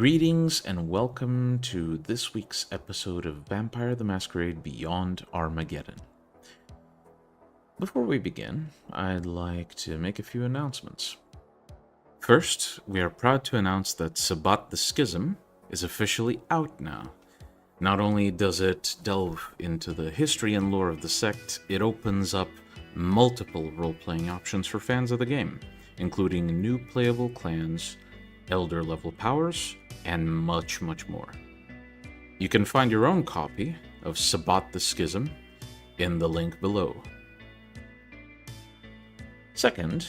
Greetings and welcome to this week's episode of Vampire the Masquerade Beyond Armageddon. Before we begin, I'd like to make a few announcements. First, we are proud to announce that Sabbat the Schism is officially out now. Not only does it delve into the history and lore of the sect, it opens up multiple role-playing options for fans of the game, including new playable clans, elder-level powers, and much more. You can find your own copy of Sabbat the Schism in the link below. Second,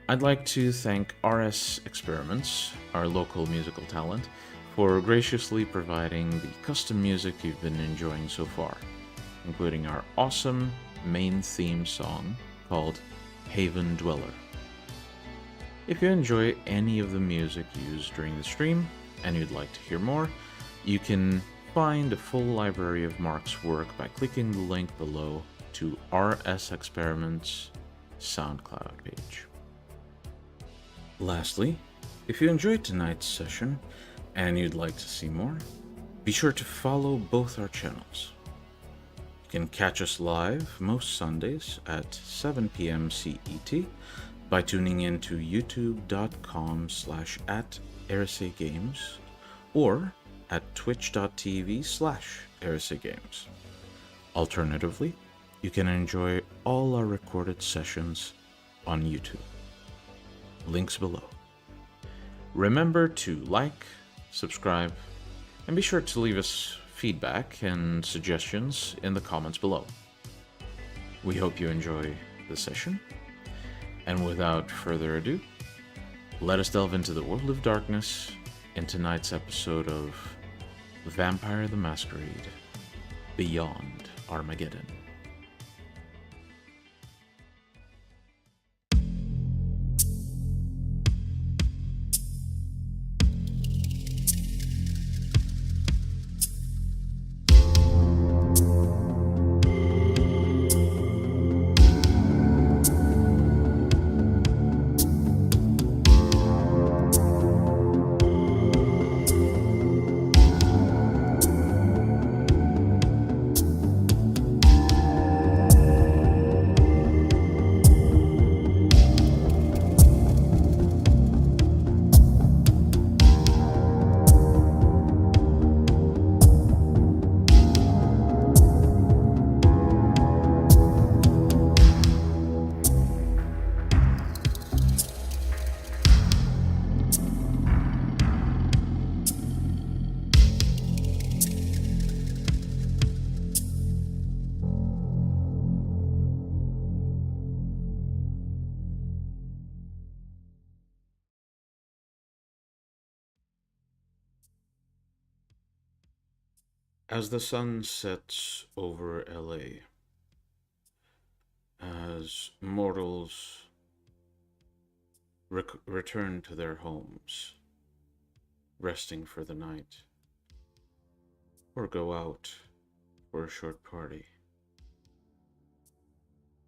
I'd like to thank RS Experiments, our local musical talent, for graciously providing the custom music you've been enjoying so far, including our awesome main theme song called Haven Dweller. If you enjoy any of the music used during the stream and you'd like to hear more, you can find a full library of Mark's work by clicking the link below to RS Experiments' SoundCloud page. Lastly, if you enjoyed tonight's session and you'd like to see more, be sure to follow both our channels. You can catch us live most Sundays at 7 p.m. CET by tuning in to youtube.com/@EriseGames or at twitch.tv/EriseGames. Alternatively, you can enjoy all our recorded sessions on YouTube. Links below. Remember to like, subscribe, and be sure to leave us feedback and suggestions in the comments below. We hope you enjoy the session. And without further ado, let us delve into the world of darkness in tonight's episode of Vampire the Masquerade Beyond Armageddon. As the sun sets over LA, as mortals return to their homes, resting for the night, or go out for a short party,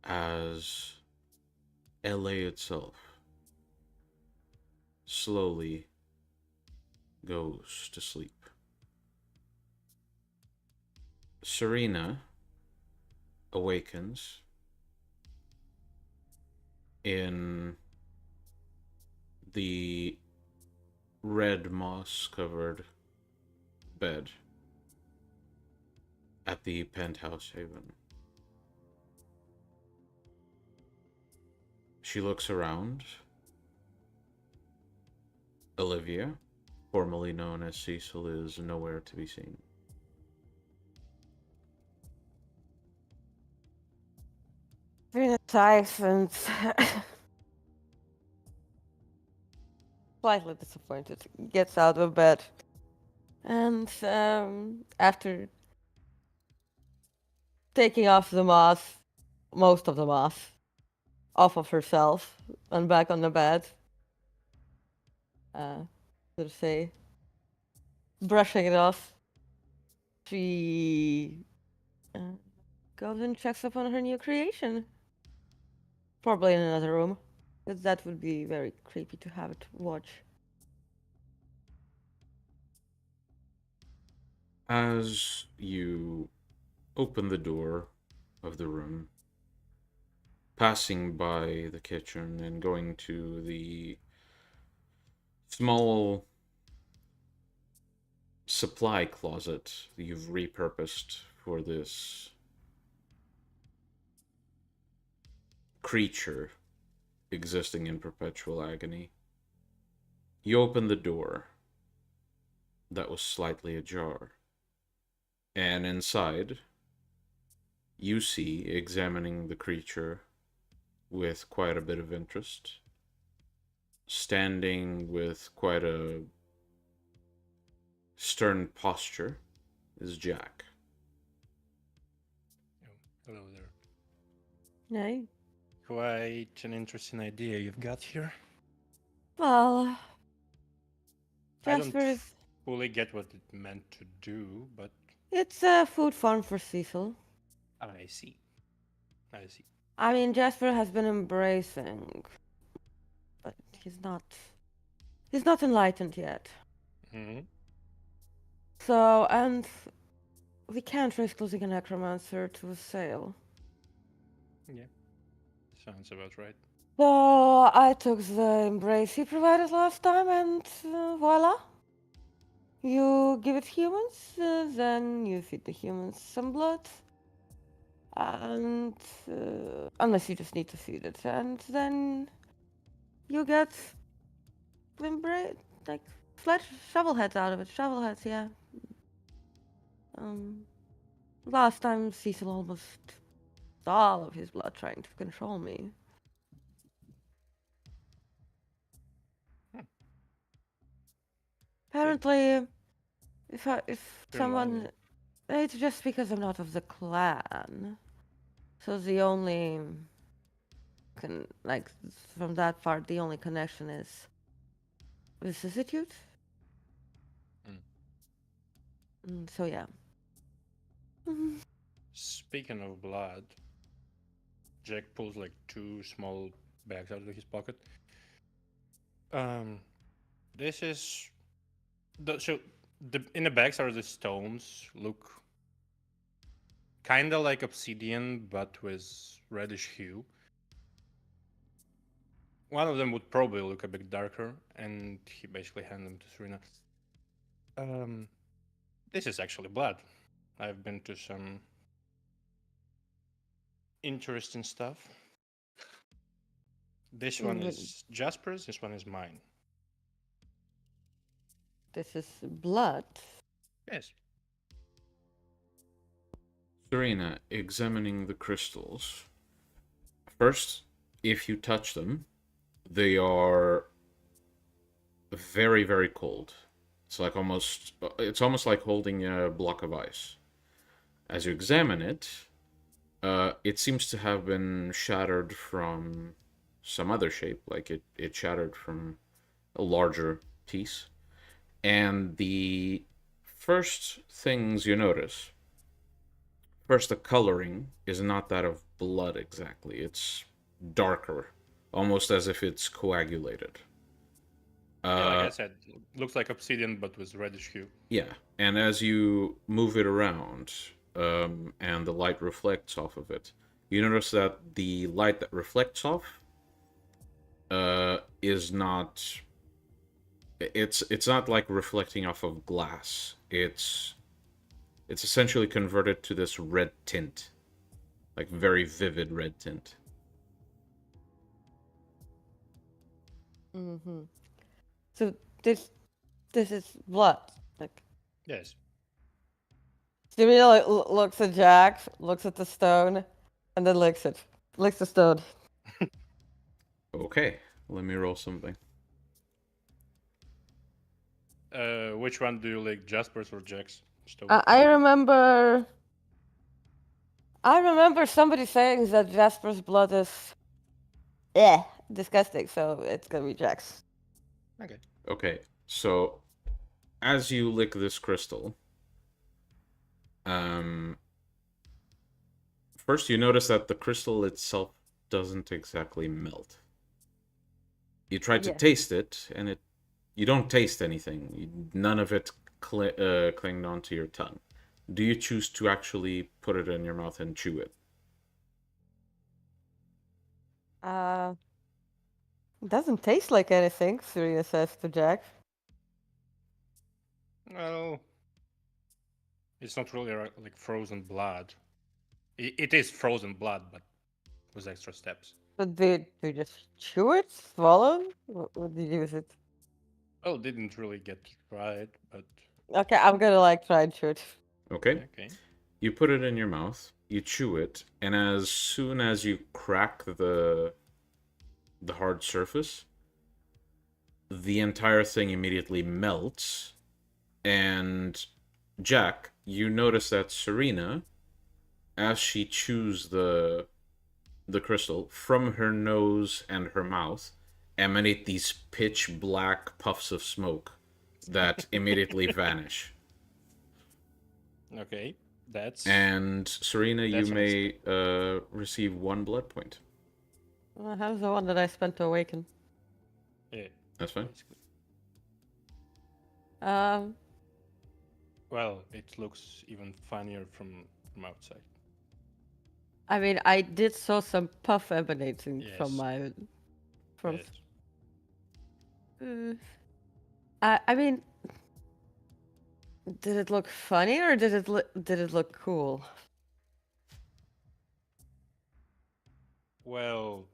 as LA itself slowly goes to sleep, Serena awakens in the red moss-covered bed at the penthouse haven. She looks around. Olivia, formerly known as Cecil, is nowhere to be seen. Very tight and slightly disappointed. Gets out of bed, and after taking off the mask, most of the mask, off of herself and back on the bed, so to say, brushing it off, she goes and checks up on her new creation. Probably in another room, because that would be very creepy to have it watch. As you open the door of the room, passing by the kitchen and going to the small supply closet that you've repurposed for this creature existing in perpetual agony, you open the door that was slightly ajar, and inside you see, examining the creature with quite a bit of interest, standing with quite a stern posture, is Jack. Oh, hello there. Nay. Quite an interesting idea you've got here. Well, I don't Jasper is. fully get what it meant to do, but It's a food farm for Cecil. I see. I see. I mean, Jasper has been embracing, but he's not. He's not enlightened yet. Mm-hmm. So, and we can't risk losing a necromancer to a sale. Yeah. Sounds about right. So I took the embrace he provided last time, and voila. You give it humans, then you feed the humans some blood, and unless you just need to feed it, and then you get embrace like shovel heads out of it. Shovel heads, yeah. Last time Cecil almost all of his blood trying to control me. Apparently, if someone, it's just because I'm not of the clan. So the only from that part, the only connection is vicissitude. So yeah. Speaking of blood, Jack pulls like two small bags out of his pocket. This is in the bags are the stones. Look kind of like obsidian, but with reddish hue. One of them would probably look a bit darker, and he basically handed them to Serena. This is actually blood. I've been to some interesting stuff. This one is Jasper's, this one is mine. This is blood. Yes. Serena, examining the crystals. First, if you touch them, they are very, very cold. It's almost like holding a block of ice. As you examine it, it seems to have been shattered from some other shape, like it shattered from a larger piece. And the first things you notice, first, the coloring is not that of blood exactly. It's darker, almost as if it's coagulated. Yeah, like I said, looks like obsidian, but with reddish hue. Yeah, and as you move it around, and the light reflects off of it, you notice that the light that reflects off is not. It's not like reflecting off of glass. It's essentially converted to this red tint, like very vivid red tint. So this is blood. Like Yes. Serena looks at Jack, looks at the stone, and then licks it. Licks the stone. Okay, let me roll something. Which one do you like, Jasper's or Jack's stone? I remember somebody saying that Jasper's blood is disgusting, so it's gonna be Jack's. Okay. Okay, so as you lick this crystal, first you notice that the crystal itself doesn't exactly melt. You try to taste it, and you don't taste anything. None of it clinged onto your tongue. Do you choose to actually put it in your mouth and chew it? It doesn't taste like anything, Surya says to Jack. Well, it's not really like frozen blood. It is frozen blood, but with extra steps. But do you just chew it, swallow? What do you do with it? Well, didn't really get right, but Okay, I'm gonna like try and chew it. Okay. okay. You put it in your mouth, you chew it, and as soon as you crack the hard surface, the entire thing immediately melts. And Jack, you notice that Serena, as she chews the crystal, from her nose and her mouth emanate these pitch black puffs of smoke that immediately vanish. Okay, that's And Serena, you That's may receive 1 blood point. How's the one that I spent to awaken? yeah, That's fine. basically. Um, Well, it looks even funnier from outside. I mean, I did saw some puff emanating from Yes. my... From... Yes. I mean... Did it look funny or did it look cool? Well,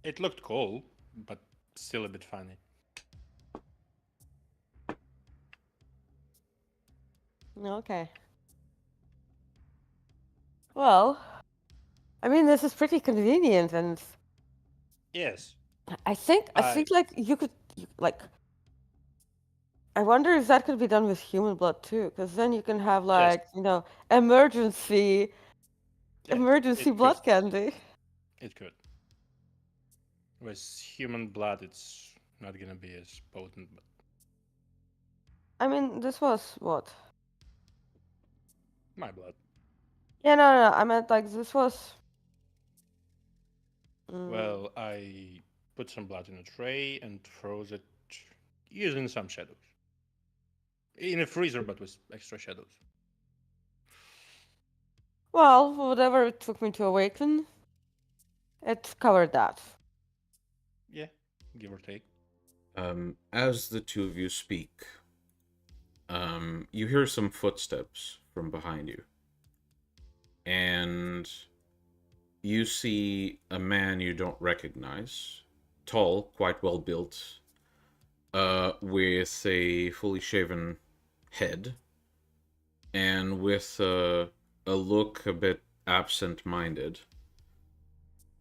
it looked cool, but still a bit funny. Okay. Well, I mean, this is pretty convenient, and Yes. I think I- like you could like. I wonder if that could be done with human blood too, because then you can have like emergency it blood could. candy. It could. With human blood, it's not gonna be as potent, but I mean, this was what? my blood. Yeah, no. I meant like this was. Well, I put some blood in a tray and froze it using some shadows. In a freezer, but with extra shadows. Well, whatever it took me to awaken, it covered that. Yeah, give or take. As the two of you speak, you hear some footsteps from behind you. And you see a man you don't recognize, tall, quite well built, with a fully shaven head, and with a look a bit absent-minded,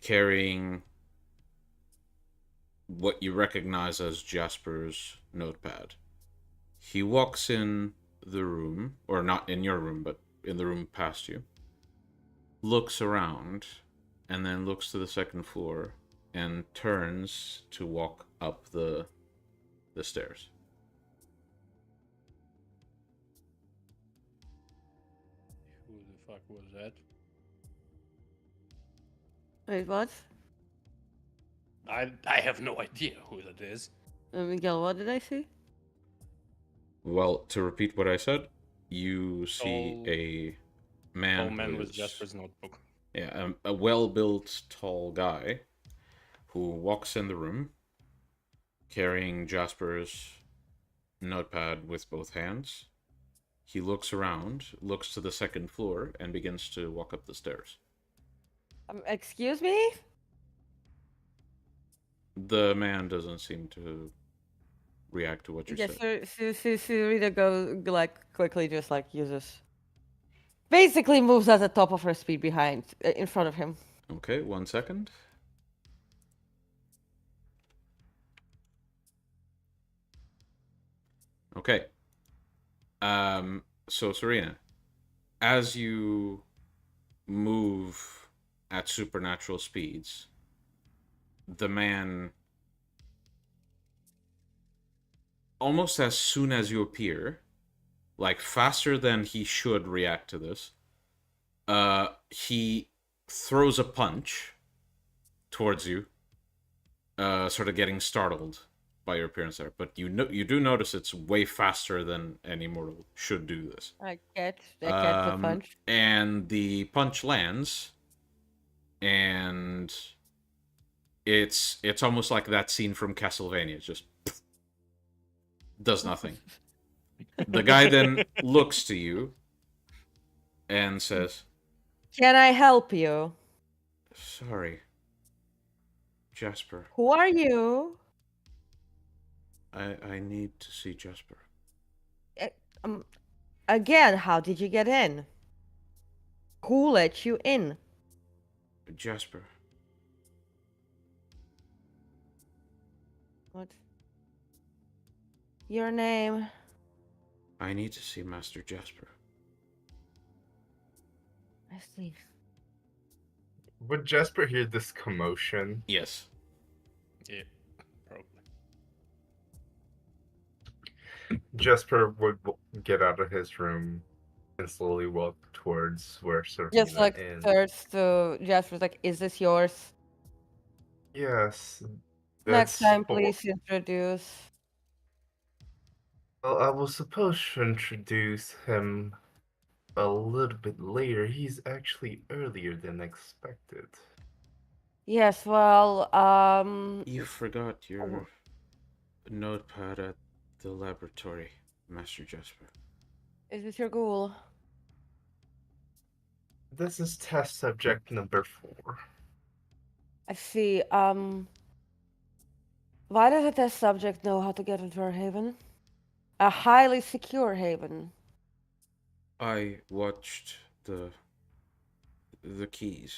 carrying what you recognize as Jasper's notepad. He walks in the room, or not in your room, but in the room past you, looks around, and then looks to the second floor, and turns to walk up the stairs. Who the fuck was that? Wait, what? I have no idea who that is. Miguel, what did I see? Well, to repeat what I said, you see Tall- a man, Tall man who with is- Jasper's notebook. Yeah, a well-built, tall guy who walks in the room carrying Jasper's notepad with both hands. He looks around, looks to the second floor, and begins to walk up the stairs. Excuse me? The man doesn't seem to react to what you said. Rita like quickly just like uses. Basically moves at the top of her speed behind, in front of him. Okay, 1 second. Okay. So Serena, as you move at supernatural speeds, the man, almost as soon as you appear, like faster than he should react to this, he throws a punch towards you, sort of getting startled by your appearance there, but you do notice it's way faster than any mortal should do this. I catch the punch. And the punch lands, and it's almost like that scene from Castlevania. It's just does nothing. The guy then looks to you and says, Can I help you? "Sorry, Jasper. Who are you? I need to see Jasper." Again, how did you get in? Who let you in? Jasper. What? Your name? I need to see Master Jasper. I see. Would Jasper hear this commotion? Yes. Yeah, probably. Jasper would get out of his room and slowly walk towards where Serena Just like is. turns to Jasper's like, is this yours? Yes. Next that's time, for- please introduce. Well, I was supposed to introduce him a little bit later. He's actually earlier than expected. Yes, well, You forgot your notepad at the laboratory, Master Jasper. is this your ghoul? This is test subject number 4. I see. Why does a test subject know how to get into our haven? A highly secure haven. I watched the keys.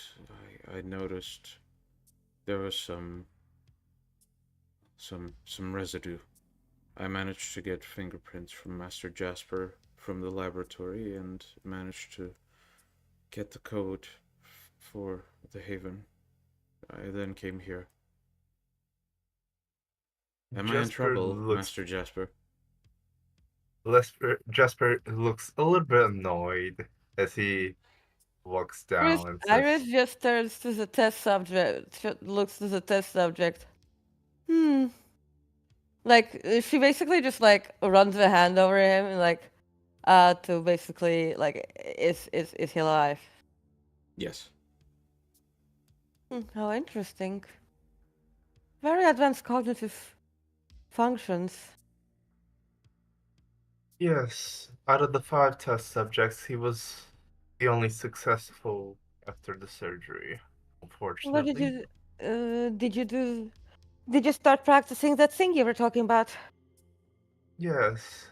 I noticed there was some residue. I managed to get fingerprints from Master Jasper from the laboratory and managed to get the code for the haven. I then came here. Am I in trouble, Master Jasper? Jasper looks a little bit annoyed as he walks down and Iris says, just turns to the test subject, looks to the test subject. Like, she basically just, like, runs a hand over him and, like, to basically, like, is he alive? Yes. How interesting. Very advanced cognitive functions. yes, out of the 5 test subjects, he was the only successful after the surgery, What unfortunately. did you start practicing that thing you were talking about? Yes.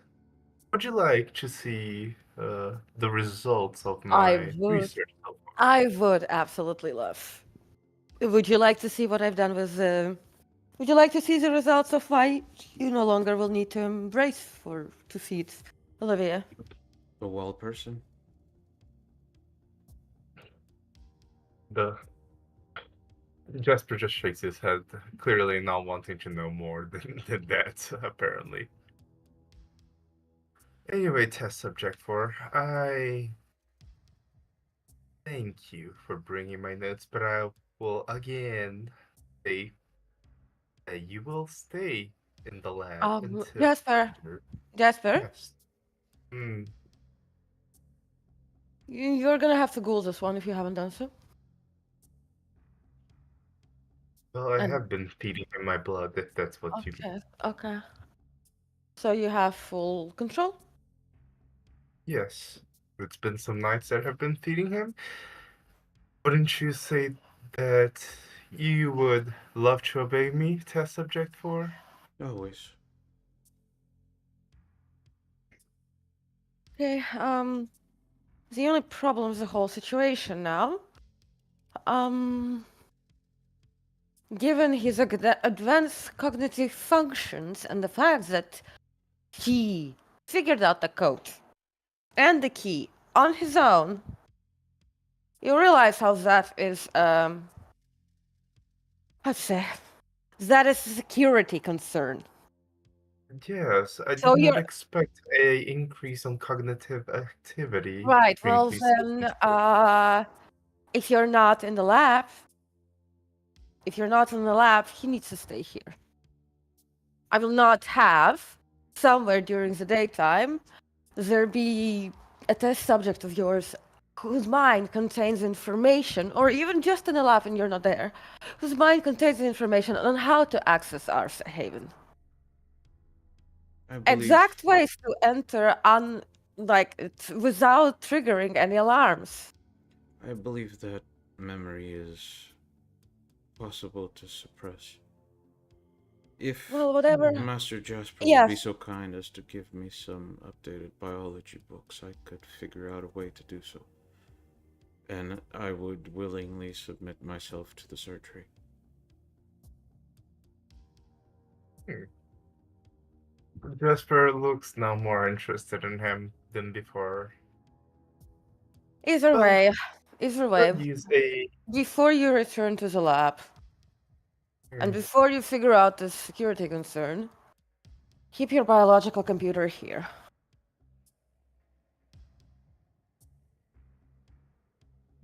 Would you like to see the results of I my would. research so far? I would absolutely love. Would you like to see what I've done with would you like to see the results of why you no longer will need to embrace to feed Olivia? A wild person? The Jasper just shakes his head, clearly not wanting to know more than that, apparently. Anyway, test subject 4, I thank you for bringing my notes, but I will again say that you will stay in the lab until Jasper, Yes. you're gonna have to Google this one if you haven't done so. Well, I And- have been feeding him my blood, if that's what you mean. Okay. So you have full control? Yes. It's been some nights that I've been feeding him. Wouldn't you say that you would love to obey me, test subject 4? Always. Okay, the only problem is the whole situation now. Given his advanced cognitive functions and the fact that he figured out the code and the key on his own, you realize how that is, I'd say, that is a security concern. Yes, I So did not you're- expect a increase on cognitive activity. Right, to well increase then, the- if you're not in the lab, he needs to stay here. I will not have somewhere during the daytime there be a test subject of yours whose mind contains information, or even just in a lab and you're not there, whose mind contains information on how to access our haven. I believe Exact ways to enter without triggering any alarms. I believe that memory is possible to suppress. If Well, whatever. Master Jasper would Yes. be so kind as to give me some updated biology books, I could figure out a way to do so. And I would willingly submit myself to the surgery. Jasper looks now more interested in him than before. Either Well, way, Could use a before you return to the lab, and before you figure out the security concern, keep your biological computer here.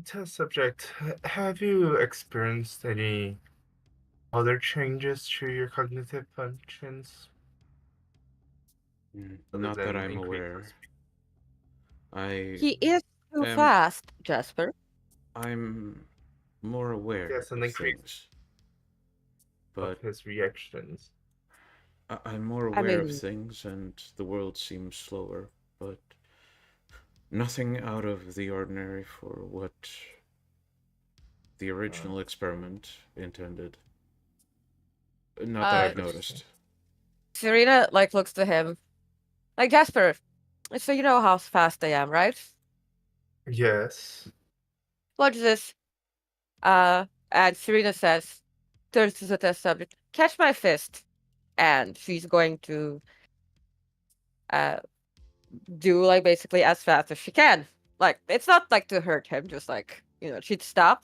test subject. Have you experienced any other changes to your cognitive functions? Other Not that than I'm increased aware. I He is too am- fast, Jasper. I'm more aware Yes, an of increase things. of But his reactions. I'm more I aware of mean- things, and the world seems slower, but nothing out of the ordinary for what the original experiment intended. Not that I've noticed. Serena looks to him. Jasper, so you know how fast I am, right? Yes. Watch this. And Serena turns to the test subject, catch my fist. And she's going to do basically as fast as she can. It's not to hurt him, just she'd stop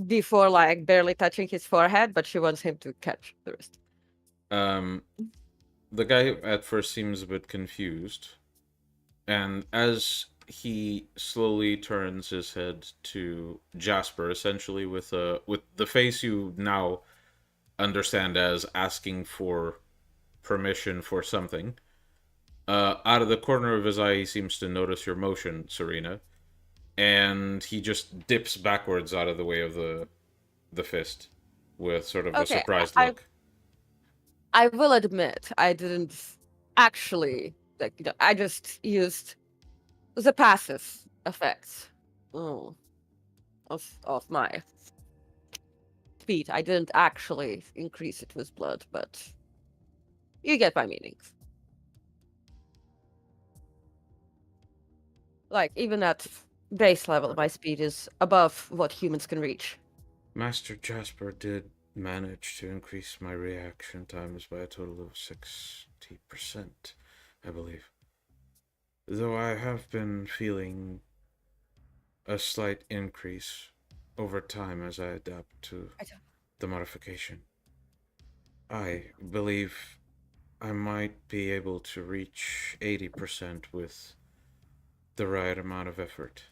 before barely touching his forehead, but she wants him to catch the wrist. The guy at first seems a bit confused, and as he slowly turns his head to Jasper, essentially with the face you now understand as asking for permission for something, out of the corner of his eye, he seems to notice your motion, Serena, and he just dips backwards out of the way of the fist with sort of a surprised look. I will admit, I didn't actually I just used the passive effects of my speed. I didn't actually increase it with blood, but you get my meaning. Even at base level, my speed is above what humans can reach. Master Jasper did manage to increase my reaction times by a total of 60%, I believe. Though I have been feeling a slight increase over time as I adapt to the modification. I believe I might be able to reach 80% with the right amount of effort.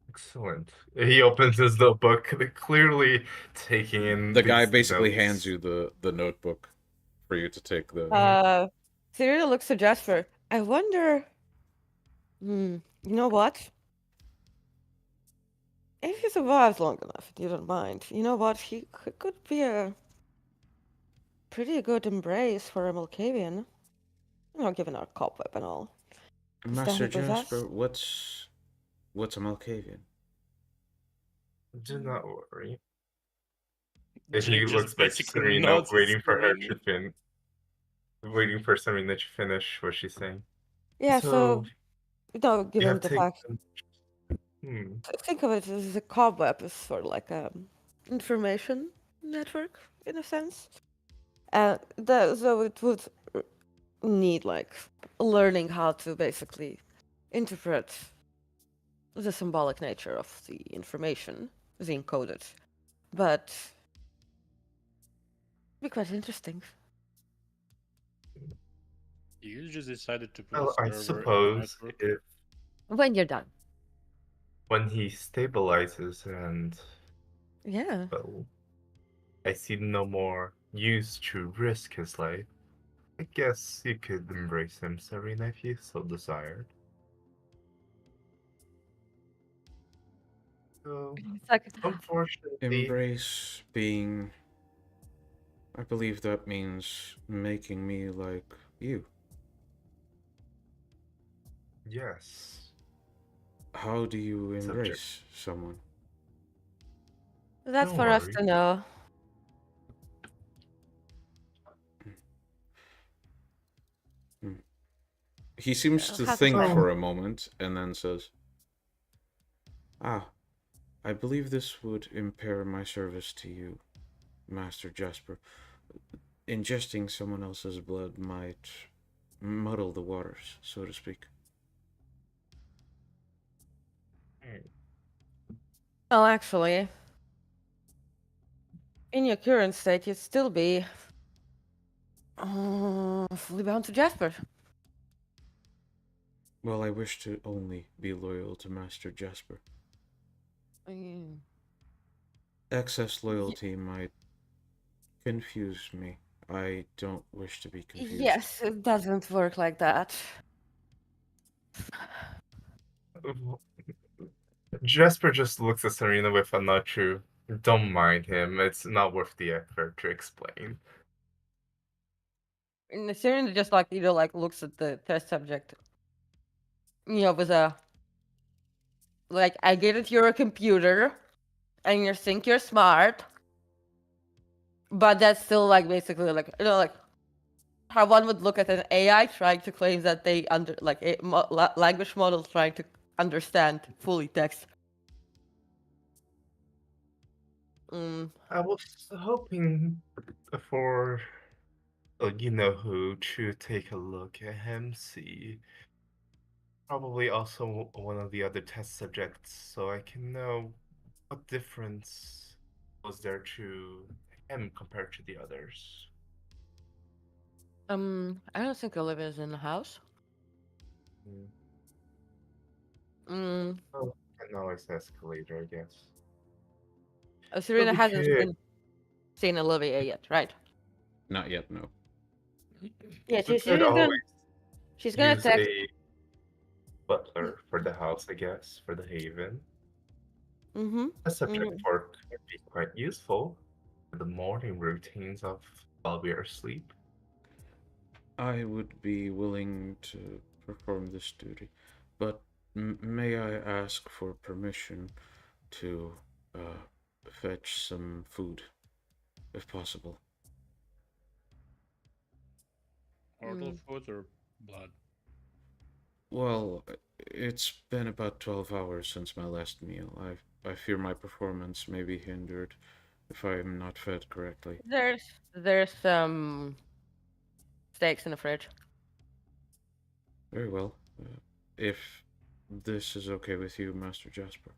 Excellent. He opens his notebook, clearly taking in. The guy these basically notes. hands you the notebook for you to take the. Serena looks to Jasper. I wonder. You know what? If he survives long enough, if you don't mind, you know what? He could be a pretty good embrace for a Malkavian. Given our cobweb and all. Master Jasper, what's a Malkavian? Do not worry. Jake He just looks back to basically Serena, nods waiting his for her brain. to finish. Waiting for Serena to finish what she's saying. Yeah, so you given have the taken. fact. Think of it as a cobweb is sort of like a information network in a sense. So it would need learning how to basically interpret the symbolic nature of the information, the encoded. But it'd be quite interesting. You just decided to put Well, a I server suppose in the network. if When you're done. when he stabilizes and Yeah. well, I see no more use to risk his life. I guess you could embrace him, Serena, if you so desired. So, It's like, unfortunately, Embrace being. I believe that means making me like you. yes. How do you Subject. embrace someone? that's Don't for us worry. to know. Hmm. He seems to How to think find for it. a moment and then says, "Ah, I believe this would impair my service to you, Master Jasper. Ingesting someone else's blood might muddle the waters, so to speak." Well, actually, in your current state, you'd still be fully bound to Jasper. Well, I wish to only be loyal to Master Jasper. Mm. Excess loyalty might confuse me. I don't wish to be confused. Yes, it doesn't work like that. Jasper just looks at Serena with a not true. Don't mind him. It's not worth the effort to explain. And Serena just like like looks at the test subject. With a like, I get it, you're a computer, and you think you're smart, but that's still like basically like like how one would look at an AI trying to claim that they like language models trying to understand fully text. I was hoping for you know who to take a look at him, see. Probably also one of the other test subjects, so I can know what difference was there to him compared to the others. I don't think Olivia's in the house. Mm. Mm, Oh, can always escalate, I guess. But Serena we hasn't could. seen Olivia yet, right? Not yet, no. Yeah, We could Serena's gonna always she's gonna use text. a butler for the house, I guess, for the haven. Mm-hmm. A subject Mm-hmm. work could be quite useful for the morning routines of while we are asleep. I would be willing to perform this duty, but may I ask for permission to fetch some food, if possible? Mortal food or blood? Well, it's been about 12 hours since my last meal. I fear my performance may be hindered if I am not fed correctly. There's some steaks in the fridge. Very well. If this is okay with you, Master Jasper.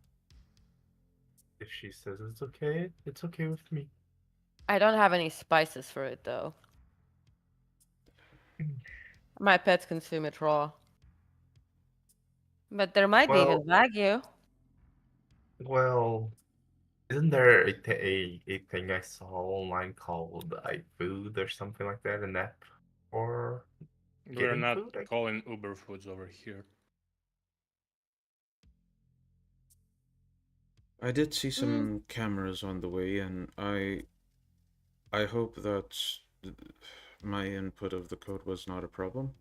If she says it's okay with me. I don't have any spices for it though. My pets consume it raw. But there might be Well, even Wagyu. well, isn't there a thing I saw online called iFood or something like that, an app for We're getting not food? calling Uber foods over here. I did see Mm, some cameras on the way, and I hope that my input of the code was not a problem.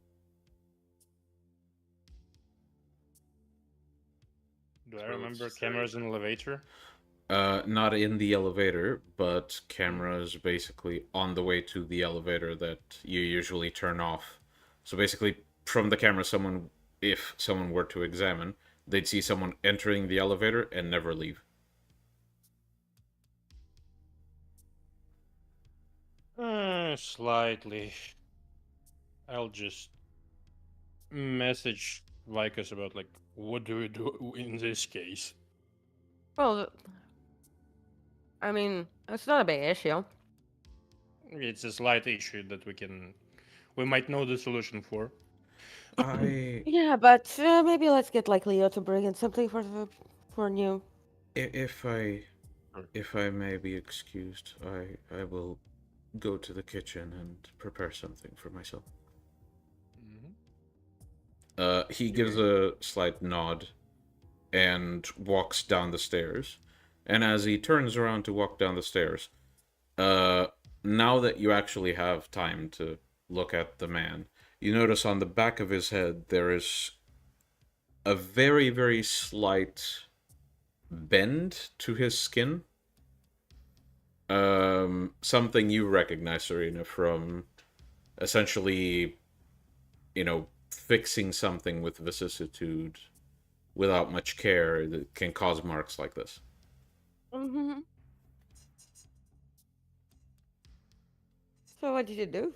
Do I So remember let's say, cameras in elevator? Not in the elevator, but cameras basically on the way to the elevator that you usually turn off. So basically, from the camera, if someone were to examine, they'd see someone entering the elevator and never leave. Slightly. I'll just message Vikas about like what do we do in this case. well, I mean, it's not a big issue. It's a slight issue that we might know the solution for. I Yeah, but maybe let's get like Leo to bring in something for new. if I If I may be excused, I will go to the kitchen and prepare something for myself. He gives a slight nod and walks down the stairs. And as he turns around to walk down the stairs, now that you actually have time to look at the man, you notice on the back of his head there is a very, very slight bend to his skin. Something you recognize, Serena, from essentially, fixing something with vicissitude without much care that can cause marks like this. Mm-hmm. So what did you do?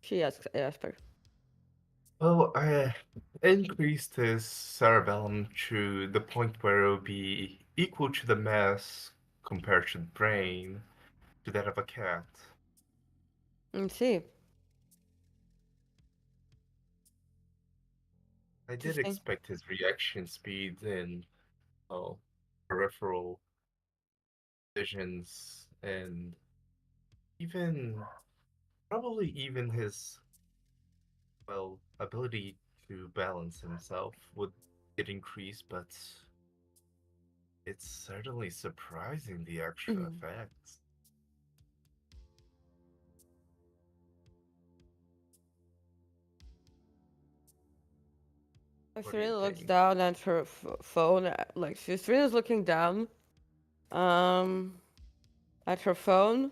She asks Asper. Well, I increased his cerebellum to the point where it would be equal to the mass compared to the brain to that of a cat. And see. I did Interesting. expect his reaction speed and peripheral visions and probably even his ability to balance himself would get increased, but it's certainly surprising the extra Mhm. effects. What do you Serena looks think? down at her phone, like Serena's looking down, at her phone,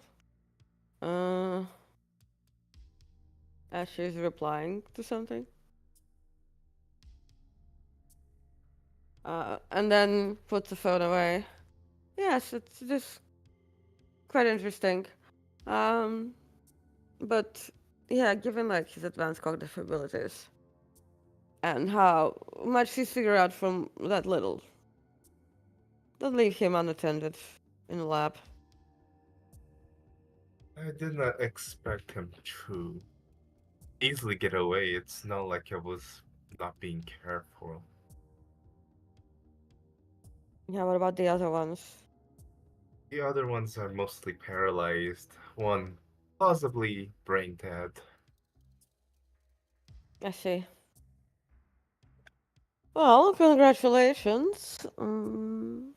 uh, as she's replying to something. And then puts the phone away. Yes, it's just quite interesting. Um, but yeah, given like his advanced cognitive abilities and how much he's figured out from that little, don't leave him unattended in the lab. I did not expect him to easily get away. It's not like I was not being careful. Yeah, what about the other ones? The other ones are mostly paralyzed, one possibly brain dead. I see. Well, congratulations. Well,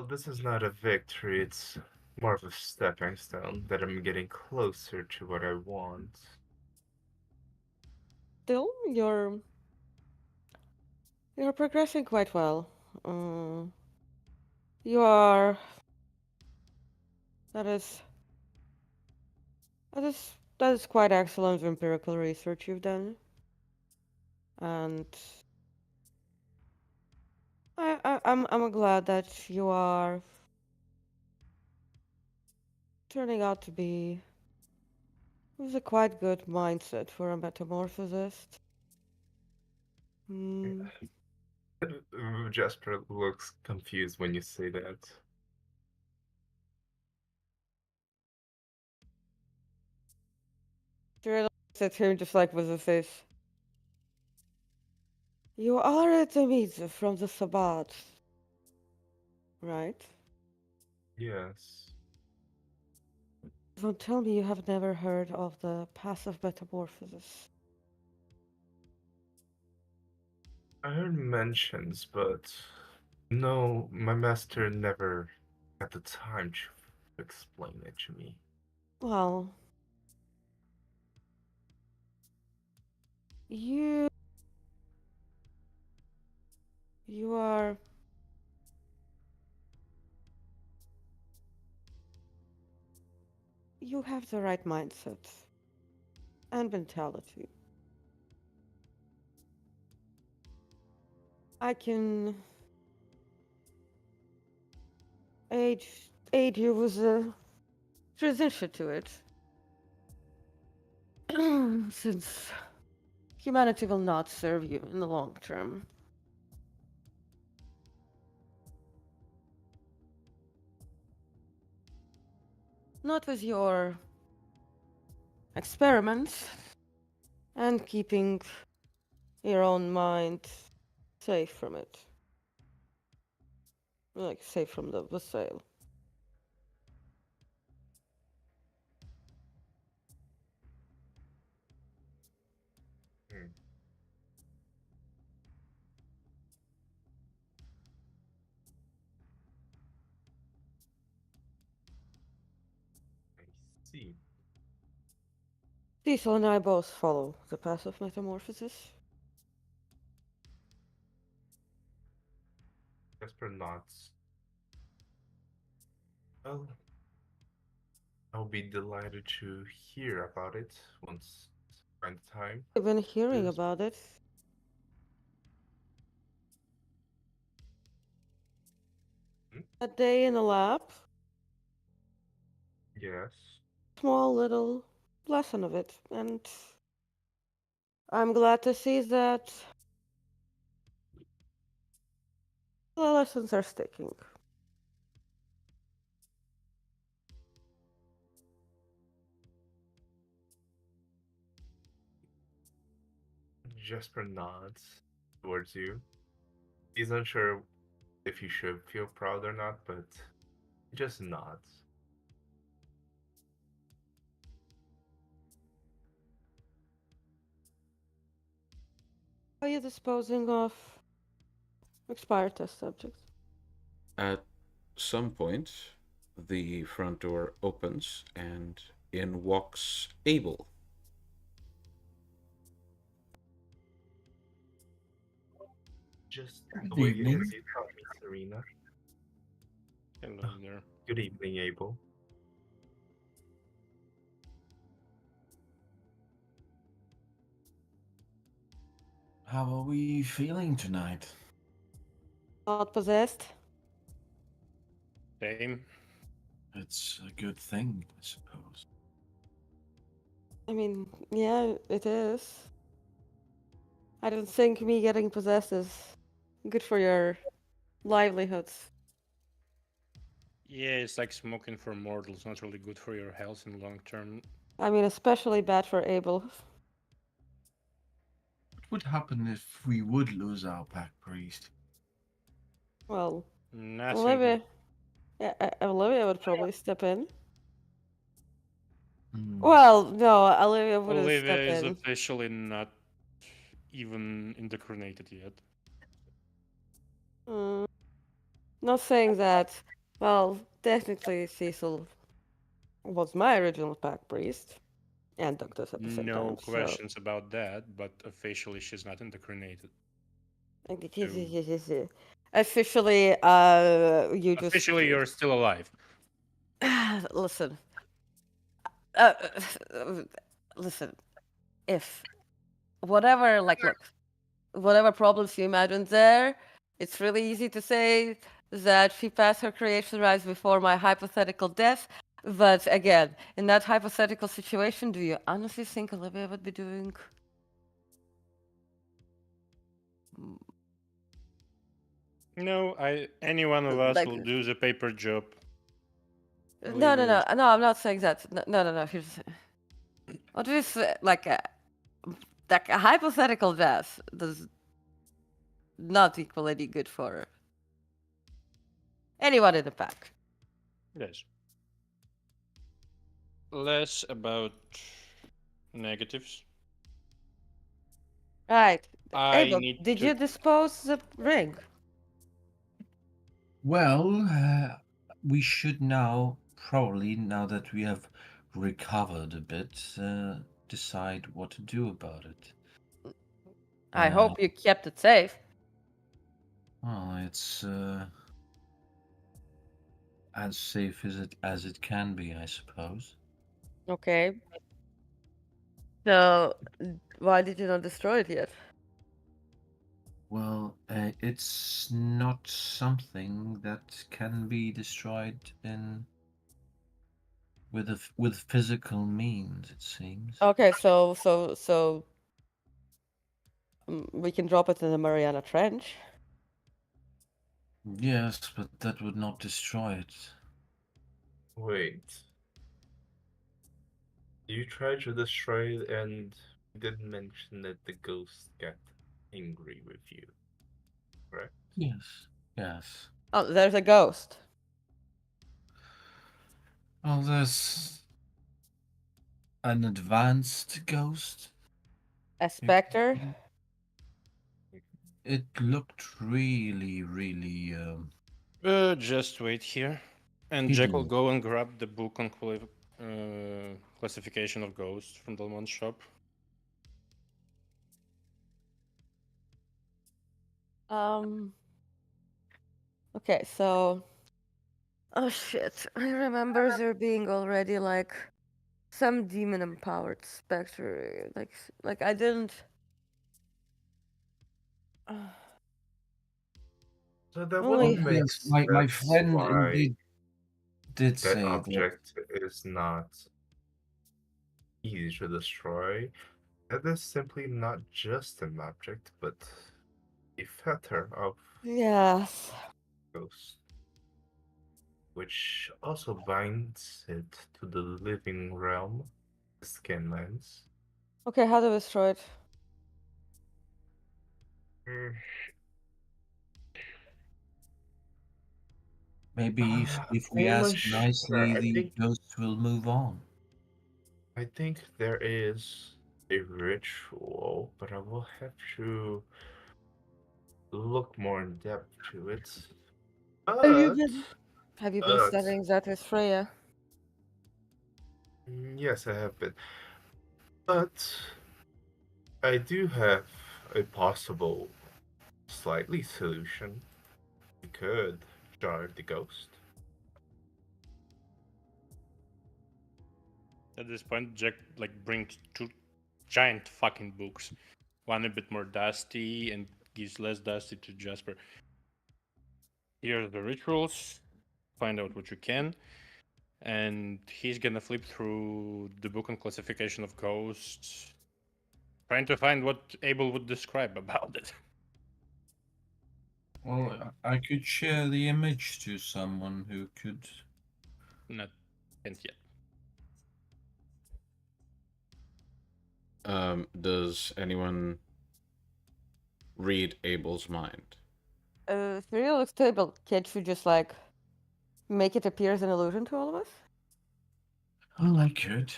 this is not a victory, it's more of a stepping stone that I'm getting closer to what I want. Still, you're progressing quite well. Um, you are. That is that is quite excellent empirical research you've done, and I'm glad that you are turning out to be with a quite good mindset for a metamorphosist. Hmm. Jasper looks confused when you say that. She looks at him just like with a face. You are a Demeter from the Sabbat, right? Yes. Don't tell me you have never heard of the passive metamorphosis. I heard mentions, but no, my master never had the time to explain it to me. Well, you you are you have the right mindset and mentality. I can aid aid you with a transition to it. Since humanity will not serve you in the long term. Not with your experiments and keeping your own mind safe from it. Like, safe from the betrayal. Hmm. I see. Cecil and I both follow the path of metamorphosis. Jasper nods. Well, I'll be delighted to hear about it once I find time. I've been hearing Is- about it. Hmm? A day in the lab. Yes. Small little lesson of it. And I'm glad to see that the lessons are sticking. Jasper nods towards you. He's unsure if he should feel proud or not, but he just nods. How are you disposing of expired test subjects? At some point, the front door opens and in walks Abel. Just Good the way he evening. looks at me, Serena. Hello there. Good evening, Abel. How are we feeling tonight? Not possessed? Same. It's a good thing, I suppose. I mean, yeah, it is. I don't think me getting possessed is good for your livelihoods. Yeah, it's like smoking for mortals. Not really good for your health in long term. I mean, especially bad for Abel. What would happen if we would lose our pack priest? Well, Nothing. Olivia, yeah, Olivia would probably step in. Hmm. Well, no, Olivia wouldn't Olivia step is in. officially not even indoctrinated yet. Mm, not saying that. Well, technically, Cecil was my original pack priest, and Doctor's at the same No time. questions about that, but officially she's not indoctrinated. So officially, you just Officially, you're still alive. listen. Uh, listen. If whatever, like, look, whatever problems you imagine there, it's really easy to say that she passed her creation rites before my hypothetical death. But again, in that hypothetical situation, do you honestly think Olivia would be doing? No, any one of us Like, will do the paper job. no, no, no, Olivia's- no. I'm not saying that. No, no, no. No. Here's what is like a hypothetical death does not equal any good for anyone in the pack. Yes. Less about negatives. Right. I Abel, need did to. you dispose the ring? Well, we should now, probably now that we have recovered a bit, decide what to do about it. I hope you kept it safe. Well, it's as safe as it can be, I suppose. Okay. So, why did you not destroy it yet? Well, it's not something that can be destroyed with physical means. It seems. Okay, so we can drop it in the Mariana Trench. Yes, but that would not destroy it. Wait. You tried to destroy it and you did mention that the ghost got angry with you, correct? Yes. Yes. Oh, there's a ghost. Oh, there's an advanced ghost. A specter. It looked really, really Just wait here. And Jack will hidden. go and grab the book on classification of ghosts from Delmon's shop. Okay, so. Oh shit! I remember there being already like some demon-empowered specter. Like I didn't. So that Only. wouldn't make Yes, my sense friend why indeed did that say that. object is not easy to destroy. That is simply not just an object, but a fetter of Yes. ghost, which also binds it to the living realm, the skin lens. Okay, how to destroy it? Mm, Maybe if we I'm ask unsure. nicely, the ghost will move on. I think there is a ritual, but I will have to look more in depth to it. But, Have you been but studying that with Freya? yes, I have been. But I do have a possible, slightly solution. We could jar the ghost. At this point, Jack brings two giant fucking books. One a bit more dusty and gives less dusty to Jasper. Here are the rituals. Find out what you can. And he's gonna flip through the book on classification of ghosts, trying to find what Abel would describe about it. Well, I could share the image to someone who could. Not can't yet. Does anyone read Abel's mind? Freya looks stable. Can't you just like make it appear as an illusion to all of us? Well, I could.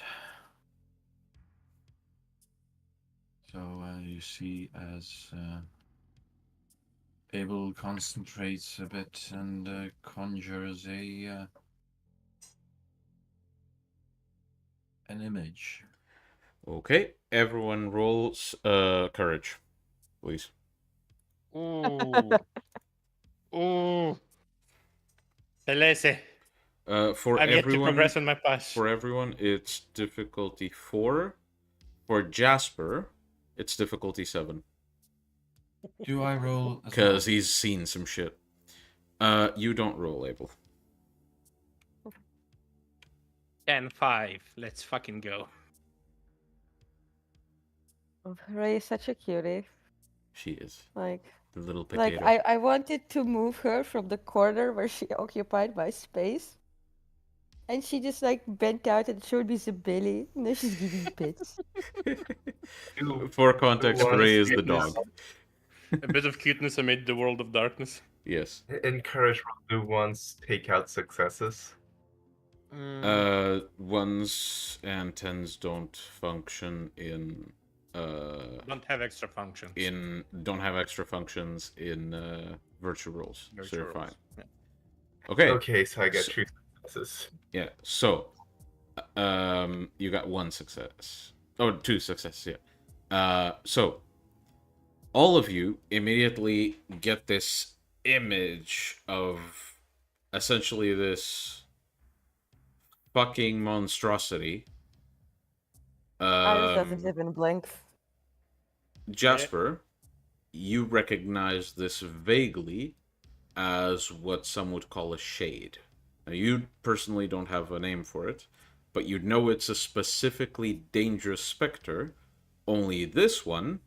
So you see, as Abel concentrates a bit and conjures an image. Okay, everyone rolls courage, please. Ooh. Ooh. Telese. For I'm yet to everyone, progress on my pass. for everyone, it's difficulty 4. For Jasper, it's difficulty 7. Do I roll as Because well? he's seen some shit. You don't roll, Abel. 10-5. Let's fucking go. Freya is such a cutie. She is. Like, The little potato. I wanted to move her from the corner where she occupied my space. And she just like bent out and showed me the belly. And then she's giving me pits. For context, Who Ray is wants the cuteness? dog. A bit of cuteness amid the world of darkness. Yes. Encourage do ones take out successes. Ones and tens don't function in Don't have extra functions. don't have extra functions in virtual roles. So Virtual you're roles. fine. Yeah. Okay. Okay, so I get So- 2 successes. Yeah. So you got 1 success. Oh, 2 successes, yeah. So all of you immediately get this image of essentially this fucking monstrosity. Iris doesn't even blink. Jasper, you recognize this vaguely as what some would call a shade. Now, you personally don't have a name for it, but you know it's a specifically dangerous specter, only this one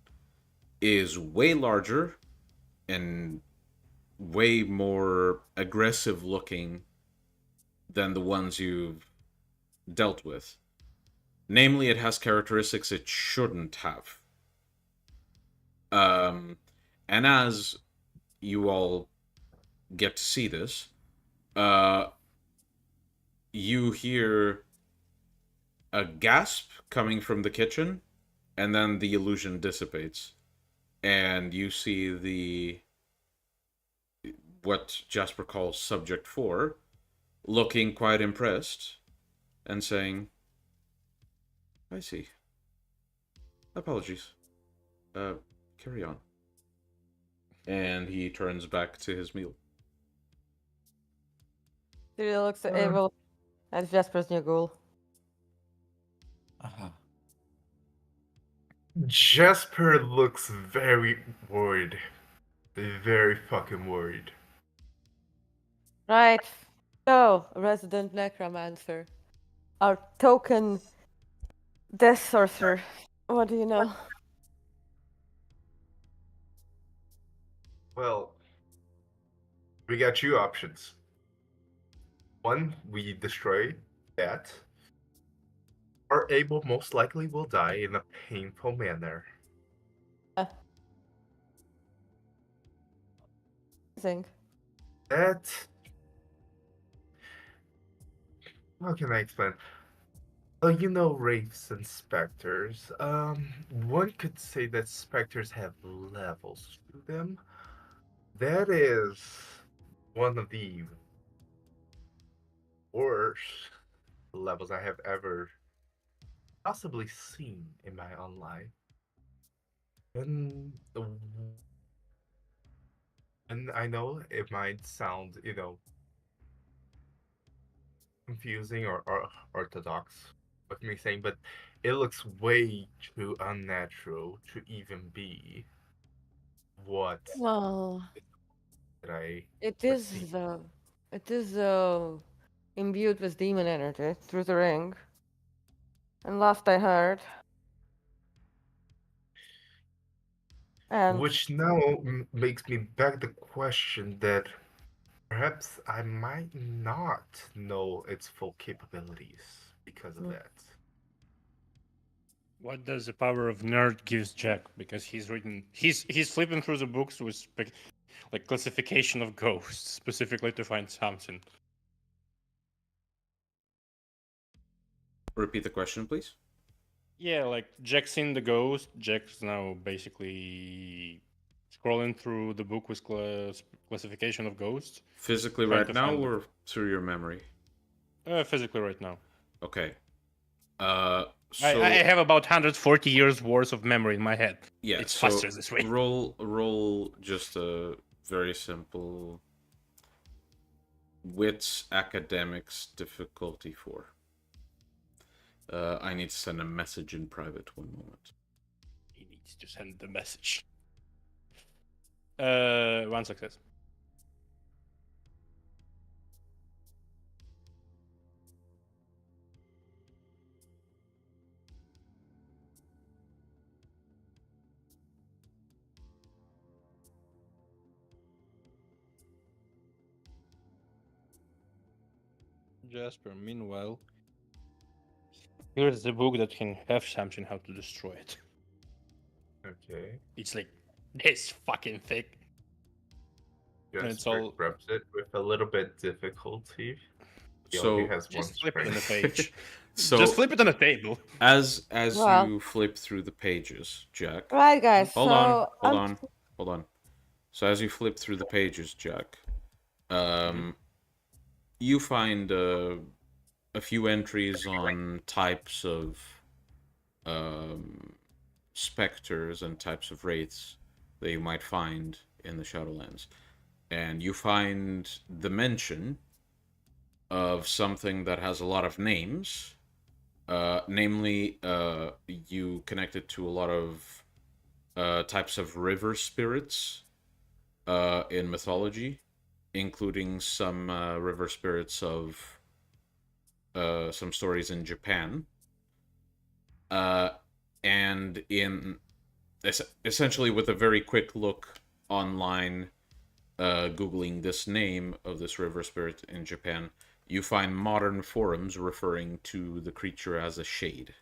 is way larger and way more aggressive looking than the ones you've dealt with. Namely, it has characteristics it shouldn't have. And as you all get to see this, you hear a gasp coming from the kitchen, and then the illusion dissipates, and you see what Jasper calls Subject 4 looking quite impressed and saying, I see. Apologies. Carry on. And he turns back to his meal. Cyril looks at Abel as Jasper's new ghoul. Uh-huh. Jasper looks very worried. Very fucking worried. Right. So, resident necromancer. Our token death sorcerer. What do you know? Well, we got two options. One, we destroy that. Or Abel most likely will die in a painful manner. Think. That. How can I explain? Oh, you know wraiths and specters. One could say that specters have levels to them. That is one of the worst levels I have ever possibly seen in my own life. And I know it might sound, confusing or orthodox with me saying, but it looks way too unnatural to even be what Well, I it foresee. is imbued with demon energy through the ring. And last I heard. And Which now makes me beg the question that perhaps I might not know its full capabilities because of that. What does the power of nerd gives Jack? Because he's flipping through the books with like classification of ghosts specifically to find something. Repeat the question, please. Yeah, like Jack's seen the ghost. Jack's now basically scrolling through the book with classification of ghosts. Physically Trying right to now find or through your memory? Physically right now. Okay. I So have about 140 years worth of memory in my head. yeah, It's so faster this way. roll just a very simple wits academics difficulty 4. I need to send a message in private. One moment. He needs to send the message. 1 success. Jasper, meanwhile, here's the book that can have something how to destroy it. Okay. It's like this fucking thick. And it's Jasper all grabs it with a little bit difficulty. He So only has one just flip it on the strength. page. so Just flip it on the table. as Well. you flip through the pages, Jack. right, guys. Hold so on, hold I'm- on, hold on. So as you flip through the pages, Jack, you find a few entries on types of specters and types of wraiths that you might find in the Shadowlands. And you find the mention of something that has a lot of names. Namely, you connect it to a lot of types of river spirits in mythology, including some river spirits of some stories in Japan. And in essentially with a very quick look online, Googling this name of this river spirit in Japan, you find modern forums referring to the creature as a shade.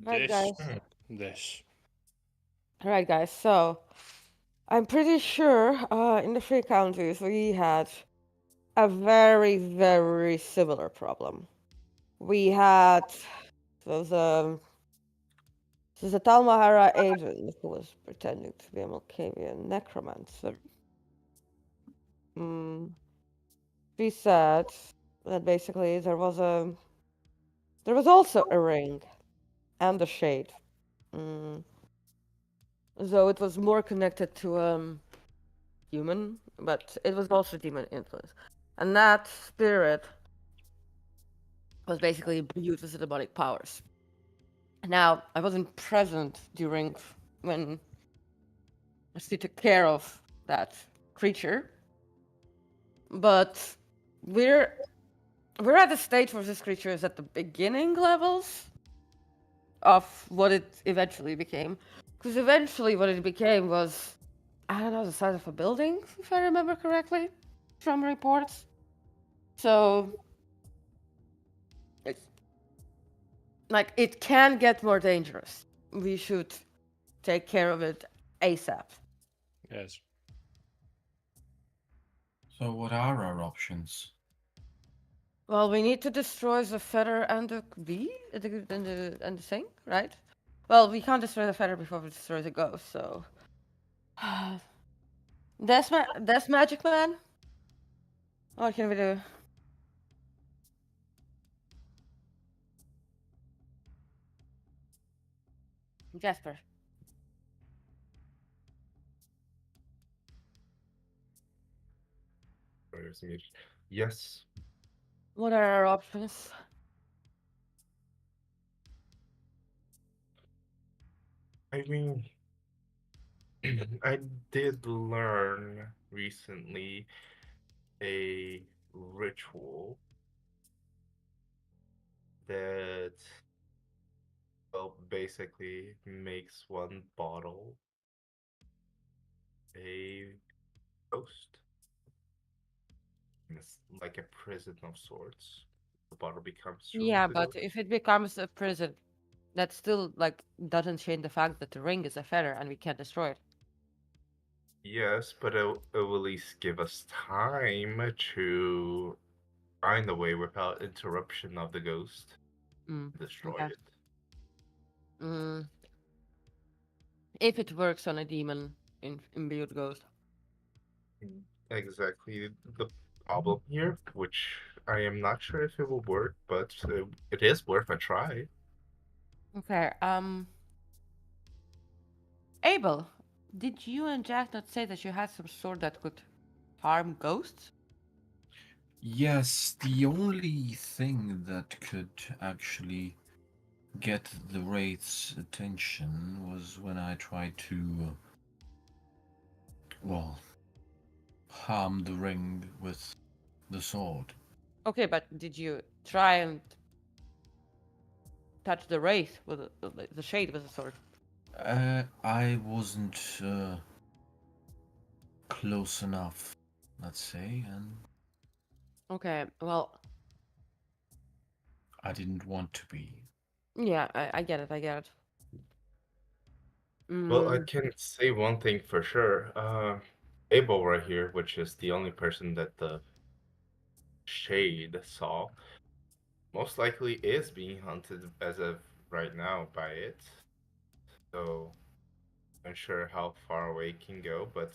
Right, guys. This. Right, guys. So I'm pretty sure in the three counties we had a very, very similar problem. We had there's a Talmahara agent who was pretending to be a Malkavian necromancer. She said that basically there was also a ring and a shade. Mm, though it was more connected to human, but it was also demon influence. And that spirit was basically imbued with the demonic powers. Now, I wasn't present during when she took care of that creature, but we're at the stage where this creature is at the beginning levels of what it eventually became. Because eventually what it became was, I don't know, the size of a building, if I remember correctly, from reports. So, it's, like, it can get more dangerous. We should take care of it ASAP. Yes. So what are our options? Well, we need to destroy the feather and the bee and the thing, right? Well, we can't destroy the feather before we destroy the ghost, so. That's Magic Man? What can we do? Jasper. Yes. What are our options? I mean, I did learn recently a ritual that, well, basically makes one bottle a ghost. And it's like a prison of sorts. The bottle becomes truly Yeah, the but ghost. if it becomes a prison, that still like doesn't change the fact that the ring is a feather and we can't destroy it. Yes, but it will at least give us time to find a way without interruption of the ghost. Destroy Okay. it. Mm, if it works on a demon imbued ghost. Exactly the problem here, which I am not sure if it will work, but it is worth a try. Okay. Abel, did you and Jack not say that you had some sword that could harm ghosts? Yes, the only thing that could actually get the Wraith's attention was when I tried to, well, harm the ring with the sword. Okay, but did you try and touch the wraith with the shade with the sword? I wasn't close enough, let's say, and Okay, well, I didn't want to be. yeah, I get it, I get it. Well, I Mm, can say one thing for sure. Abel right here, which is the only person that the shade saw, most likely is being hunted as of right now by it. So I'm sure how far away it can go, but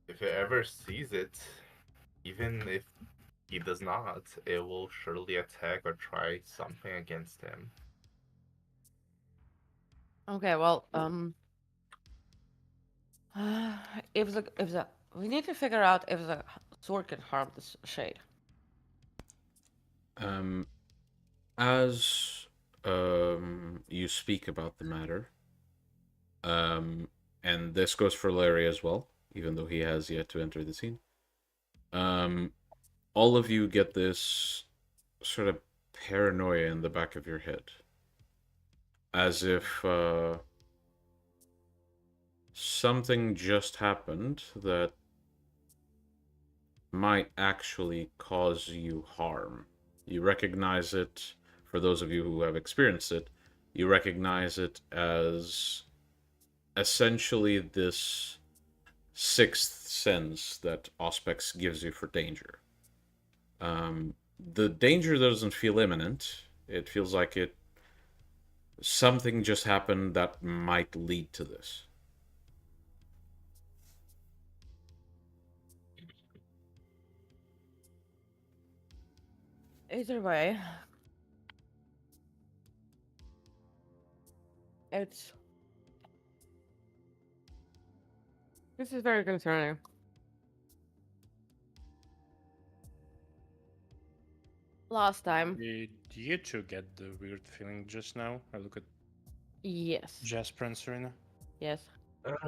if it ever sees it, even if he does not, it will surely attack or try something against him. okay, well, if the we need to figure out if the sword can harm the shade. Um, as you speak about the matter, and this goes for Larry as well, even though he has yet to enter the scene. Um, all of you get this sort of paranoia in the back of your head, as if something just happened that might actually cause you harm. You recognize it, for those of you who have experienced it, you recognize it as essentially this sixth sense that Auspex gives you for danger. The danger doesn't feel imminent. It feels like something just happened that might lead to this. Either way, this is very concerning. Last time, Did you two get the weird feeling just now? I look at yes, Jasper and Serena. yes.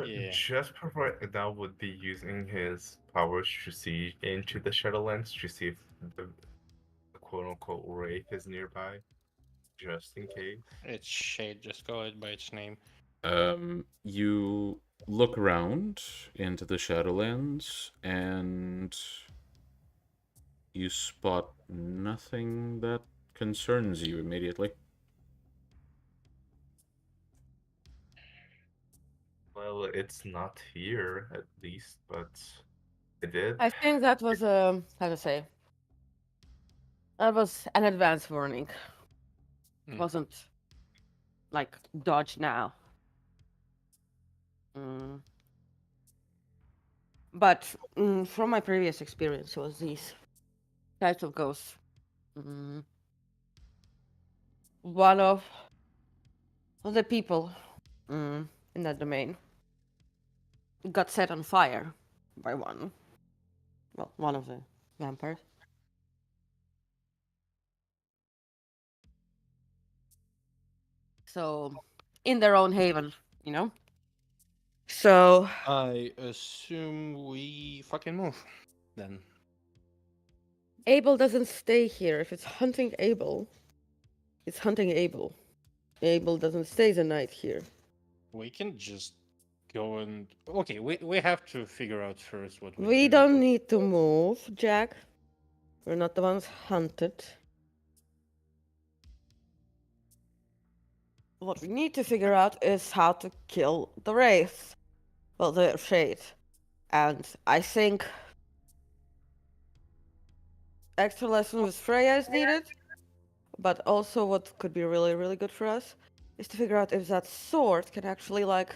Yeah. Jasper right now would be using his powers to see into the Shadowlands to see if the quote-unquote Wraith is nearby, just in case. It's Shade, just call it by its name. You look around into the Shadowlands and you spot nothing that concerns you immediately. Well, it's not here, at least, but it did. I think that was how to say. That was an advance warning. It Mm. wasn't like dodge now. Mm. But from my previous experience, was these types of ghosts. One of the people in that domain got set on fire by one of the vampires. So, in their own haven, you know? So, I assume we fucking move then. Abel doesn't stay here. If it's hunting Abel, it's hunting Abel. Abel doesn't stay the night here. We can just go and okay. We have to figure out first what We do. don't need to move, Jack. We're not the ones hunted. What we need to figure out is how to kill the Wraith. Well, the Shade. And I think extra lesson with Freya is needed. But also what could be really, really good for us is to figure out if that sword can actually, like,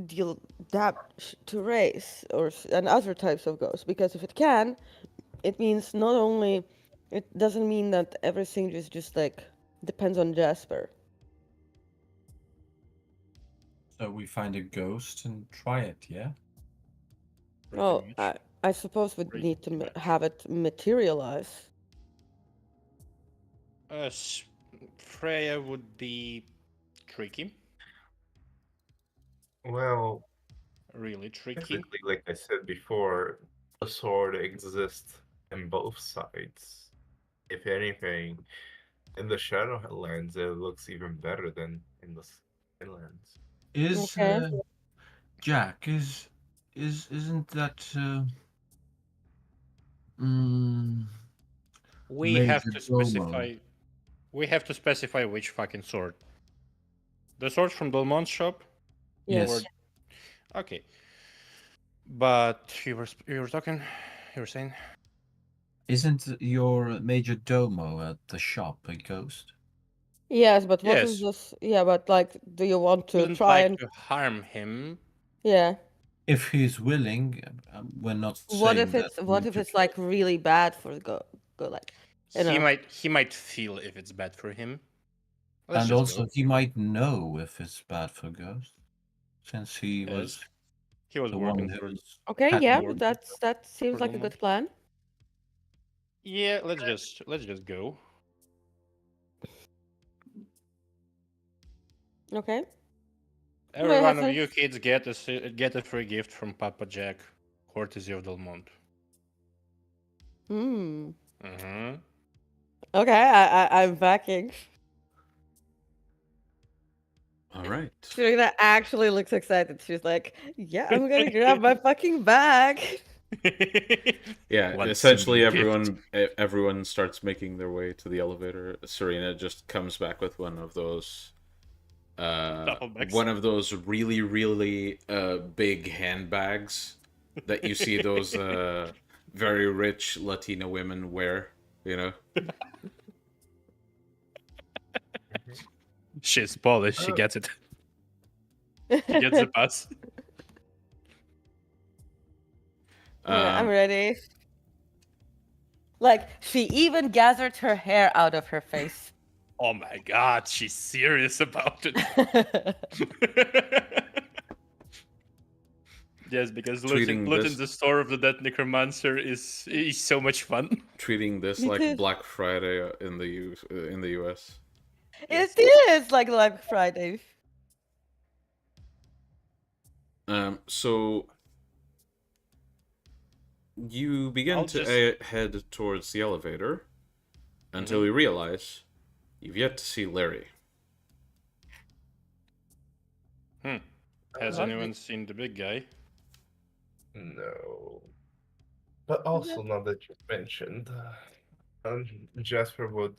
deal damage to Wraith and other types of ghosts. Because if it can, it means not only... It doesn't mean that everything is just, like, depends on Jasper. So we find a ghost and try it, yeah? Pretty Well, much. I suppose we Pretty need to much. have it materialize. Freya would be tricky, Well, really tricky. technically, like I said before, the sword exists in both sides. If anything, in the Shadowlands, it looks even better than in the Inlands. Is Okay. Jack isn't that mm, We have Major to Domo? specify. We have to specify which fucking sword. The sword from Belmont's shop. Yes. Okay. But you were talking. You were saying. Isn't your Major Domo at the shop a ghost? Yes, but what is Yes. this? Yeah, but like, do you want to Wouldn't try like and? to harm him. Yeah. If he's willing, we're not What saying if that. it's like really bad for the go like, you He know? might feel if it's bad for him. Let's And just also, go. he might know if it's bad for ghosts, since he Yes. was He was the one working who for. was. Okay, had yeah, more- that seems for like a Belmont. good plan. Yeah, let's just go. Okay. Every May one have of some- you kids get a free gift from Papa Jack, courtesy of Delmont. Hmm. Mm-hmm. Okay, I'm backing. All right. Serena actually looks excited. She's like, "Yeah, I'm gonna grab my fucking bag." Yeah, One essentially single everyone starts making their way to the elevator. Serena just comes back with one of those Doppelbacks. one of those really, really big handbags that you see those very rich Latina women wear, you know? She's Polish. She Oh. gets it. She gets the pass. I'm ready. Like, she even gathered her hair out of her face. Oh my god, she's serious about it. Yes, because Treating looting this- the store of the dead necromancer is so much fun. Treating this Me like too. Black Friday in the US. Yes. It is like Black Friday. So you begin I'll to just- head towards the elevator until you realize you've yet to see Larry. Has Uh, anyone seen the big guy? No. But also, now that you mentioned, Jasper would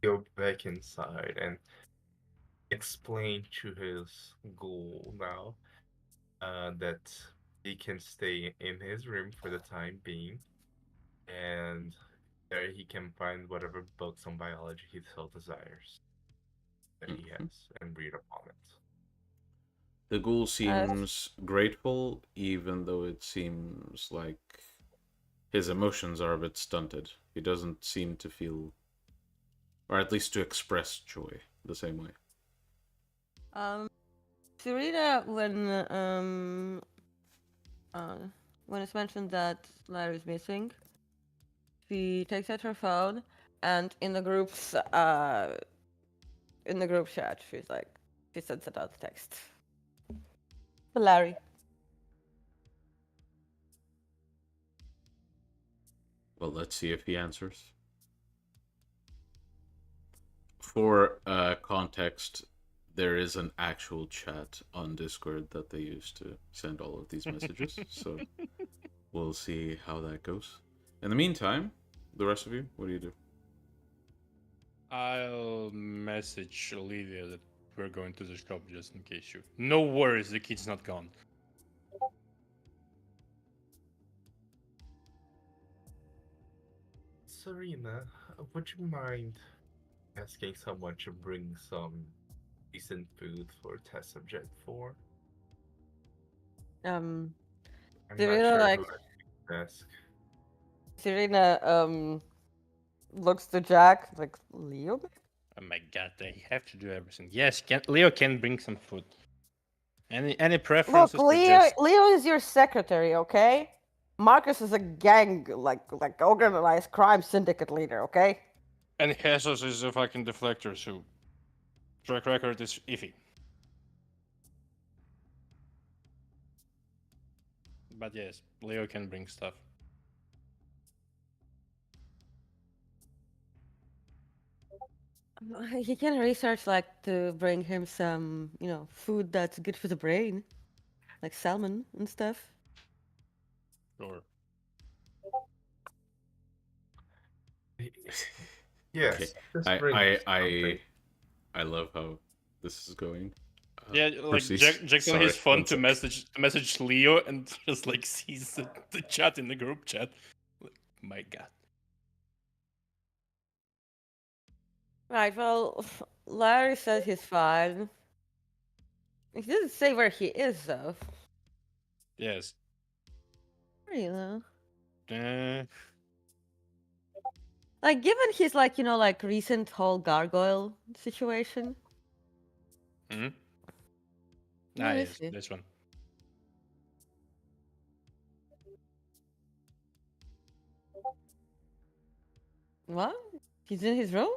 go back inside and explain to his ghoul now that he can stay in his room for the time being, and there he can find whatever books on biology he so desires that he has and read upon it. The ghoul seems grateful, even though it seems like his emotions are a bit stunted. He doesn't seem to feel, or at least to express joy the same way. Serena, when it's mentioned that Larry's missing, she takes out her phone and in the group chat, she sends it out text. To Larry. Well, let's see if he answers. For context, there is an actual chat on Discord that they use to send all of these messages, so we'll see how that goes. In the meantime, the rest of you, what do you do? I'll message Olivia that we're going to the shop just in case you. No worries, the kid's not gone. Serena, would you mind asking someone to bring some decent food for test subject 4? I'm Serena, not sure like- who I should ask. Serena looks to Jack like, Leo? Oh my god, they have to do everything. Yes, Leo can bring some food. Any preferences? Look, or Leo just- Leo is your secretary, okay? Marcus is a gang like organized crime syndicate leader, okay? And Jesus is a fucking deflector, so track record is iffy. But yes, Leo can bring stuff. He can research like to bring him some, food that's good for the brain. Like salmon and stuff. Sure. Yes, Okay. just bring something. I love how this is going. Yeah, like proceed. Jackson Sorry, his phone one to message Leo and just like sees the chat in the group chat. Like, my god. Right, well, Larry says he's fine. He didn't say where he is, though. Yes. You know. Uh, Like, given his, like, recent whole gargoyle situation. hmm? Where is Yes, he? this one. What? He's in his room?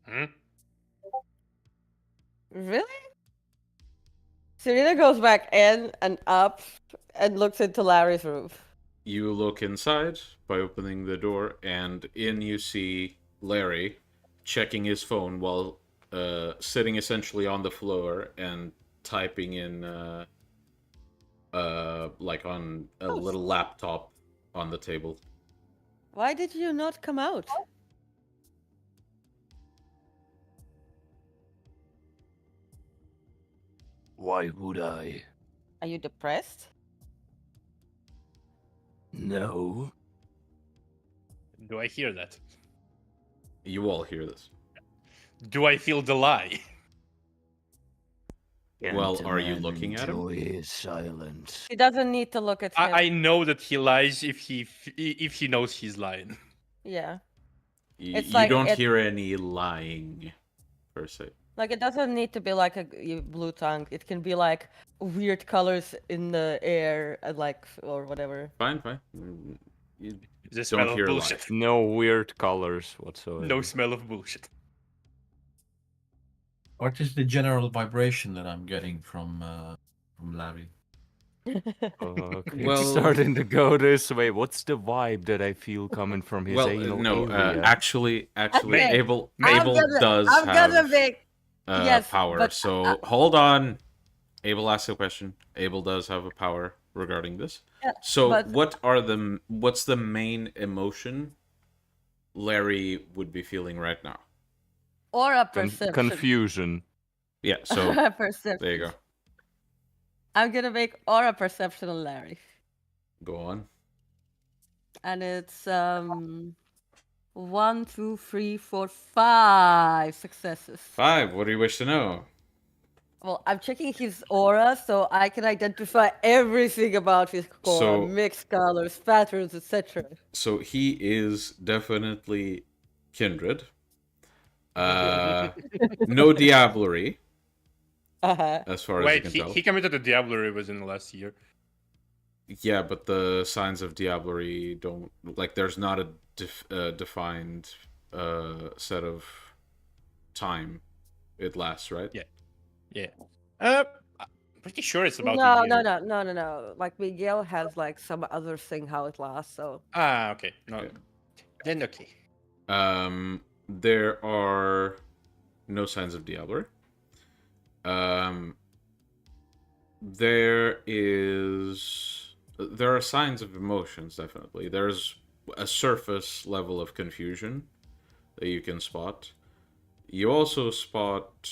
Hmm? Really? Serena goes back in and up and looks into Larry's room. You look inside by opening the door, and in you see Larry checking his phone while sitting essentially on the floor and typing in like on a little laptop on the table. Why did you not come out? Why would I? Are you depressed? No. Do I hear that? You all hear this. Do I feel the lie? Well, Can't a are you man looking at him? enjoy his silence? He doesn't need to look at him. I know that he lies if he knows he's lying. Yeah. You It's like don't it- hear any lying, per se. Like, it doesn't need to be like a blue tongue. It can be like weird colors in the air, like, or whatever. Fine. You The don't smell of hear a lie. bullshit. No weird colors whatsoever. No smell of bullshit. What is the general vibration that I'm getting from Larry? Okay, Well- it's starting to go this way. What's the vibe that I feel coming from his Well, anal no. area? Actually, Okay, Abel I'm does gonna have make yes, power. but, So hold on. Abel asked a question. Abel does have a power regarding this. Yeah, So but- what's the main emotion Larry would be feeling right now? or a perception. Confusion. Yeah. So A perception. there you go. I'm gonna make aura perception on Larry, Go on. and it's 1, 2, 3, 4, 5 successes. 5. What do you wish to know? Well, I'm checking his aura, so I can identify everything about his core, So- mixed colors, patterns, etc. So he is definitely kindred. No diablerie, Uh-huh. as far as Wait, you can tell. he committed to Diablerie within the last year. Yeah, but the signs of diablerie don't like. There's not a defined set of time it lasts, right? Yeah. Yeah. I'm pretty sure it's about No, a year. no. Like Miguel has like some other thing how it lasts, so Ah, okay. No. Okay. Then okay. There are no signs of diablerie. There are signs of emotions, definitely. There's a surface level of confusion that you can spot. You also spot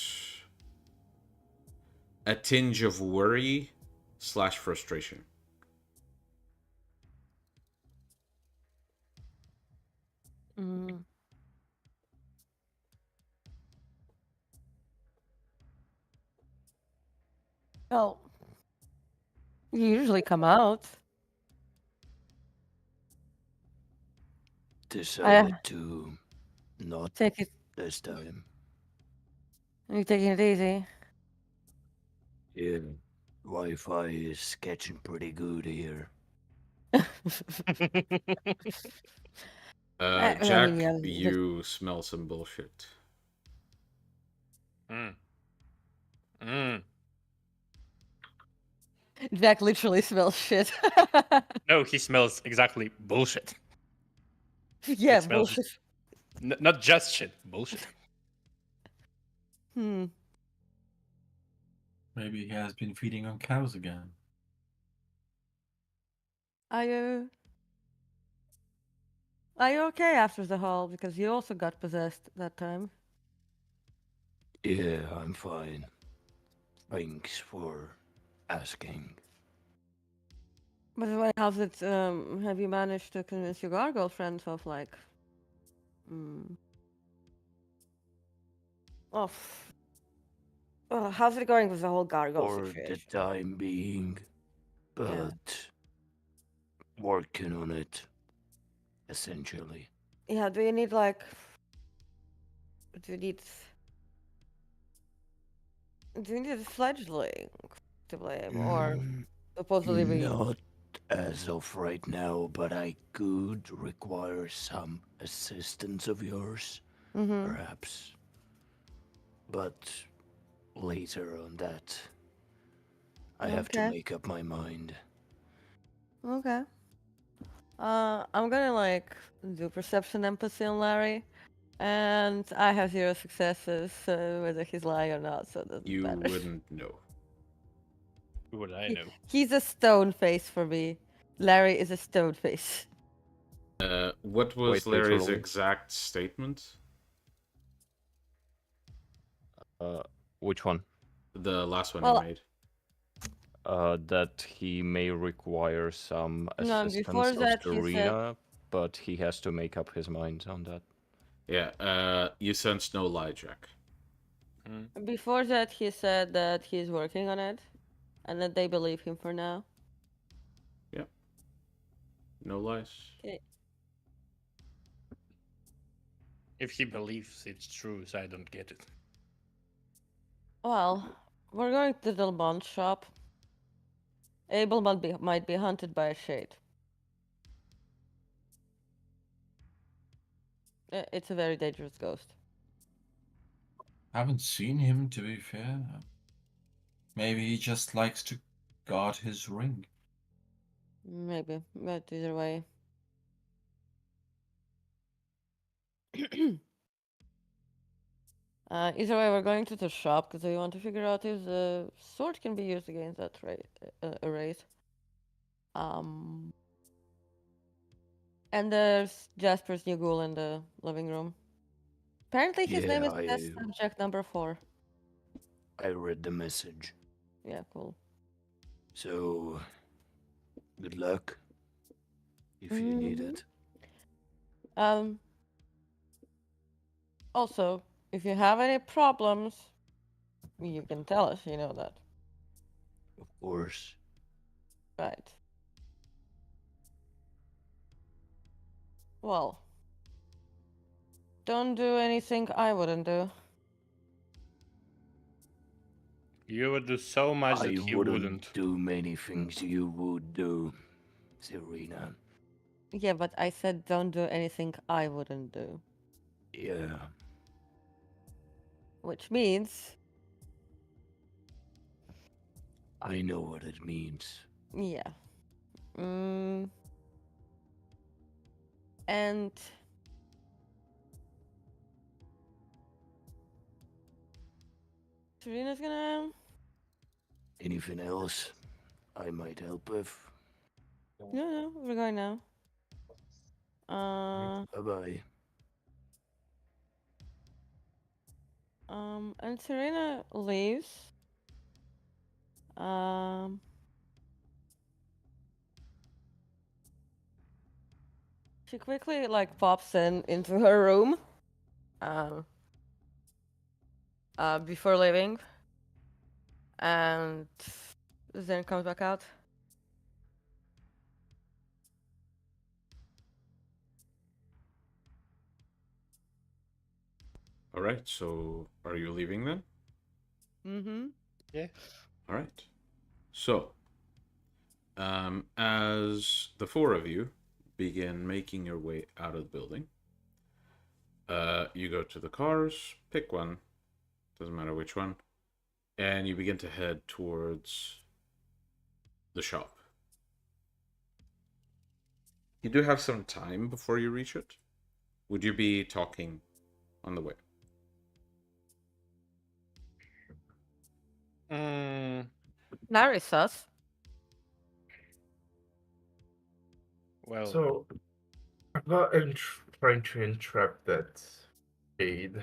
a tinge of worry / frustration. mm. Well, you usually come out. Decided to not Take it. this time. You're taking it easy. Yeah. Wi-Fi is catching pretty good here. I Jack, mean, yeah, you smell some bullshit. Jack literally smells shit. No, he smells exactly bullshit. Yeah, It smells- bullshit. Not just shit, bullshit. Hmm. Maybe he has been feeding on cows again. Are you okay after the haul? Because you also got possessed that time. Yeah, I'm fine. Thanks for asking. By the way, how's it? Have you managed to convince your gargoyle friends of like, how's it going with the whole gargoyle For the situation? time being, but working on it, essentially. Yeah, do you need like, do you need a fledgling to blame, or Mm, supposedly we? Not as of right now, but I could require some assistance of yours, Mm-hmm. perhaps. But later on that, I have to Okay. make up my mind. Okay. I'm gonna like do perception empathy on Larry, and I have 0 successes, whether he's lying or not, so it doesn't You matter. wouldn't know. Who would I know? He's a stone face for me. Larry is a stone face. What was Quite Larry's literally. exact statement? Which one? The last one Well, you made. that he may require some No, before assistance of that he said. Serena, but he has to make up his mind on that. Yeah, you sense no lie, Jack. Before that, he said that he's working on it, and that they believe him for now. Yeah. No lies. Okay. If he believes it's true, so I don't get it. Well, we're going to the bond shop. Abel might be hunted by a shade. It's a very dangerous ghost. Haven't seen him, to be fair. Maybe he just likes to guard his ring. Maybe, but either way. Either way, we're going to the shop because we want to figure out if the sword can be used against that Erise. And there's Jasper's new ghoul in the living room. Apparently, his name is test subject number 4. I read the message. Yeah, cool. So, good luck. If you need it. Also, if you have any problems, you can tell us, you know that. Of course. Right. Well, don't do anything I wouldn't do. You would do so much that he wouldn't. do many things you would do, Serena. Yeah, but I said don't do anything I wouldn't do. Yeah. Which means... I know what it means. Yeah. And... Serena's gonna... Anything else I might help with? No, we're going now. Bye-bye. And Serena leaves. She quickly pops into her room. Before leaving. And then comes back out. All right, so are you leaving then? Mm-hmm. Yeah. All right. So, as the 4 of you begin making your way out of the building, you go to the cars, pick one, doesn't matter which one, and you begin to head towards the shop. You do have some time before you reach it. Would you be talking on the way? Larry sus. Well, So, I'm not trying to interrupt that aid.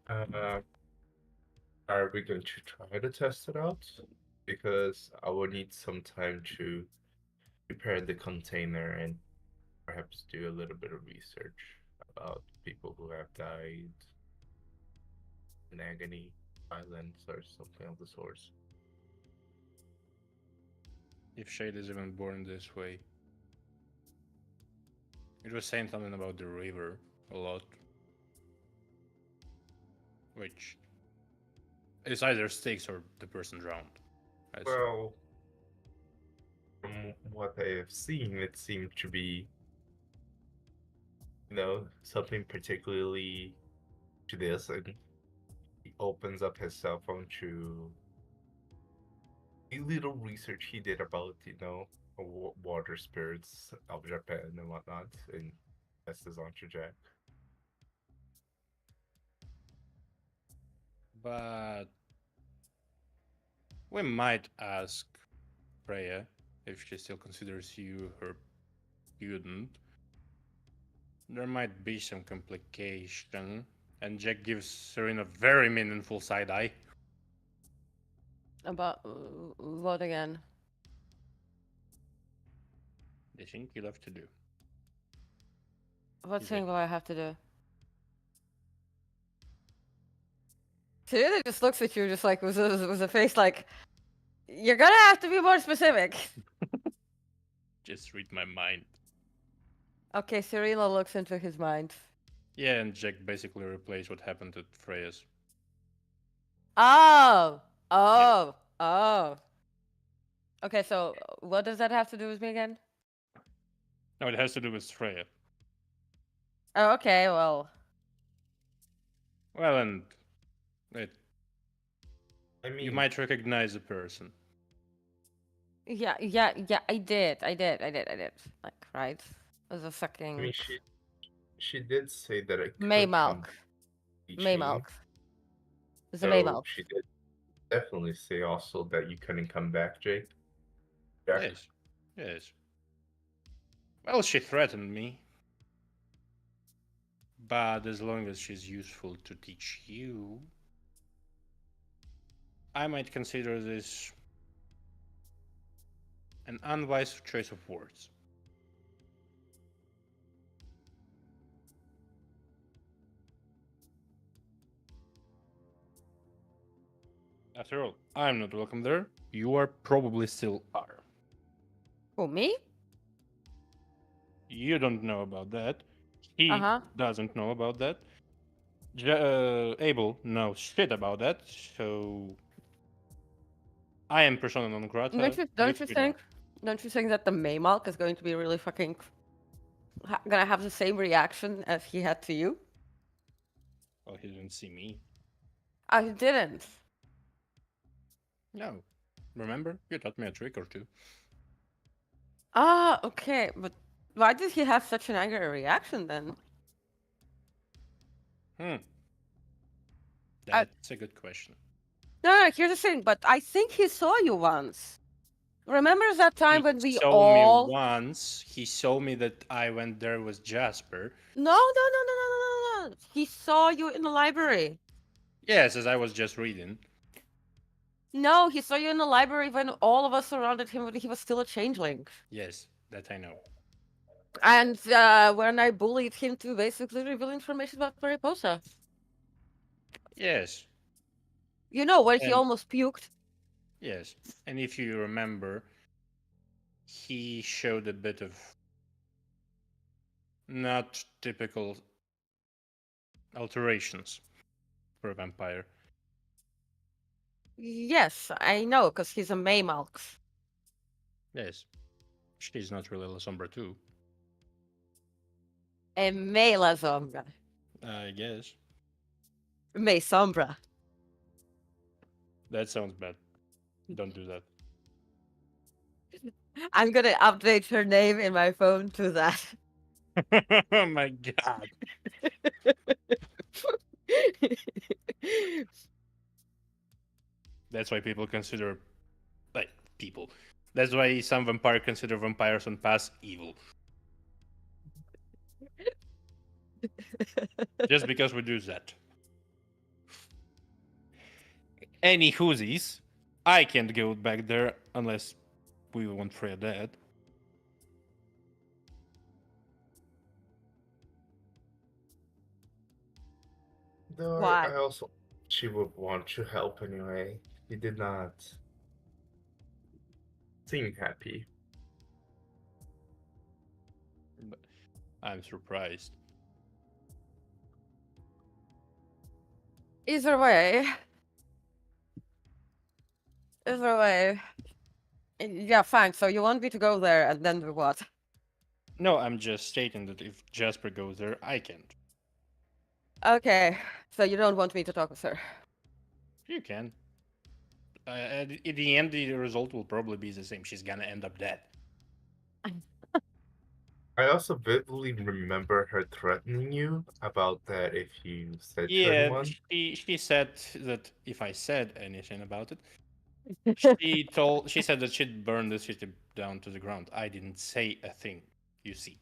Are we going to try to test it out? Because I will need some time to prepare the container and perhaps do a little bit of research about people who have died in agony, violence, or something of the sort. if Shade is even born this way. It was saying something about the river a lot. Which is either stakes or the person drowned. Well, from what I have seen, it seemed to be, something particularly to this, and he opens up his cell phone to a little research he did about, water spirits of Japan and whatnot, and tests his on to Jack. But we might ask Freya if she still considers you her student. There might be some complication, and Jack gives Serena a very meaningful side eye. About what again? The thing you love to do. What He's thing like, will I have to do? Cyrilla just looks at you just like with a face like, you're gonna have to be more specific. just read my mind. Okay, Cyrilla looks into his mind. Yeah, and Jack basically replaced what happened at Freya's. Oh! Oh! Oh! Okay, so what does that have to do with me again? No, it has to do with Freya. Oh, okay, well. Well, and it, I mean, you might recognize the person. Yeah, I did. Like, right? It was a I fucking mean, she did say that it could Maymalk. come teaching. Maymalk. It's a Maymalk. She did definitely say also that you couldn't come back, Jake. Jack. Yes. Yes. Well, she threatened me. But as long as she's useful to teach you, I might consider this an unwise choice of words. After all, I'm not welcome there. You are probably still are. Who, me? You don't know about that. He Uh-huh. doesn't know about that. Abel knows shit about that, so I am persona non grata. Don't you think that the Maymalk is going to be really fucking gonna have the same reaction as he had to you? Well, he didn't see me. I didn't. No. Remember? You taught me a trick or two. Ah, okay, but why did he have such an angry reaction then? That's a good question. No, here's the thing, but I think he saw you once. Remember that time when we He saw all... me once. He saw me that I went there with Jasper. No. He saw you in the library. Yes, as I was just reading. No, he saw you in the library when all of us surrounded him when he was still a changeling. Yes, that I know. And when I bullied him to basically reveal information about Mariposa. Yes, You know, when he And- almost puked. yes. And if you remember, he showed a bit of not typical alterations for a vampire. Yes, I know, because he's a Maymalk. Yes. She's not really La Sombra too, A Mela Sombra. I guess. May Sombra. That sounds bad. Don't do that. I'm gonna update her name in my phone to that. Oh my god. That's why people consider, like, people. That's why some vampires consider vampires on pass evil. Just because we do that. Any whoosies, I can't go back there unless we want Freya dead. Though Why? I also she would want to help anyway. He did not seem happy. But I'm surprised. Either way. Yeah, fine. So you want me to go there and then do what? No, I'm just stating that if Jasper goes there, I can't. Okay, so you don't want me to talk with her. You can. At the end, the result will probably be the same. She's gonna end up dead. I also vividly remember her threatening you about that if you said to Yeah, anyone. she said that if I said anything about it, she said that she'd burn the city down to the ground. I didn't say a thing. You see.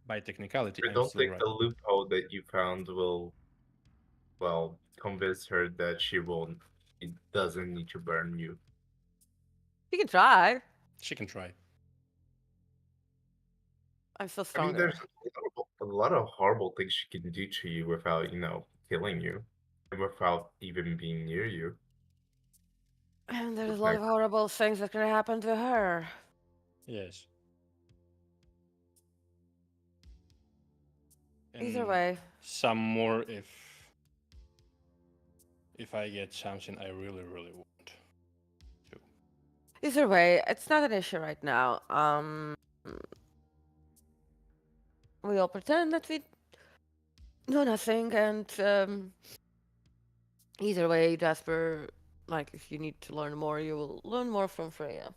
By technicality, I I'm don't still think right. the loophole that you found will, well, convince her that it doesn't need to burn you. You can try. She can try. I'm still I mean, stronger. there's a lot of horrible things she can do to you without, killing you, and without even being near you. And there's a With lot my- of horrible things that can happen to her. Yes. Either And way. some more if I get something I really, really want to. Either way, it's not an issue right now. We all pretend that we know nothing, and either way, Jasper, like, if you need to learn more, you will learn more from Freya.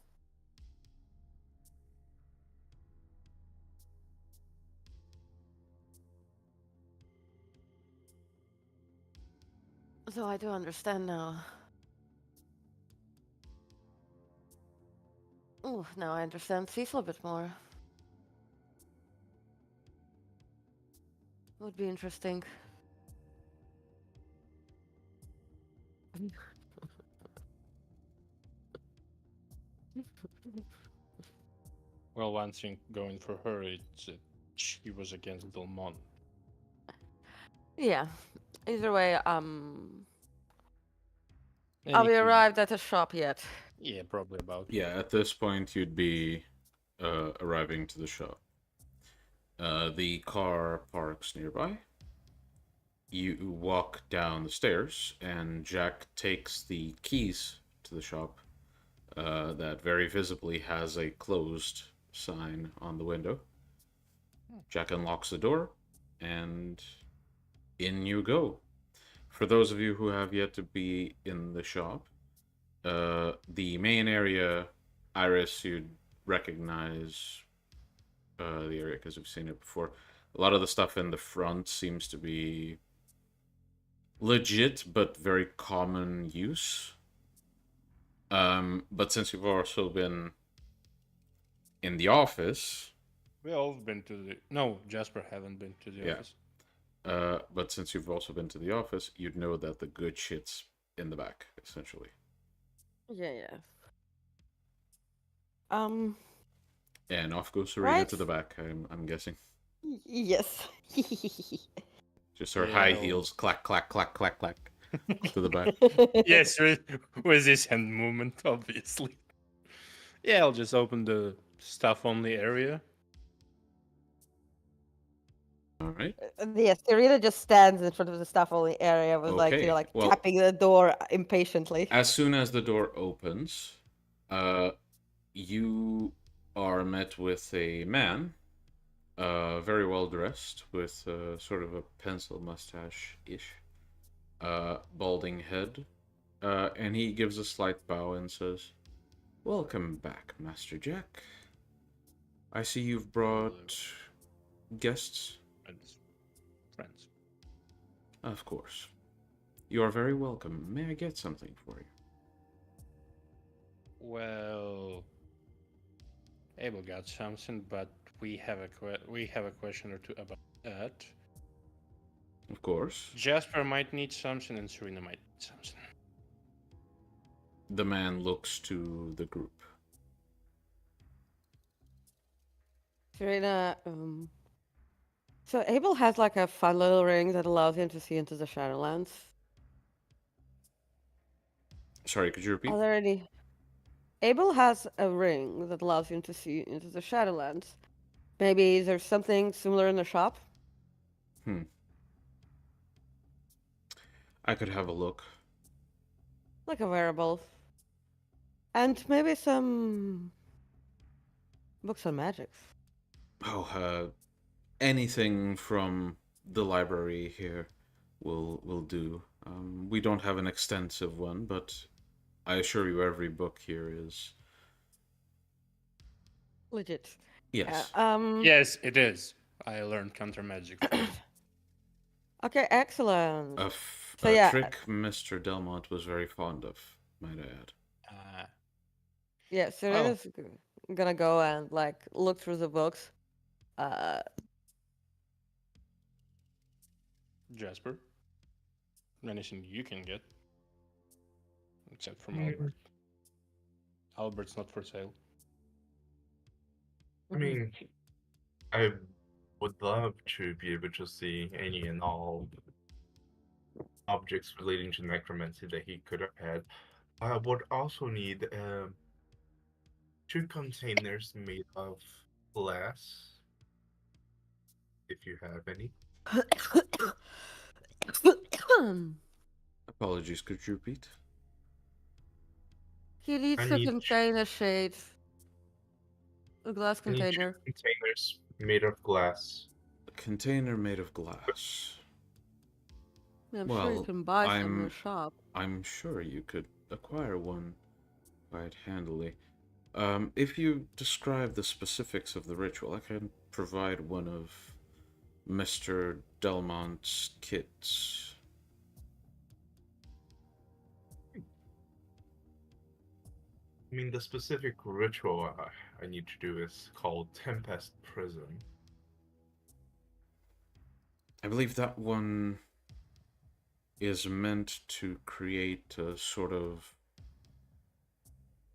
So I do understand now. Oh, now I understand Cecil a bit more. Would be interesting. Well, one thing going for her is that she was against Delmon. Yeah. Either way, have we Anywho, arrived at the shop yet? Yeah, probably about. Yeah, at this point, you'd be arriving to the shop. The car parks nearby. You walk down the stairs, and Jack takes the keys to the shop that very visibly has a closed sign on the window. Jack unlocks the door, and in you go. For those of you who have yet to be in the shop, the main area, Iris, you'd recognize the area because we've seen it before. A lot of the stuff in the front seems to be legit but very common use. But since you've also been in the office, We all been to the. No, Jasper haven't been to the Yeah. office. but since you've also been to the office, you'd know that the good shit's in the back, essentially. Yeah. And off goes Serena Right. to the back, I'm guessing. Yes. Just her Yeah, high well- heels, clack, clack, clack, clack, clack, to the back. Yes, with this hand movement, obviously. Yeah, I'll just open the stuff only area. All right. Yes, Serena just stands in front of the staff only area with Okay, well- tapping the door impatiently. As soon as the door opens, you are met with a man, very well dressed, with sort of a pencil mustache-ish, balding head, and he gives a slight bow and says, "Welcome back, Master Jack. I see you've brought guests." Friends. Of course. You are very welcome. May I get something for you? Well, Abel got something, but we have a question or two about that. Of course. Jasper might need something, and Serena might need something. The man looks to the group. Serena, so Abel has like a fun little ring that allows him to see into the Shadowlands. Sorry, could you repeat? Are there any? Abel has a ring that allows him to see into the Shadowlands. Maybe there's something similar in the shop? I could have a look. Like a wearable. And maybe some books on magic. Oh, anything from the library here will do. We don't have an extensive one, but I assure you every book here is... Legit. Yes. Yes, it is. I learned counter magic. Okay, excellent. So A yeah. trick Mr. Delmont was very fond of, might I add. Yeah, Serena's gonna go and look through the books. Jasper? Anything you can get? Except from Mm. Albert. Albert's not for sale. I mean, I would love to be able to see any and all objects relating to necromancy that he could have had. I would also need 2 containers made of glass, if you have any. Apologies, could you repeat? He needs I to need contain a shade. A glass I need 2 container. containers made of glass. A container made of glass. I'm sure you Well, can buy some in the shop. I'm sure you could acquire one quite handily. If you describe the specifics of the ritual, I can provide one of Mr. Delmont's kits. I mean, the specific ritual I need to do is called Tempest Prison. I believe that one is meant to create a sort of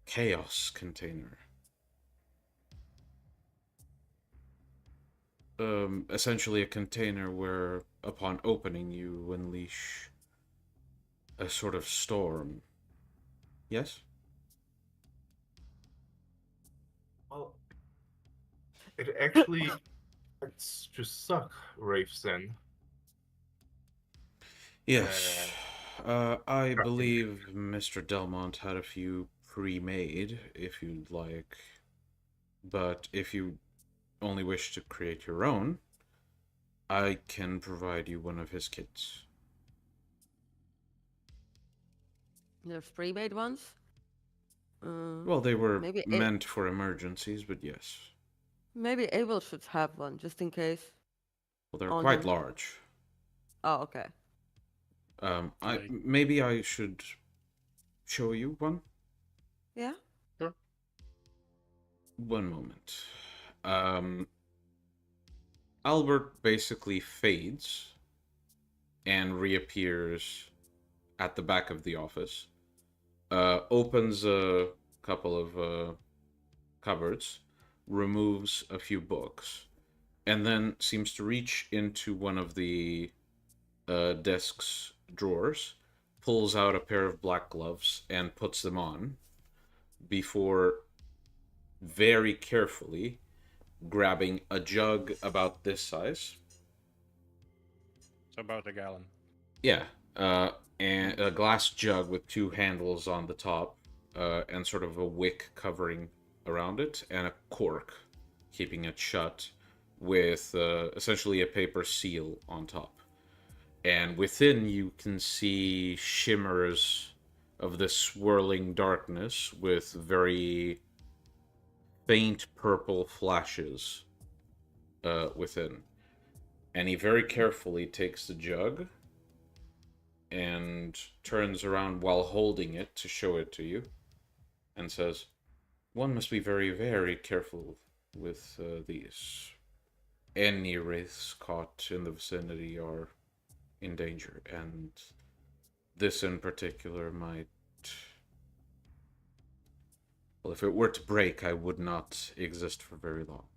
chaos container. Essentially a container where, upon opening, you unleash a sort of storm. Yes? Well, it actually starts to suck wraiths in. Yes. I believe Mr. Delmont had a few pre-made, if you'd like. But if you only wish to create your own, I can provide you one of his kits. There's pre-made ones. Well, they were maybe meant for emergencies, but yes. Maybe Abel should have one just in case. Well, they're On quite him. large. Oh, okay. Maybe I should show you one. Yeah. Sure. One moment. Albert basically fades and reappears at the back of the office. Opens a couple of cupboards, removes a few books, and then seems to reach into one of the desk's drawers, pulls out a pair of black gloves and puts them on before very carefully grabbing a jug about this size. It's about a gallon. Yeah, and a glass jug with 2 handles on the top, and sort of a wick covering around it, and a cork keeping it shut with essentially a paper seal on top. And within you can see shimmers of this swirling darkness with very faint purple flashes within. And he very carefully takes the jug and turns around while holding it to show it to you and says, "One must be very, very careful with these. Any wraiths caught in the vicinity are in danger, and this in particular might... Well, if it were to break, I would not exist for very long."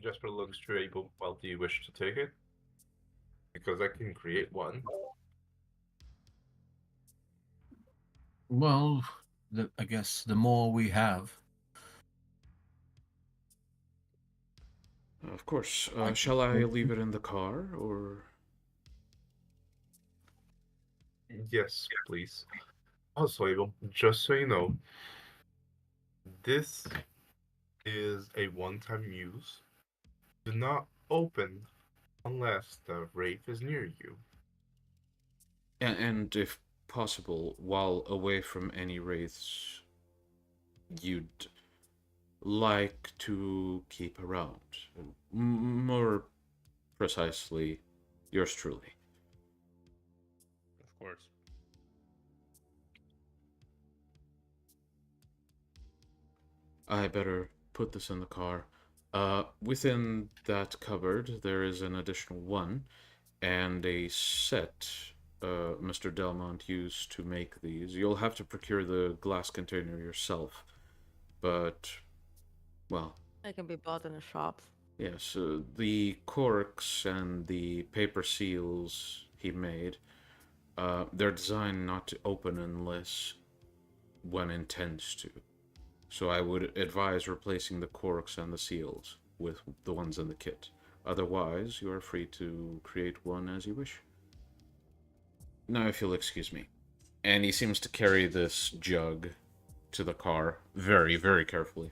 Jasper looks to Abel. Well, do you wish to take it? Because I can create one. Well, I guess the more we have. Of course. Shall I leave it in the car, or... Yes, please. Also, Abel, just so you know, this is a one-time use. Do not open unless the wraith is near you. And if possible, while away from any wraiths you'd like to keep around. More precisely, yours truly. Of course. I better put this in the car. Within that cupboard, there is an additional one, and a set Mr. Delmont used to make these. You'll have to procure the glass container yourself, but, well, They can be bought in a shop. yes, the corks and the paper seals he made, they're designed not to open unless one intends to. So I would advise replacing the corks and the seals with the ones in the kit. Otherwise, you are free to create one as you wish. Now, if you'll excuse me. And he seems to carry this jug to the car very, very carefully.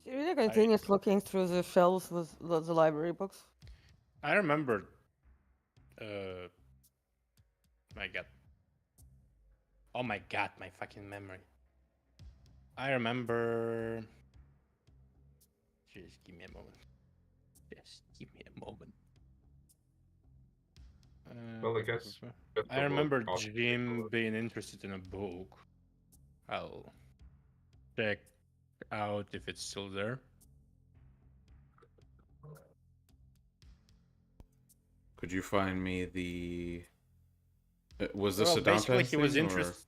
She really continues looking through the shelves with the library books. I remember. My god. Oh my god, my fucking memory. I remember. Just give me a moment. Just give me a moment. Well, I guess just I a remember look, I'll take a Jim look. being interested in a book. I'll check out if it's still there. Could you find me the... was this Well, a basically, downtime he was thing, or- interested.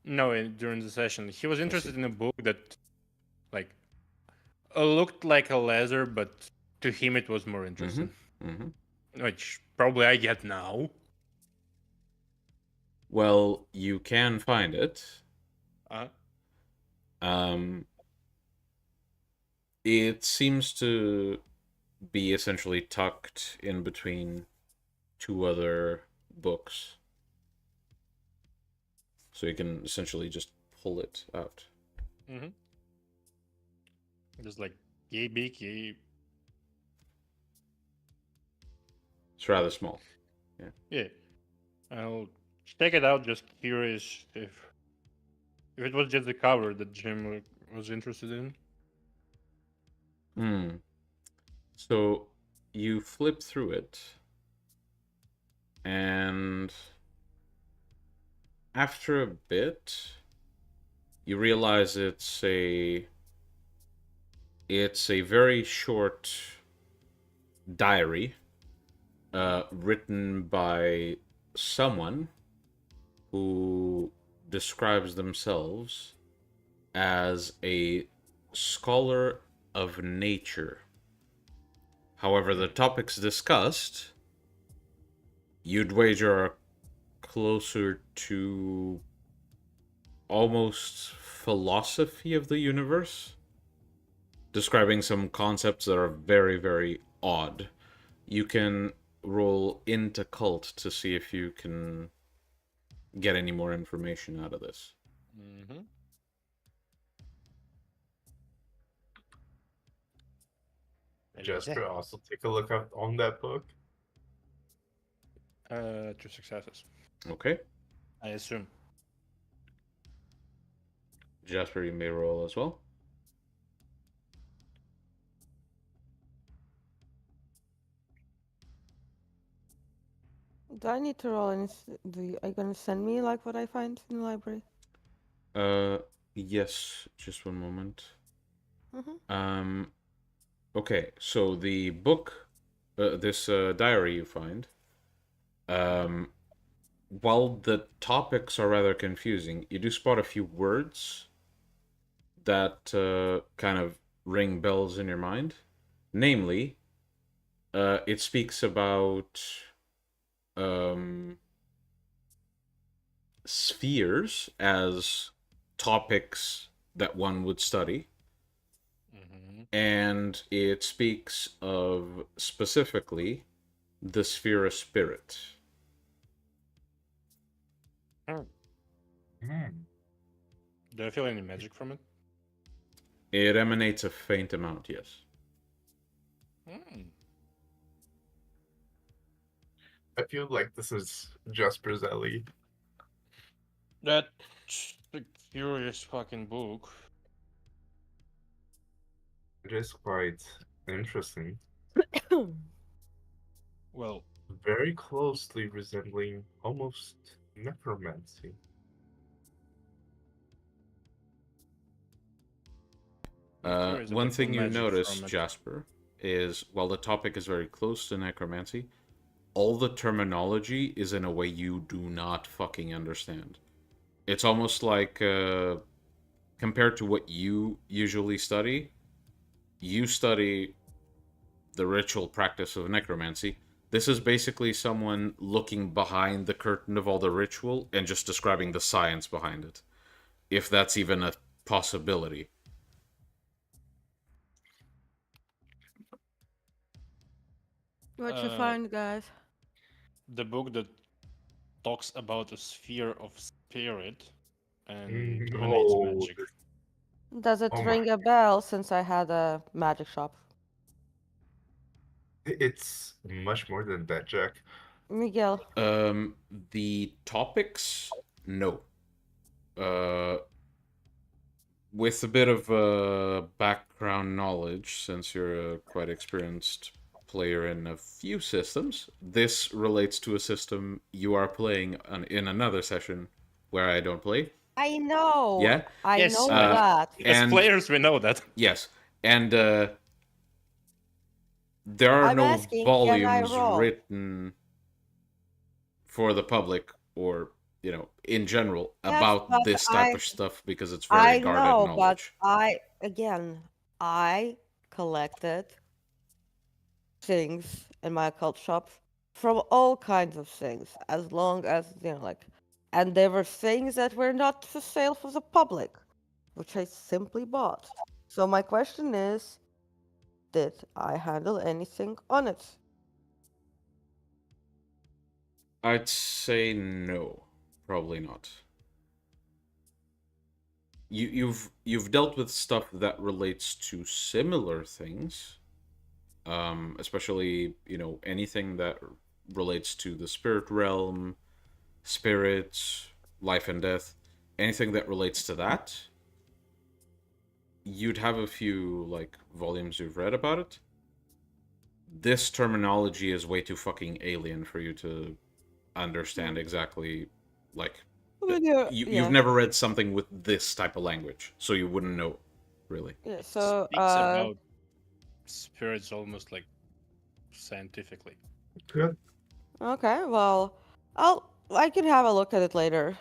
No, during the session, he was interested in a book that, like, looked like a leather, but to him it was more interesting. Which probably I get now. Well, you can find it. Uh, It seems to be essentially tucked in between two other books. So you can essentially just pull it out. Just like yay big, yay. It's rather small. Yeah. I'll check it out. Just curious if it was just the cover that Jim was interested in. So you flip through it, and after a bit, you realize it's a very short diary written by someone who describes themselves as a scholar of nature. However, the topics discussed, you'd wager, are closer to almost philosophy of the universe, describing some concepts that are very, very odd. You can roll into cult to see if you can get any more information out of this. Jasper, also take a look on that book. 2 successes, Okay. I assume. Jasper, you may roll as well. Do I need to roll any? Are you gonna send me like what I find in the library? Yes, just one moment. Mm-hmm. Okay, so the book, this diary you find, while the topics are rather confusing, you do spot a few words that kind of ring bells in your mind. Namely, it speaks about spheres as topics that one would study. And it speaks of specifically the sphere of spirit. Do I feel any magic from it? It emanates a faint amount, yes. I feel like this is Jasper's alley. That's a curious fucking book. It is quite interesting. Well, Very closely resembling almost Necromancy. There is a One bit thing of you magic notice, from it. Jasper, is while the topic is very close to necromancy, all the terminology is in a way you do not fucking understand. It's almost like, compared to what you usually study, you study the ritual practice of necromancy. This is basically someone looking behind the curtain of all the ritual and just describing the science behind it, if that's even a possibility. What you Uh, find, guys? The book that talks about a sphere of spirit and emanates Oh, magic. Does it oh my! ring a bell since I had a magic shop? It's much more than that, Jack. Miguel. The topics, no. Uh, with a bit of background knowledge, since you're a quite experienced player in a few systems, this relates to a system you are playing in another session where I don't play. I know. Yeah? I Yes, know Uh, that. As and players, we know that. yes, and there are I'm no asking, can I volumes roll? written for the public or in general Yes, about but this type of stuff because it's very I guarded know, but knowledge. I collected things in my occult shop from all kinds of things, as long as, and there were things that were not for sale for the public, which I simply bought. So my question is, did I handle anything on it? I'd say no, probably not. You've dealt with stuff that relates to similar things, especially anything that relates to the spirit realm, spirits, life and death, anything that relates to that. You'd have a few like volumes you've read about it. This terminology is way too fucking alien for you to understand exactly. Like, you've Yeah. never read something with this type of language, so you wouldn't know, really. Yeah, It so speaks about spirits almost like scientifically. Good. okay, well, I can have a look at it later.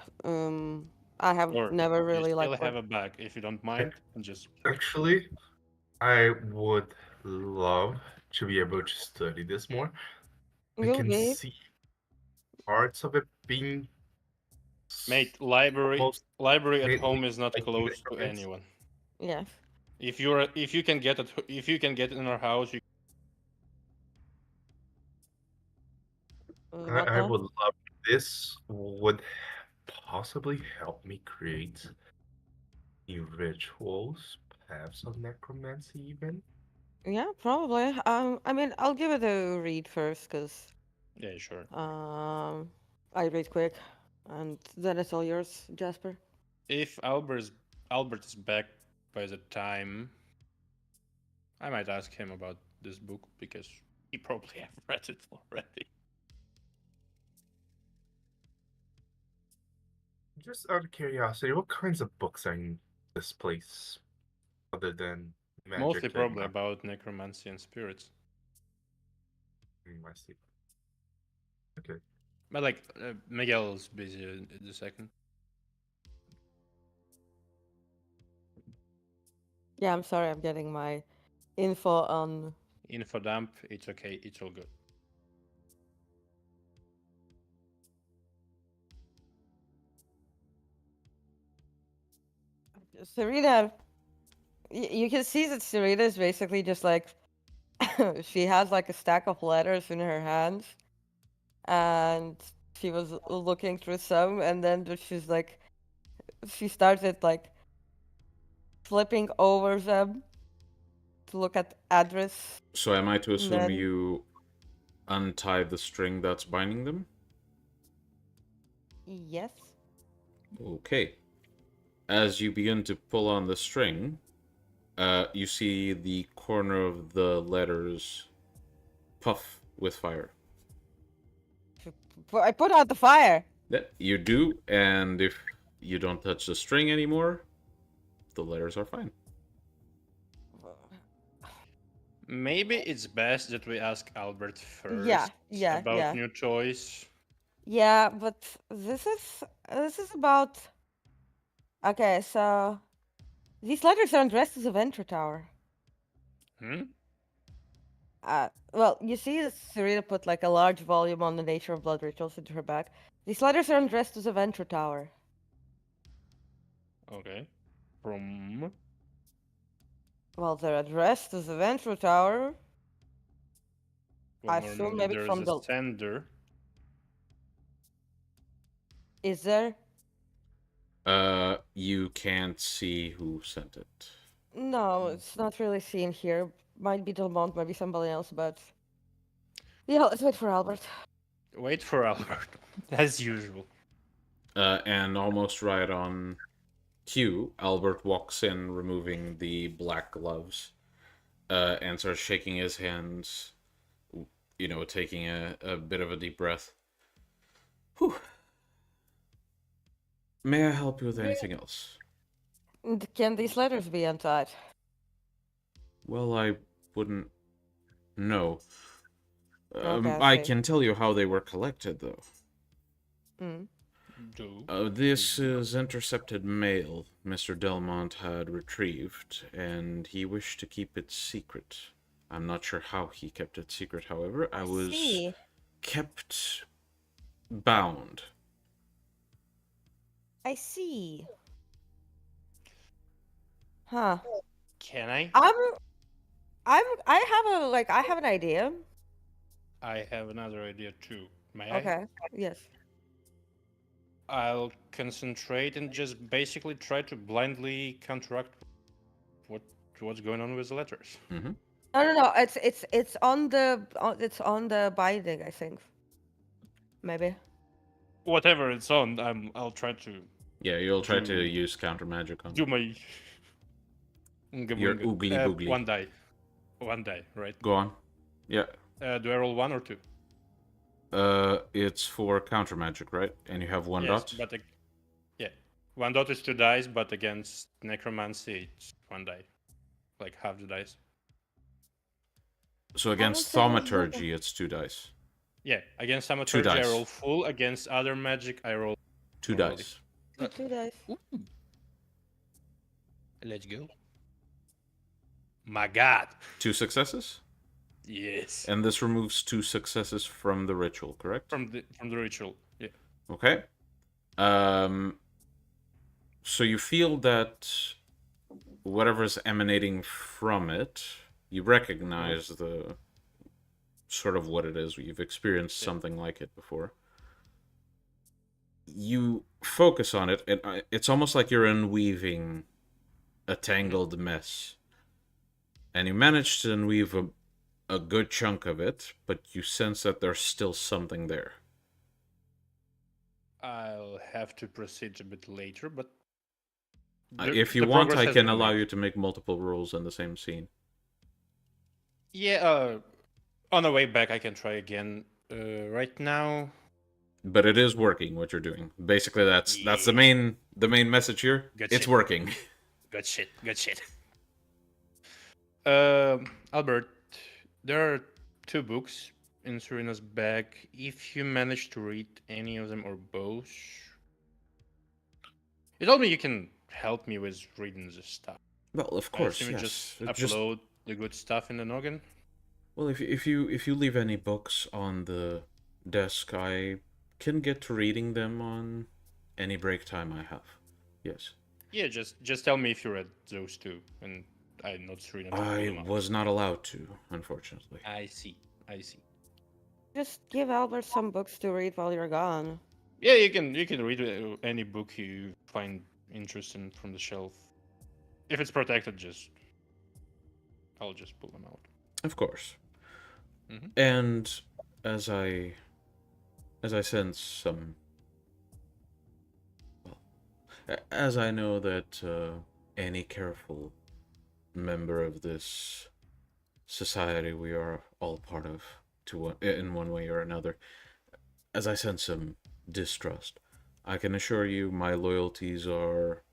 I have Or never you really still like have a bag, if you don't mind. Just Actually, I would love to be able to study this more. I you'll can be. see parts of it being mate, library almost library at mainly home is not like closed to necromancy. anyone. Yes. If you can get it, if you can get it in our house, you What I now? would love this would possibly help me create new rituals, paths of necromancy even. Yeah, probably. I mean, I'll give it a read first, cause yeah, sure. I read quick, and then it's all yours, Jasper. If Albert is back by the time, I might ask him about this book because he probably have read it already. Just out of curiosity, what kinds of books are in this place other than magic Mostly and probably about necromancy and spirits. I see. Okay. But like Miguel's busy in the second. Yeah, I'm sorry, I'm getting my info on. Info dump, it's okay, it's all good. Serena. You can see that Serena is basically just like she has like a stack of letters in her hands, and she was looking through some, and then she's like, she started like flipping over them to look at address. So am I to And assume then you untie the string that's binding them? yes. Okay. As you begin to pull on the string, you see the corner of the letters puff with fire. I put out the fire. Yeah, you do, and if you don't touch the string anymore, the letters are fine. Maybe it's best that we ask Albert first Yeah, about new toys. yeah. But this is about. Okay, so these letters are addressed to the Venture Tower. Hmm? Well, you see, Serena put like a large volume on the nature of blood rituals into her bag. These letters are addressed to the Venture Tower. Okay. From Well, they're addressed to the Venture Tower. well, I assume normally maybe there's from a the. sender. Is there? You can't see who sent it. No, it's not really seen here. Might be Delmont, might be somebody else, but yeah, let's wait for Albert. Wait for Albert, as usual. And almost right on cue, Albert walks in, removing the black gloves, and starts shaking his hands, taking a bit of a deep breath. Whew. May I help you with anything else? Can these letters be untied? Well, I wouldn't know. Okay, I see. can tell you how they were collected, though. Mm. This is intercepted mail Mr. Delmont had retrieved, and he wished to keep it secret. I'm not sure how he kept it secret, however. I was See. kept bound. I see. Huh. Can I? I have an idea. I have another idea too. May I? Okay. Yes. I'll concentrate and just basically try to blindly counteract what's going on with the letters. Mm-hmm. No. It's on the binding, I think. Maybe. Whatever it's on, I'll try to Yeah, you'll try to Do- use counter magic on do my. your oogly boogly. One die, right? Go on. Yeah. Do I roll 1 or 2? It's for counter magic, right? And you have one dot. But yeah, 1 dot is 2 dice, but against necromancy it's 1 die, like half the dice. So against don't think thaumaturgy, it's 2 dice. Yeah, against thaumaturgy I dice. roll full. Against other magic I roll 2 normally. dice. 2 dice. Let's go. My God. 2 successes. Yes. And this removes 2 successes from the ritual, correct? From the ritual. Yeah. Okay. So you feel that whatever's emanating from it, you recognize the sort of what it is. You've experienced something like it before. You focus on it, and it's almost like you're unweaving a tangled mess. And you manage to unweave a good chunk of it, but you sense that there's still something there. I'll have to proceed a bit later, but If you the want, progress I has can been allow made. you to make multiple rolls in the same scene. Yeah. On the way back, I can try again. Right now, But it is working what you're doing. Basically, that's the main message here. Good It's shit. working. Good shit. Albert, there are 2 books in Serena's bag. If you manage to read any of them or both, you told me you can help me with reading this stuff. Well, of I course, assume you yes. just It upload the good stuff in the noggin. Well, if you leave any books on the desk, I can get to reading them on any break time I have. Yes. Yeah, just tell me if you read those 2, and I'm not Serena. to pull I them up. was not allowed to, unfortunately. I see. Just give Albert some books to read while you're gone. Yeah, you can read any book you find interesting from the shelf. If it's protected, I'll just pull them out. Of course. Mhm. And as I sense some, well, as I know that any careful member of this society we are all part of, in one way or another, as I sense some distrust. I can assure you my loyalties are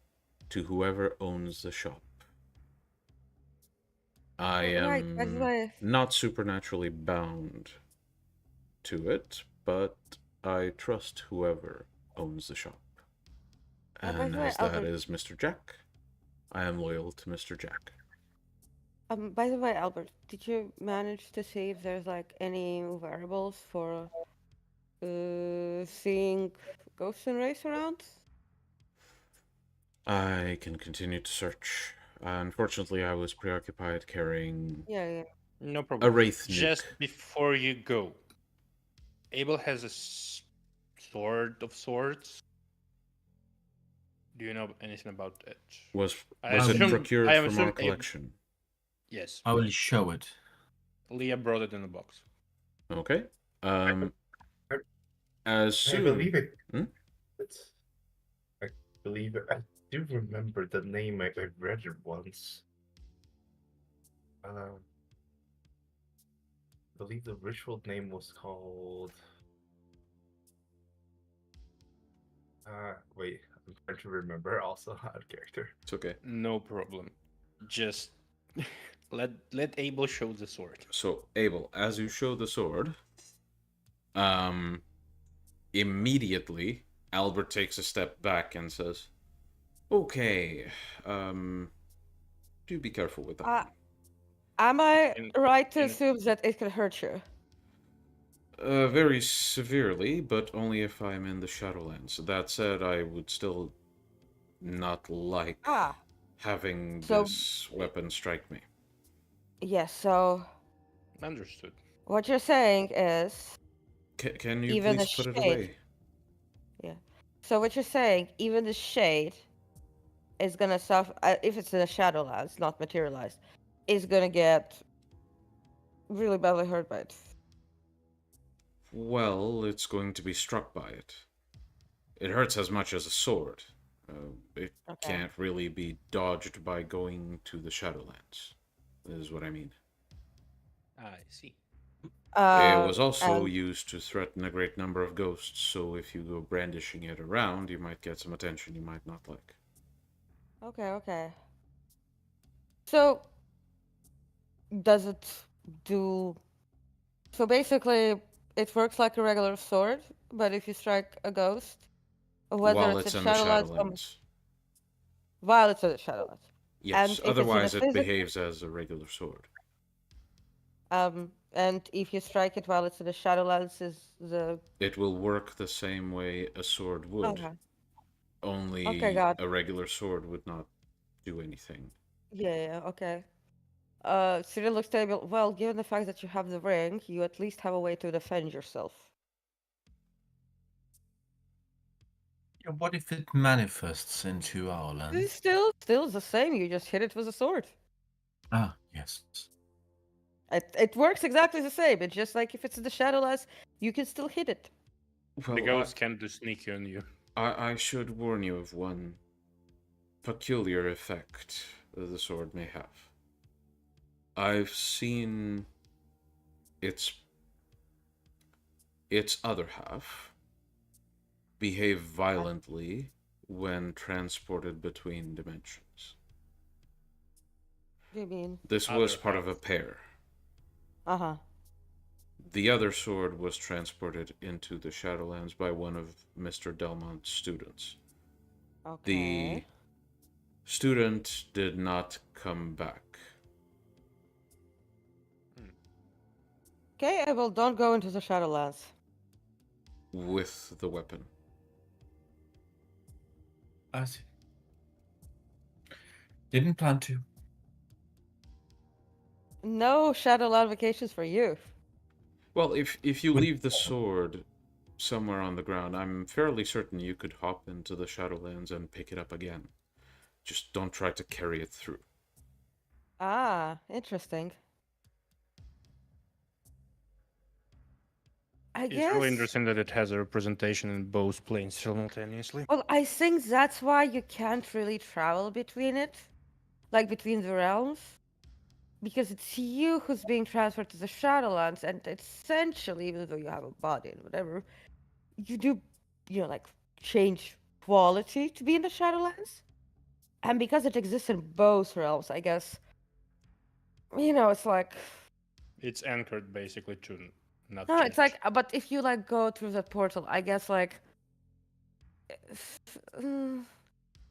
to whoever owns the shop. I Right, by the am way, not supernaturally bound to it, but I trust whoever owns the shop. by And the way, as that Albert, is Mr. Jack, I am loyal to Mr. Jack. by the way, Albert, did you manage to see if there's like any variables for seeing ghosts and wraiths around? I can continue to search. Unfortunately, I was preoccupied carrying Yeah, yeah. No a problem. wraith Just nuke. before you go, Abel has a sword of swords. Do you know anything about it? Was I was it assume- procured I am from our assuming collection? Yes. I will show it. Leah brought it in a box. Okay. As I soon. believe it. Hmm? I believe it. I do remember the name. I read it once. I believe the ritual name was called. Wait, I'm trying to remember. Also, out of character. It's okay. No problem. Just let Abel show the sword. So, Abel, as you show the sword, immediately Albert takes a step back and says, "Okay, do be careful with that Uh, one." Am I In- right to in- assume that it can hurt you? Very severely, but only if I'm in the Shadowlands. That said, I would still not like Ah, having So- this weapon strike me. yes. So Understood. what you're saying is, Can you Even the please put it shade. away? so what you're saying, even the shade is gonna suffer if it's in the Shadowlands, not materialized, is gonna get really badly hurt by it. Well, it's going to be struck by it. It hurts as much as a sword. It Okay. can't really be dodged by going to the Shadowlands, is what I mean. I see. It was also And- used to threaten a great number of ghosts, so if you go brandishing it around, you might get some attention you might not like. Okay. So does it do? So basically, it works like a regular sword, but if you strike a ghost, whether While it's it's in in the Shadowlands, Shadowlands. while it's in the Shadowlands, Yes, if it's in the otherwise it physical- behaves as a regular sword. and if you strike it while it's in the Shadowlands, is the It will work the same way a sword would. Okay. Only Okay, got a regular sword would not do anything. Yeah, okay. Cyril looks stable. Well, given the fact that you have the ring, you at least have a way to defend yourself. Yeah, what if it manifests into our land? It's still the same. You just hit it with a sword. Ah, yes. It works exactly the same. It's just like if it's in the Shadowlands, you can still hit it. Well, The ghost can do sneaky on you. I should warn you of one peculiar effect that the sword may have. I've seen its other half behave violently when transported between dimensions. What do you mean? This was Other part of a half. pair. Uh-huh. The other sword was transported into the Shadowlands by one of Mr. Delmont's students. Okay. The student did not come back. Okay, Abel, don't go into the Shadowlands. With the weapon. I see. Didn't plan to. No Shadowland vacations for you. Well, if you Would- leave the sword somewhere on the ground, I'm fairly certain you could hop into the Shadowlands and pick it up again. Just don't try to carry it through. Ah, interesting. I It's guess. really interesting that it has a representation in both planes simultaneously. Well, I think that's why you can't really travel between it, like between the realms, because it's you who's being transferred to the Shadowlands, and essentially, even though you have a body and whatever, you do like change quality to be in the Shadowlands. And because it exists in both realms, I guess, it's like, It's anchored basically to not no, change. it's like, but if you like go through the portal, I guess like, mm,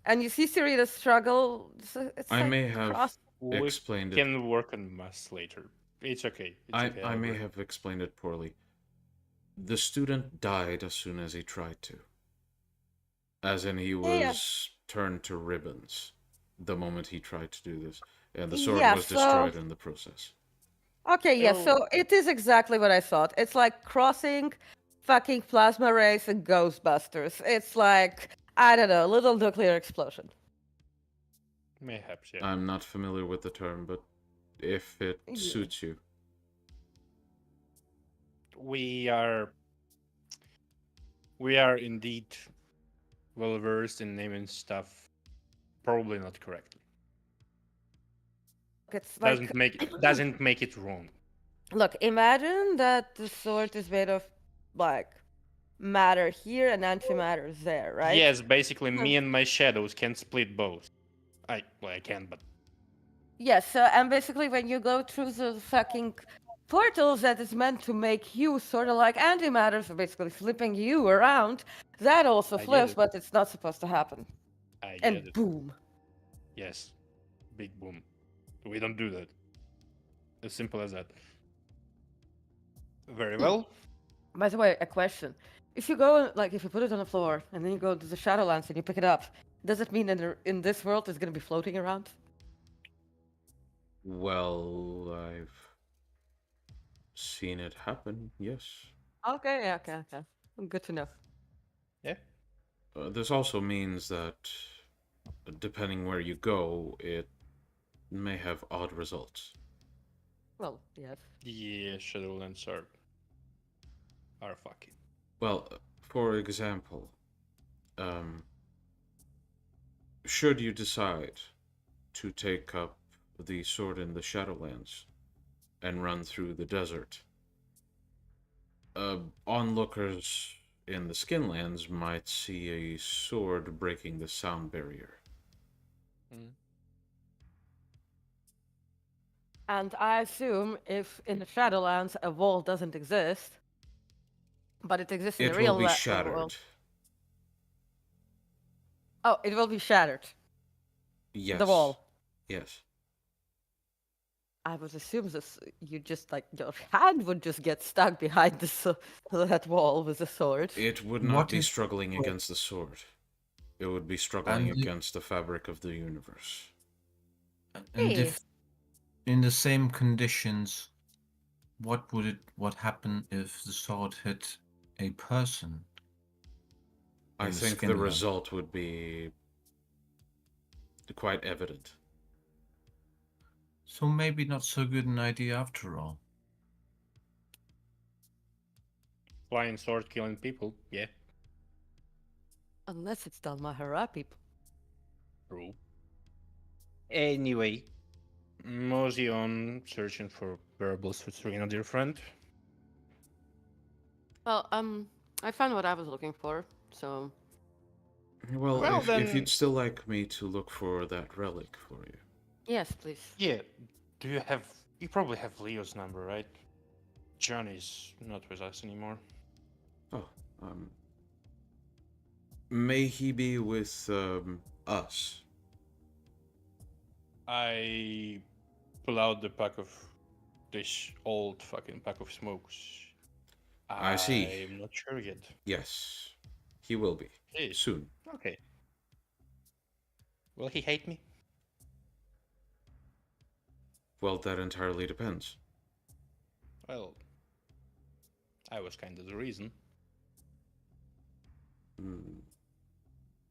and you see Serena struggle, it's I like may have cross. We explained it. can work on mass later. It's okay. It's okay. I may Albert. have explained it poorly. The student died as soon as he tried to. As in, he Yeah. was turned to ribbons the moment he tried to do this. And the sword Yeah, was so destroyed in the process. okay, yeah, Oh. so it is exactly what I thought. It's like crossing fucking plasma rays and Ghostbusters. It's like, I don't know, a little nuclear explosion. Mayhaps, yeah. I'm not familiar with the term, but if it Yeah. suits you. We are indeed well versed in naming stuff probably not correctly. It's like, Doesn't make it wrong. look, imagine that the sword is made of like matter here and antimatter there, right? Yes, basically Hmm. me and my shadows can split both. I can, but Yes, so, and basically when you go through the fucking portals that is meant to make you sort of like antimatter, so basically flipping you around, that also I get flips, it. but it's not supposed to happen. I get And it. boom. Yes. Big boom. We don't do that. As simple as that. Very well. By the way, a question. If you go, like, if you put it on the floor and then you go to the Shadowlands and you pick it up, does it mean that in this world it's going to be floating around? Well, I've seen it happen, yes. Okay, okay. Good to know. Yeah. This also means that, depending where you go, it may have odd results. Well, yes. Yeah, Shadowlands are fucking. Well, for example, should you decide to take up the sword in the Shadowlands and run through the desert, onlookers in the Skinlands might see a sword breaking the sound barrier. And I assume if in the Shadowlands a wall doesn't exist, but it exists in It the will real be world. shattered. Oh, it will be shattered. Yes. The wall. Yes. I would assume this. You just like your hand would just get stuck behind that wall with a sword. It would not What be if- struggling against the sword. It would be struggling And if- against the fabric of the universe. And Hey. if in the same conditions, what happen if the sword hit a person? I in the think the Skinland? result would be quite evident. So maybe not so good an idea after all. Flying sword killing people, yeah. Unless it's Dalmahara people. True. Anyway, mosey on searching for wearables for Serena, dear friend. Well, I found what I was looking for, so. Well, Well, if then- you'd still like me to look for that relic for you. Yes, please. Yeah, you probably have Leo's number, right? Johnny's not with us anymore. Oh, may he be with, us? I pull out this old fucking pack of smokes. I see. I'm not sure yet. Yes, he will be. Hey. Soon. Okay. Will he hate me? Well, that entirely depends. Well, I was kind of the reason.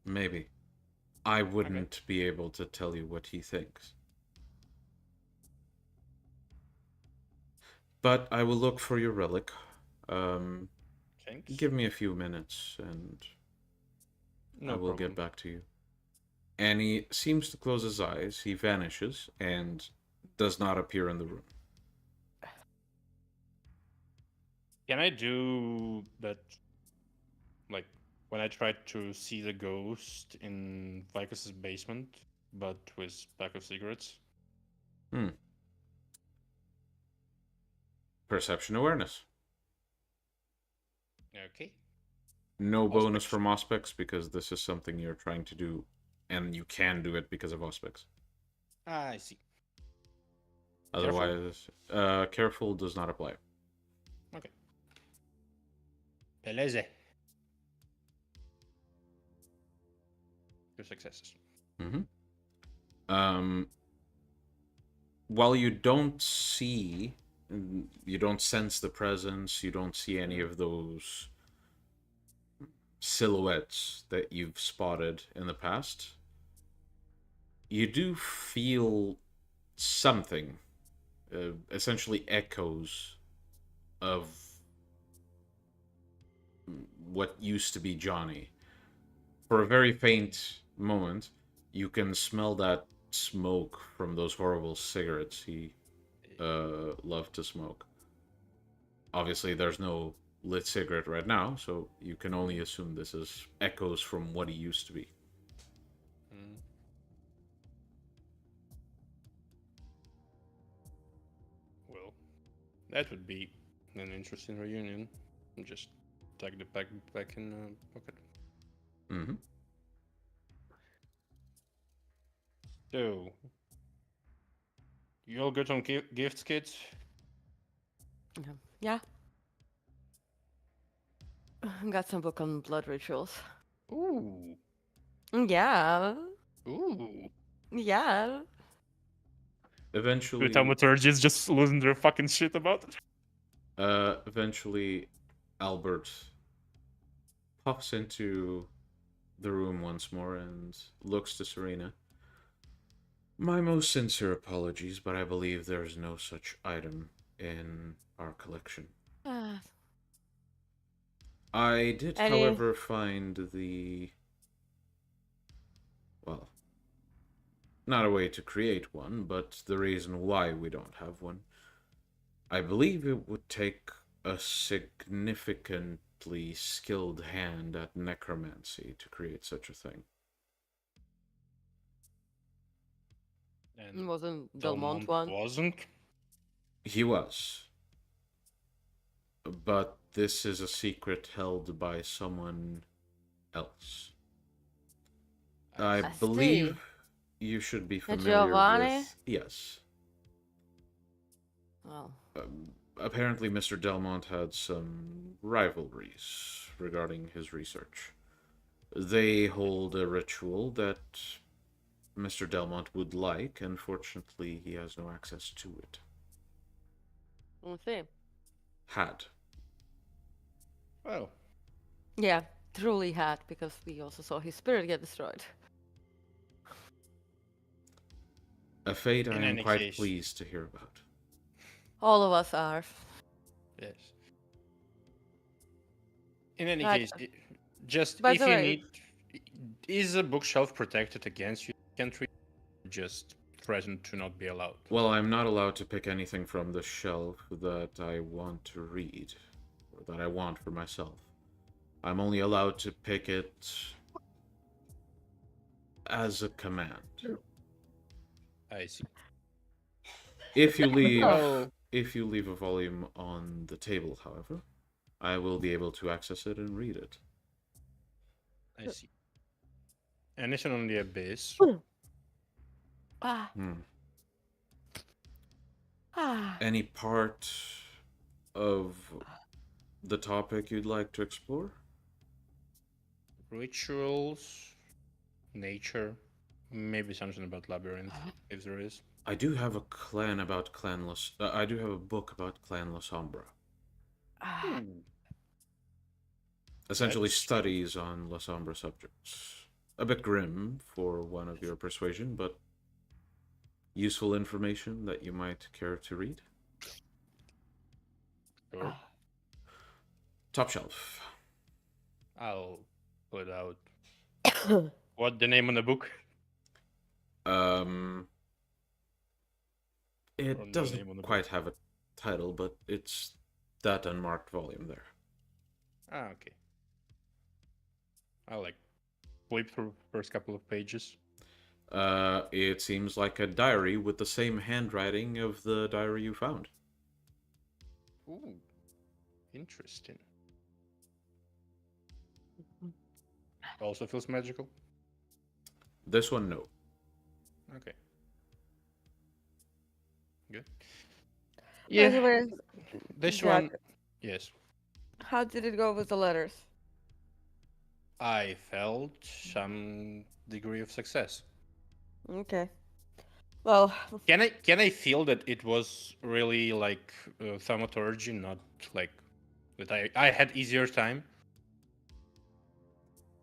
Maybe. I wouldn't be able to tell you what he thinks. But I will look for your relic. Thanks. Give me a few minutes and No I will problem. get back to you. And he seems to close his eyes. He vanishes and does not appear in the room. Can I do that, like, when I tried to see the ghost in Vicus's basement, but with pack of cigarettes. Perception awareness. Okay. No bonus Auspex. from Auspex because this is something you're trying to do, and you can do it because of Auspex. I see. Otherwise, careful does not apply. Okay. Beleze. 2 successes. While you don't see, you don't sense the presence, you don't see any of those silhouettes that you've spotted in the past, you do feel something, essentially echoes of what used to be Johnny. For a very faint moment, you can smell that smoke from those horrible cigarettes he loved to smoke. Obviously, there's no lit cigarette right now, so you can only assume this is echoes from what he used to be. Well, that would be an interesting reunion. Just tuck the pack back in the pocket. So, you all good on gifts, kids? Yeah. Got some book on blood rituals. Ooh. Yeah. Ooh. Yeah. Eventually, The thaumaturgists just losing their fucking shit about it. eventually, Albert pops into the room once more and looks to Serena. My most sincere apologies, but I believe there is no such item in our collection. I did, however, find well, not a way to create one, but the reason why we don't have one. I believe it would take a significantly skilled hand at necromancy to create such a thing. And Wasn't Delmont one? wasn't? He was. But this is a secret held by someone else. I believe you should be familiar Giovanni? with... Yes. Well, Apparently, Mr. Delmont had some rivalries regarding his research. They hold a ritual that Mr. Delmont would like, and fortunately, he has no access to it. we'll see. Had. Well, Yeah, truly had, because we also saw his spirit get destroyed. A fate I In am any quite case- pleased to hear about. All of us are. yes. In any Right. case, just By if the you way- need, is a bookshelf protected against you? Can't read, just threatened to not be allowed. Well, I'm not allowed to pick anything from the shelf that I want to read, or that I want for myself. I'm only allowed to pick it as a command. I see. If you leave, Oh. if you leave a volume on the table, however, I will be able to access it and read it. I see. Anything on the abyss? Ah. Hmm. Ah. Any part of the topic you'd like to explore? Rituals, nature, maybe something about labyrinth, if there is. I do have a clan about clanless. I do have a book about Clan La Sombra. Ah. Essentially, That's- studies on La Sombra subjects. A bit grim for one of your persuasion, but useful information that you might care to read. Sure. Top shelf. I'll put out. What the name on the book? It Or no name on doesn't the quite have a title, but it's that unmarked volume there. Ah, okay. I like flip through first couple of pages. It seems like a diary with the same handwriting of the diary you found. Ooh, interesting. Also feels magical. This one, no. Okay. Good. By the Yeah. way, This Jack, one, yes. how did it go with the letters? I felt some degree of success. Okay. Well, Can I feel that it was really like thaumaturgy, not like that I had easier time?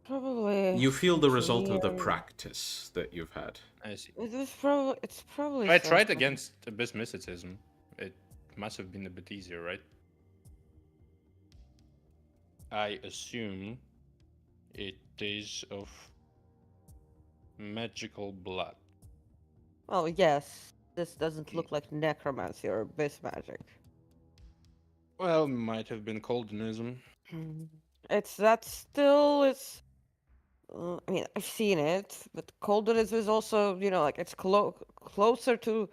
probably. You feel the result of the engineering. practice that you've had. I see. It's probably. I tried something. against abyss mysticism. It must have been a bit easier, right? I assume it is of magical blood. Oh yes, this doesn't look like necromancy or abyss magic. Well, might have been coldonism. It's that still is. I mean, I've seen it, but Coldonism is also, like it's closer to.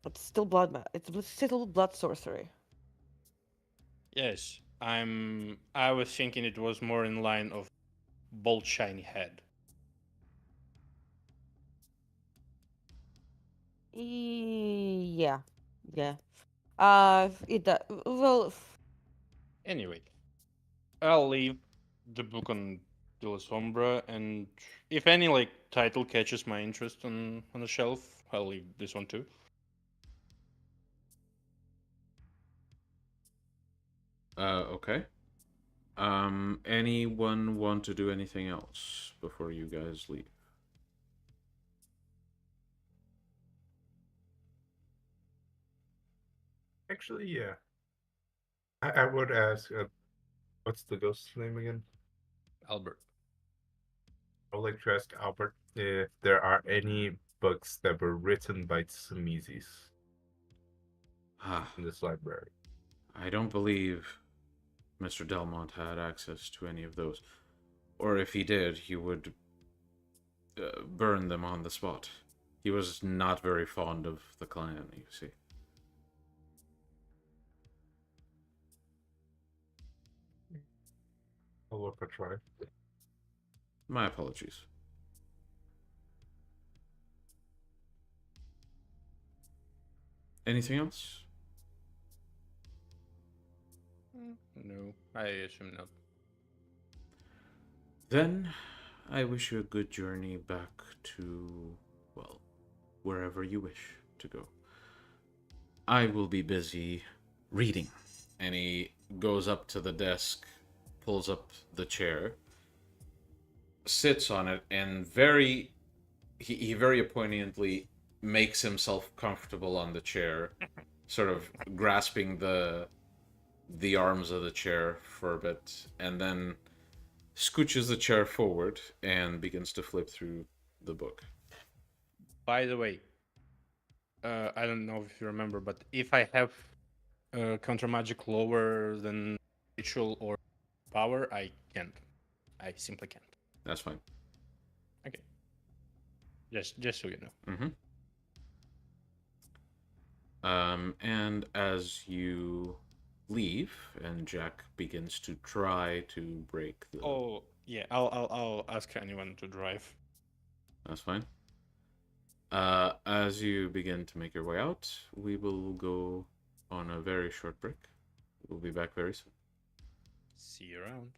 It's still it's still blood sorcery. Yes, I was thinking it was more in line of bold shiny head. Yeah, yeah. It does. Well, Anyway, I'll leave the book on De La Sombra, and if any like title catches my interest on the shelf, I'll leave this one too. Okay. Anyone want to do anything else before you guys leave? Actually, yeah. I would ask, what's the ghost's name again? Albert. I would like to ask Albert if there are any books that were written by Tsumisis Ah, in this library. I don't believe Mr. Delmont had access to any of those. Or if he did, he would burn them on the spot. He was not very fond of the client, you see. I'll look a try. My apologies. Anything else? No, I assume not. Then, I wish you a good journey back to, well, wherever you wish to go. I will be busy reading. And he goes up to the desk, pulls up the chair, sits on it, and he very poignantly makes himself comfortable on the chair, sort of grasping the arms of the chair for a bit, and then scooches the chair forward and begins to flip through the book. By the way, I don't know if you remember, but if I have counter magic lower than ritual or power, I can't. I simply can't. That's fine. Okay. Just so you know. Mm-hmm. And as you leave, and Jack begins to try to break the. Oh yeah, I'll ask anyone to drive. That's fine. As you begin to make your way out, we will go on a very short break. We'll be back very soon. See you around.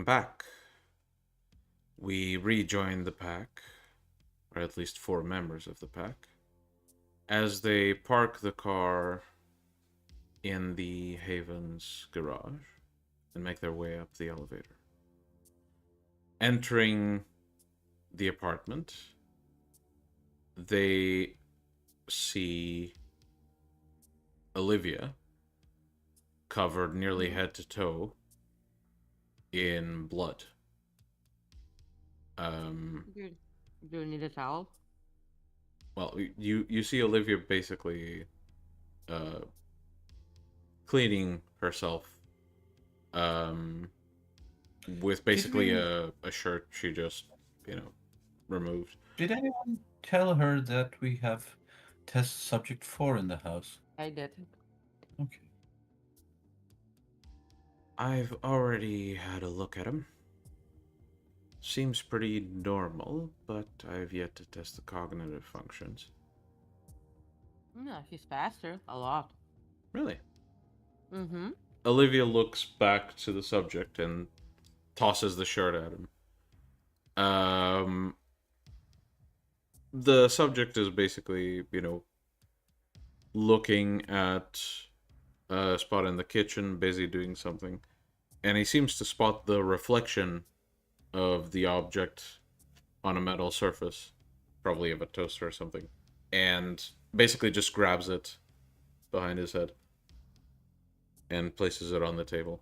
back. We rejoin the pack, or at least 4 members of the pack, as they park the car in the Haven's garage and make their way up the elevator. Entering the apartment, they see Olivia covered nearly head to toe in blood. Do you need a towel? Well, you see Olivia basically cleaning herself with basically a shirt she just, removed. Did anyone tell her that we have test subject 4 in the house? I did. Okay. I've already had a look at him. Seems pretty normal, but I've yet to test the cognitive functions. Yeah, she's faster. A lot. Really? Mm-hmm. Olivia looks back to the subject and tosses the shirt at him. The subject is basically, looking at a spot in the kitchen, busy doing something, and he seems to spot the reflection of the object on a metal surface, probably of a toaster or something, and basically just grabs it behind his head and places it on the table.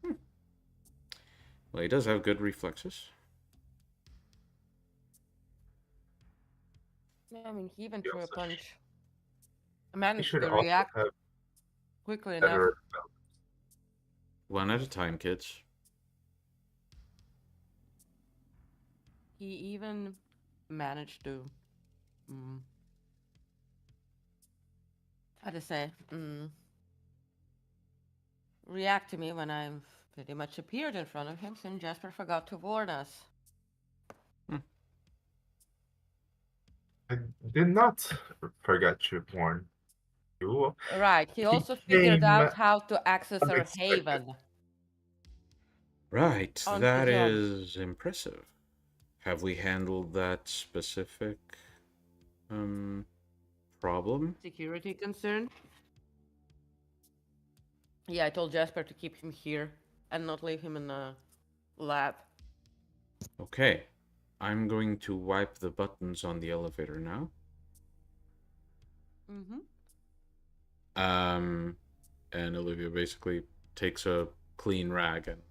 Well, he does have good reflexes. Yeah, I mean, he even He threw a also punch. I He managed should to also react have quickly enough. better. One at a time, kids. He even managed to, how to say, react to me when I've pretty much appeared in front of him since Jasper forgot to warn us. I did not forget to warn you. Right, he also figured came out how to access our unexpected. haven. Right, On that his own. is impressive. Have we handled that specific problem? Security concern? Yeah, I told Jasper to keep him here and not leave him in the lab. Okay. I'm going to wipe the buttons on the elevator now. Mm-hmm. And Olivia basically takes a clean rag and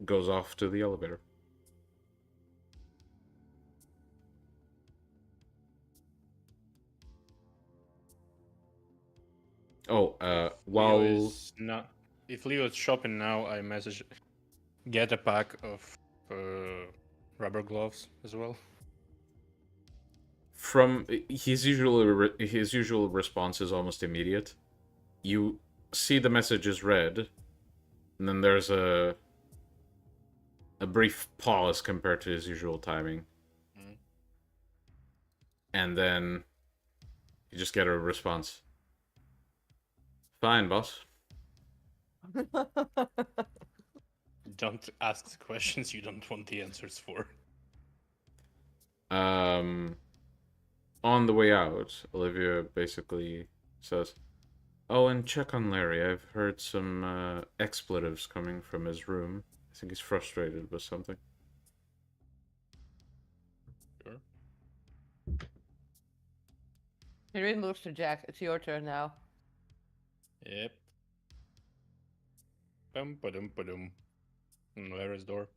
goes off to the elevator. Oh, while Leo is not. If Leo is shopping now, I message get a pack of rubber gloves as well. from his usual response is almost immediate. You see the message is read, and then there's a brief pause compared to his usual timing. Mhm. And then you just get a response. Fine, boss. Don't ask questions you don't want the answers for. On the way out, Olivia basically says, "Oh, and check on Larry. I've heard some expletives coming from his room. I think he's frustrated with something." Sure. Tyrion moves to Jack. It's your turn now. Yep. Bum ba-dum ba-dum. Larry's door.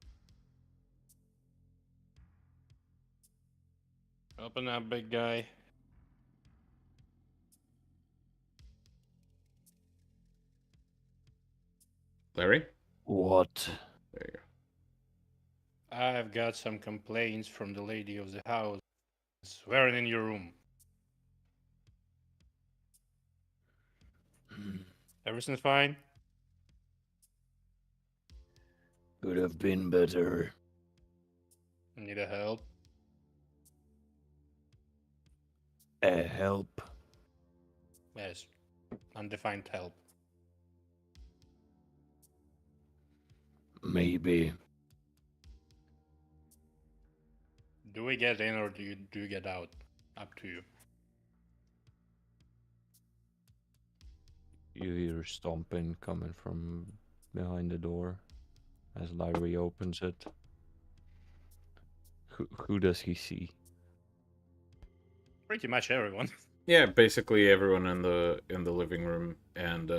Open up, big guy. Larry? What? There you go. I've got some complaints from the lady of the house. Wearing in your room. Everything's fine? Could have been better. Need a help? Help? Yes. Undefined help. Maybe. Do we get in or do you get out? Up to you. You hear stomping coming from behind the door as Larry opens it. Who does he see? Pretty much everyone. Yeah, basically everyone in the living room and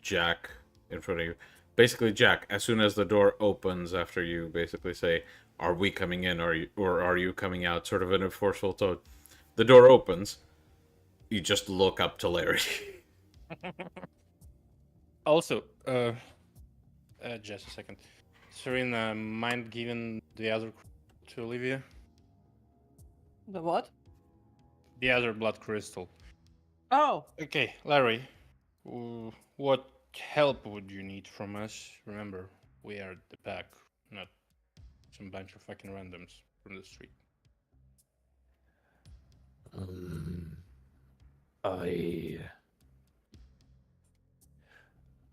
Jack in front of you. Basically, Jack, as soon as the door opens after you basically say, "Are we coming in? Or are you coming out?" Sort of in a forceful tone. The door opens. You just look up to Larry. Also, just a second. Serena, mind giving the other to Olivia? The what? The other blood crystal. Oh, Okay, Larry, what help would you need from us? Remember, we are the pack, not some bunch of fucking randoms from the street.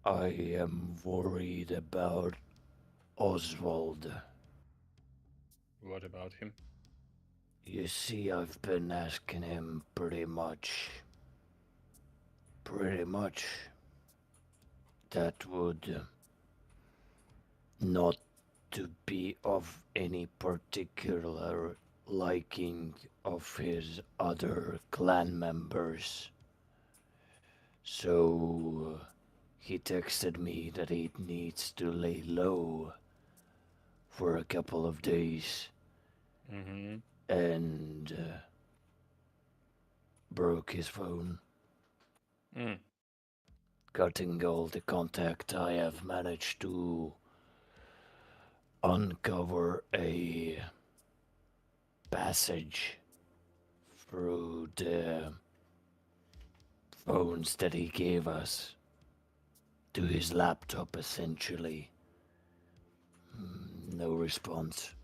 I am worried about Oswald. What about him? You see, I've been asking him pretty much that would not to be of any particular liking of his other clan members. So he texted me that he needs to lay low for a couple of days Mm-hmm. and broke his phone. Mm. Cutting all the contact, I have managed to uncover a passage through the phones that he gave us to his laptop, essentially. No response.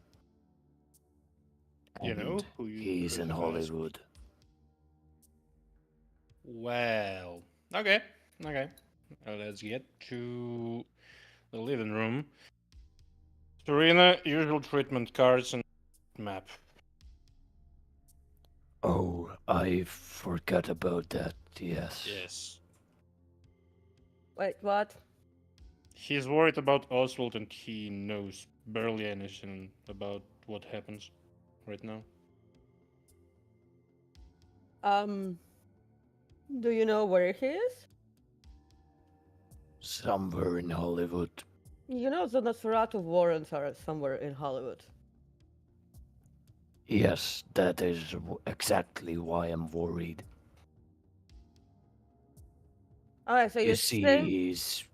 You know And who you he's could in have asked? Hollywood. Well, okay. Let's get to the living room. Serena, usual treatment cards and map. Oh, I forgot about that, yes. Yes. wait, what? He's worried about Oswald and he knows barely anything about what happens right now. Do you know where he is? Somewhere in Hollywood. You know the Nosferatu warrants are somewhere in Hollywood. Yes, that is exactly why I'm worried. Alright, so You you see, think he's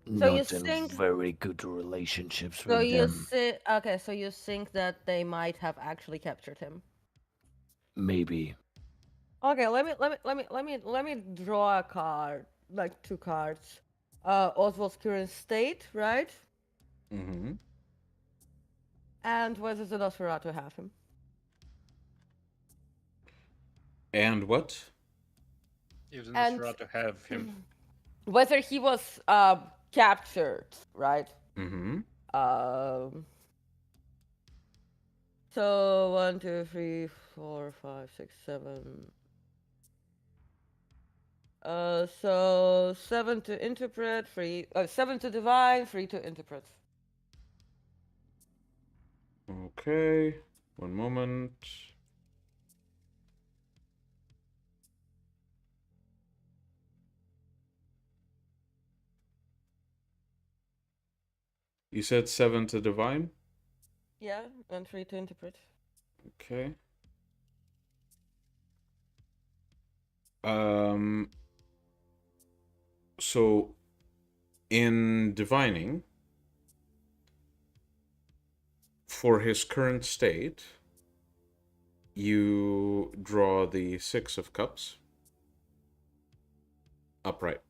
So you not in think- very good relationships so with you them. okay, so you think that they might have actually captured him. Maybe. Okay, let me draw a card, like 2 cards. Oswald's current state, right? Mm-hmm. And whether the Nosferatu have him. And what? If the And- Nosferatu have him. Whether he was captured, right? Mm-hmm. So 1, 2, 3, 4, 5, 6, 7. So 7 to interpret, 7 to divine, 3 to interpret. Okay. One moment. You said 7 to divine? Yeah, and 3 to interpret. Okay. So in divining, for his current state, you draw the 6 of cups upright.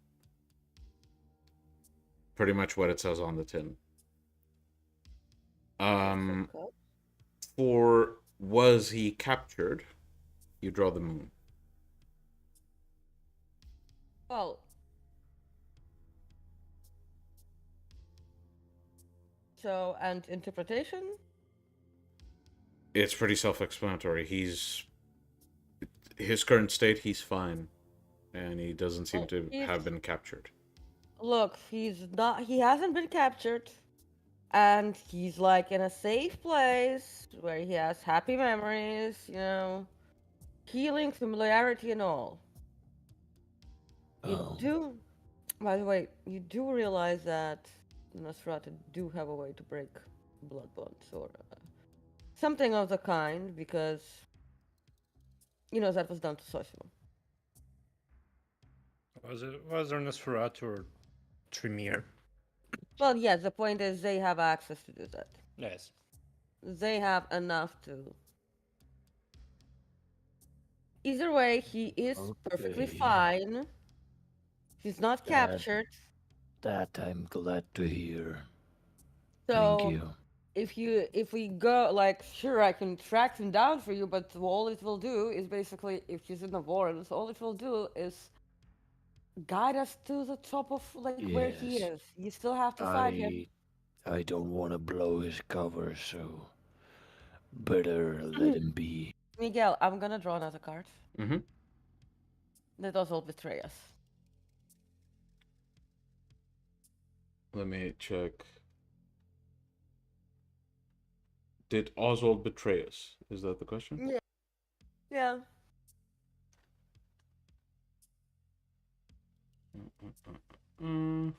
Pretty much what it says on the tin. For was he captured, you draw the moon. Well, So, and interpretation? It's pretty self-explanatory. His current state, he's fine, and he doesn't seem Well, to he's have been captured. look, he hasn't been captured, and he's like in a safe place where he has happy memories, healing, familiarity, and all. You Oh, do, by the way, you do realize that Nosferatu do have a way to break blood bonds or something of the kind, because, that was done to Sosimo. Was there Nosferatu or Tremere? Well, yes, the point is they have access to do that. Yes. They have enough to. Either way, he is perfectly okay. fine. He's not That captured. that I'm glad to hear. So Thank you. if we go, like, sure, I can track him down for you, but all it will do is basically, if he's in the warrens, all it will do is guide us to the top of, like, where he Yes. is. You still have to find him. I don't want to blow his cover, so better let him be. Miguel, I'm gonna draw another card. Mm-hmm. Let us all betray us. Let me check. Did Oswald betray us? Is that the question? Yeah. Yeah. Mm.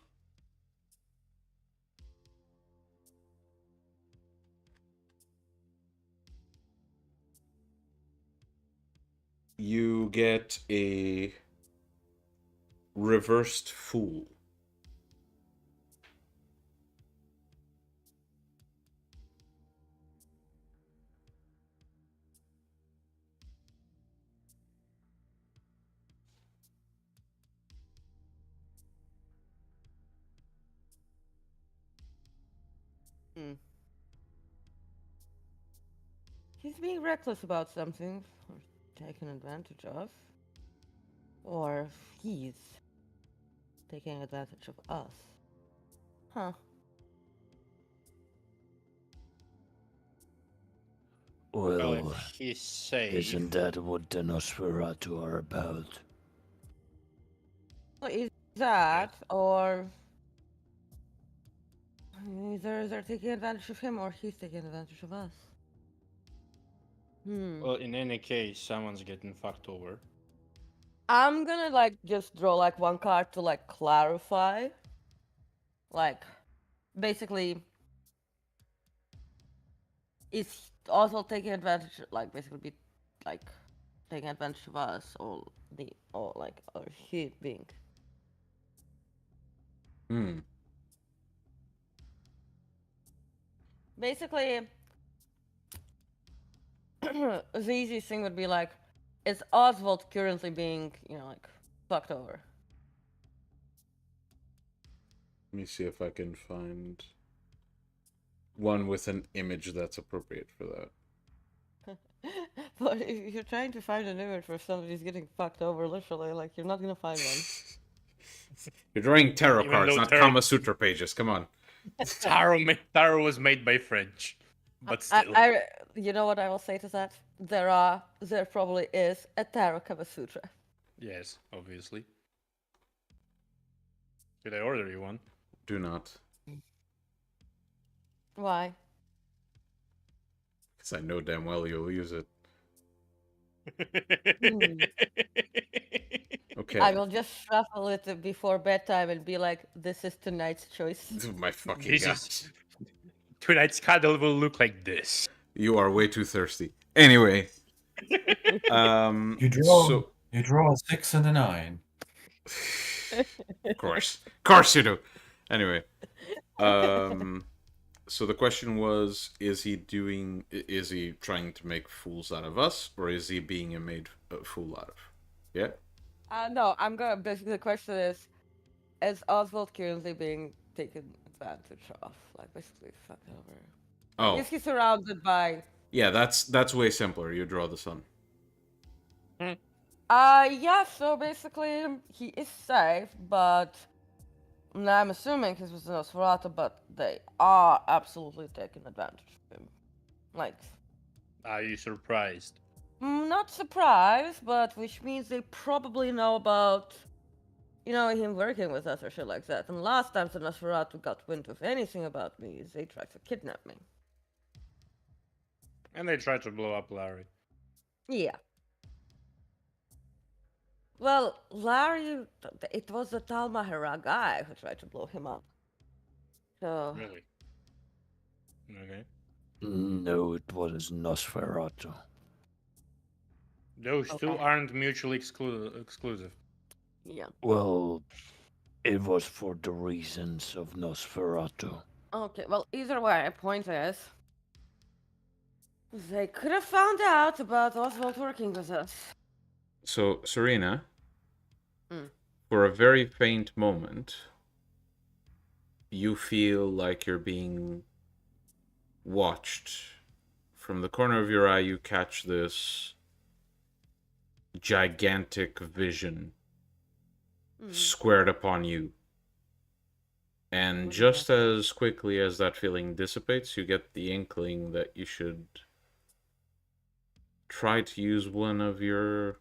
You get a reversed fool. He's being reckless about something, or taken advantage of. Or he's taking advantage of us. Huh. Well, Well, if he's safe. isn't that what the Nosferatu are about? Well, is that, or either they're taking advantage of him, or he's taking advantage of us. Well, in any case, someone's getting fucked over. I'm gonna, like, just draw, like, one card to, like, clarify. Like, basically, is Oswald taking advantage, like, basically like, taking advantage of us, or he being. Basically, the easiest thing would be, like, is Oswald currently being, like, fucked over? Let me see if I can find one with an image that's appropriate for that. But if you're trying to find an image where somebody's getting fucked over, literally, like, you're not gonna find one. You're drawing tarot Even cards, though not tarot- Kama Sutra pages. Come on. Tarot was made by French, but still. You know what I will say to that? There probably is a Tarot Kama Sutra. Yes, obviously. Did I order you one? Do not. Why? Because I know damn well you'll use it. Okay. I will just shuffle it before bedtime and be like, "This is tonight's choice." My fucking This god. is... Tonight's cuddle will look like this. You are way too thirsty. Anyway. You draw a 6 and a 9. Of course you do. Anyway. So the question was, is he trying to make fools out of us, or is he being made a fool out of? Yeah? No, basically the question is Oswald currently being taken advantage of? Like, basically fucked over. Oh. Is he surrounded by... Yeah, that's way simpler. You draw the sun. Yeah, so basically he is safe, but And I'm assuming he's with Nosferatu, but they are absolutely taking advantage of him. Like, Are you surprised? not surprised, but which means they probably know about, him working with us or shit like that. And last time the Nosferatu got wind of anything about me, they tried to kidnap me. And they try to blow up Larry. Yeah. Well, Larry, it was the Talmahera guy who tried to blow him up. So, Really? Okay. No, it was Nosferatu. Those two Okay. aren't mutually exclusive. yeah. Well, it was for the reasons of Nosferatu. Okay, well, either way, point is, they could have found out about Oswald working with us. So, Serena, Mm. for a very faint moment, you feel like you're being watched. From the corner of your eye, you catch this gigantic vision squared upon you. And just as quickly as that feeling dissipates, you get the inkling that you should try to use one of your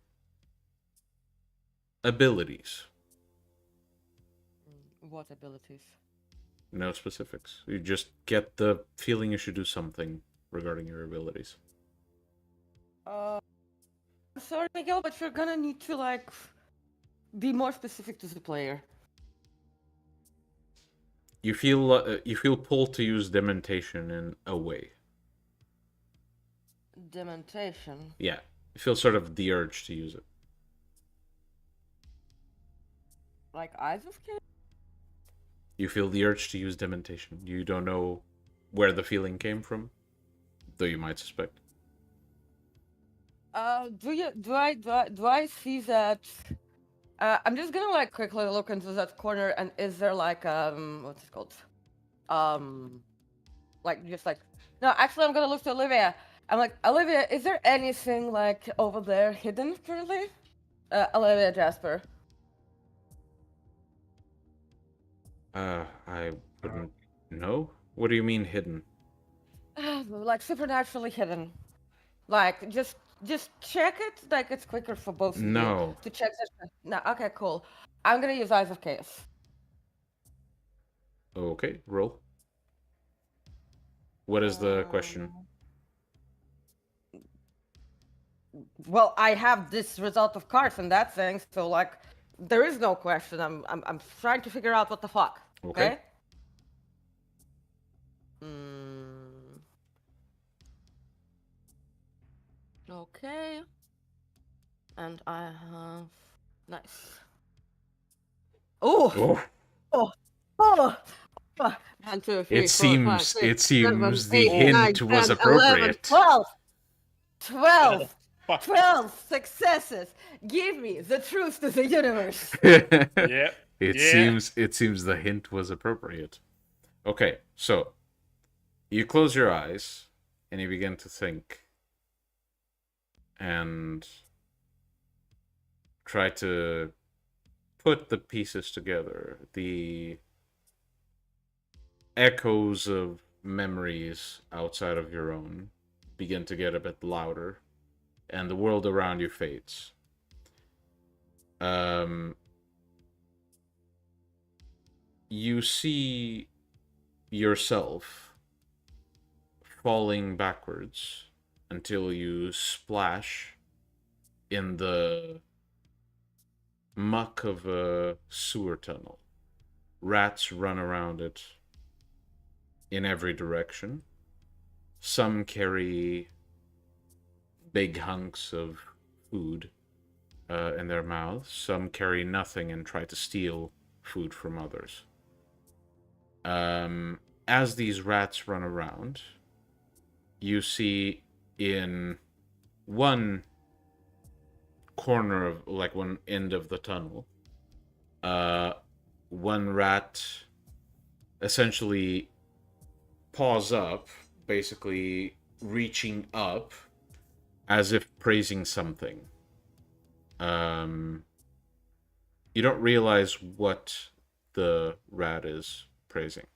abilities. What abilities? No specifics. You just get the feeling you should do something regarding your abilities. I'm sorry, Miguel, but you're gonna need to, be more specific to the player. You feel pulled to use dementation in a way. Dementation. Yeah, you feel sort of the urge to use it. Like Eyes of Cain? You feel the urge to use dementation. You don't know where the feeling came from, though you might suspect. Do I see that? I'm just gonna quickly look into that corner, and is there what's it called? No, actually, I'm gonna look to Olivia. I'm like, Olivia, is there anything over there hidden currently? Olivia Jasper. I wouldn't know. What do you mean hidden? Supernaturally hidden. Just check it. It's quicker for both of you No. to check that. No, okay, cool. I'm gonna use Eyes of Chaos. Okay, roll. What is the question? Well, I have this result of cards and that thing, so there is no question. I'm trying to figure out what the fuck. Okay. Okay. And I have nice. Oh. Oh. Oh. 1, 2, 3, It 4, seems 5, 6, 7, the 8, 9, hint was 10, appropriate. 11, 12. Fuck. 12 successes. Give me the truth to the universe. Yeah. It seems the hint was appropriate. Okay, so you close your eyes and you begin to think and try to put the pieces together. The echoes of memories outside of your own begin to get a bit louder, and the world around you fades. You see yourself falling backwards until you splash in the muck of a sewer tunnel. Rats run around it in every direction. Some carry big hunks of food in their mouths. Some carry nothing and try to steal food from others. As these rats run around, you see in one corner of one end of the tunnel, one rat essentially paws up, basically reaching up as if praising something. You don't realize what the rat is praising.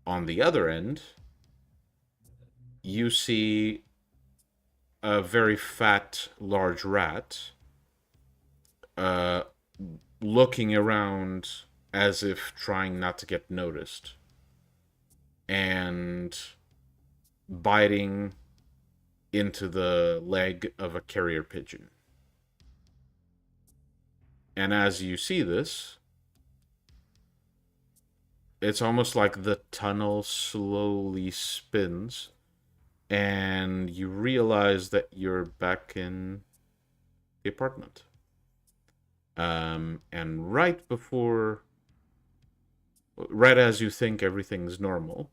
On the other end, you see a very fat, large rat looking around as if trying not to get noticed, and biting into the leg of a carrier pigeon. And as you see this, it's almost like the tunnel slowly spins, and you realize that you're back in the apartment. And right as you think everything's normal,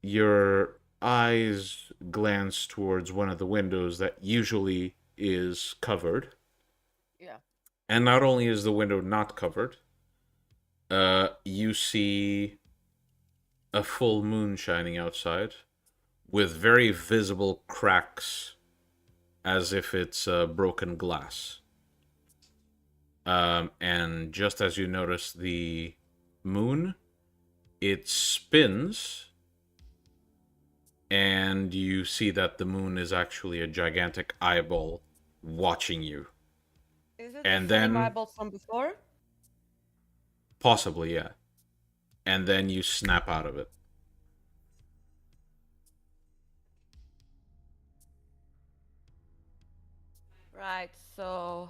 your eyes glance towards one of the windows that usually is covered. Yeah. And not only is the window not covered, you see a full moon shining outside with very visible cracks as if it's broken glass. And just as you notice the moon, it spins, and you see that the moon is actually a gigantic eyeball watching you. Is it And the same then- eyeball from before? Possibly, yeah. And then you snap out of it. Right, so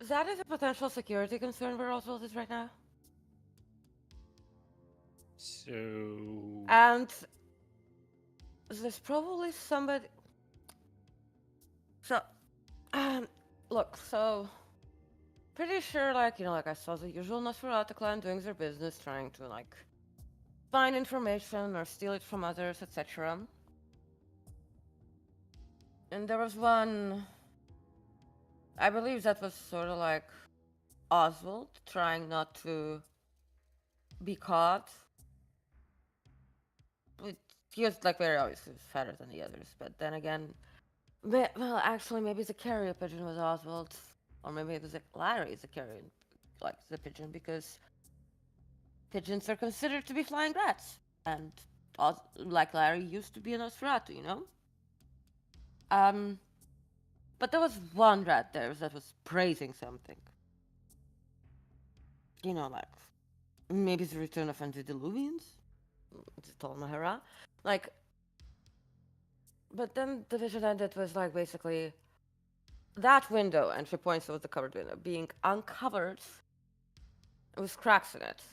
that is a potential security concern where Oswald is right now. So And there's probably somebody. So, look, so pretty sure, like, you know, like I saw the usual Nosferatu clan doing their business, trying to like find information or steal it from others, etc. And there was one, I believe that was sort of like Oswald trying not to be caught. He was like very obviously fatter than the others, but then again, well, actually, maybe the carrier pigeon was Oswald, or maybe it was Larry the carrier, like the pigeon, because pigeons are considered to be flying rats, and like Larry used to be a Nosferatu, you know. But there was one rat there that was praising something. You know, like maybe the return of antediluvians, the Tol Mahara, like. But then the vision ended was like basically that window, and she points to the covered window, being uncovered with cracks in it,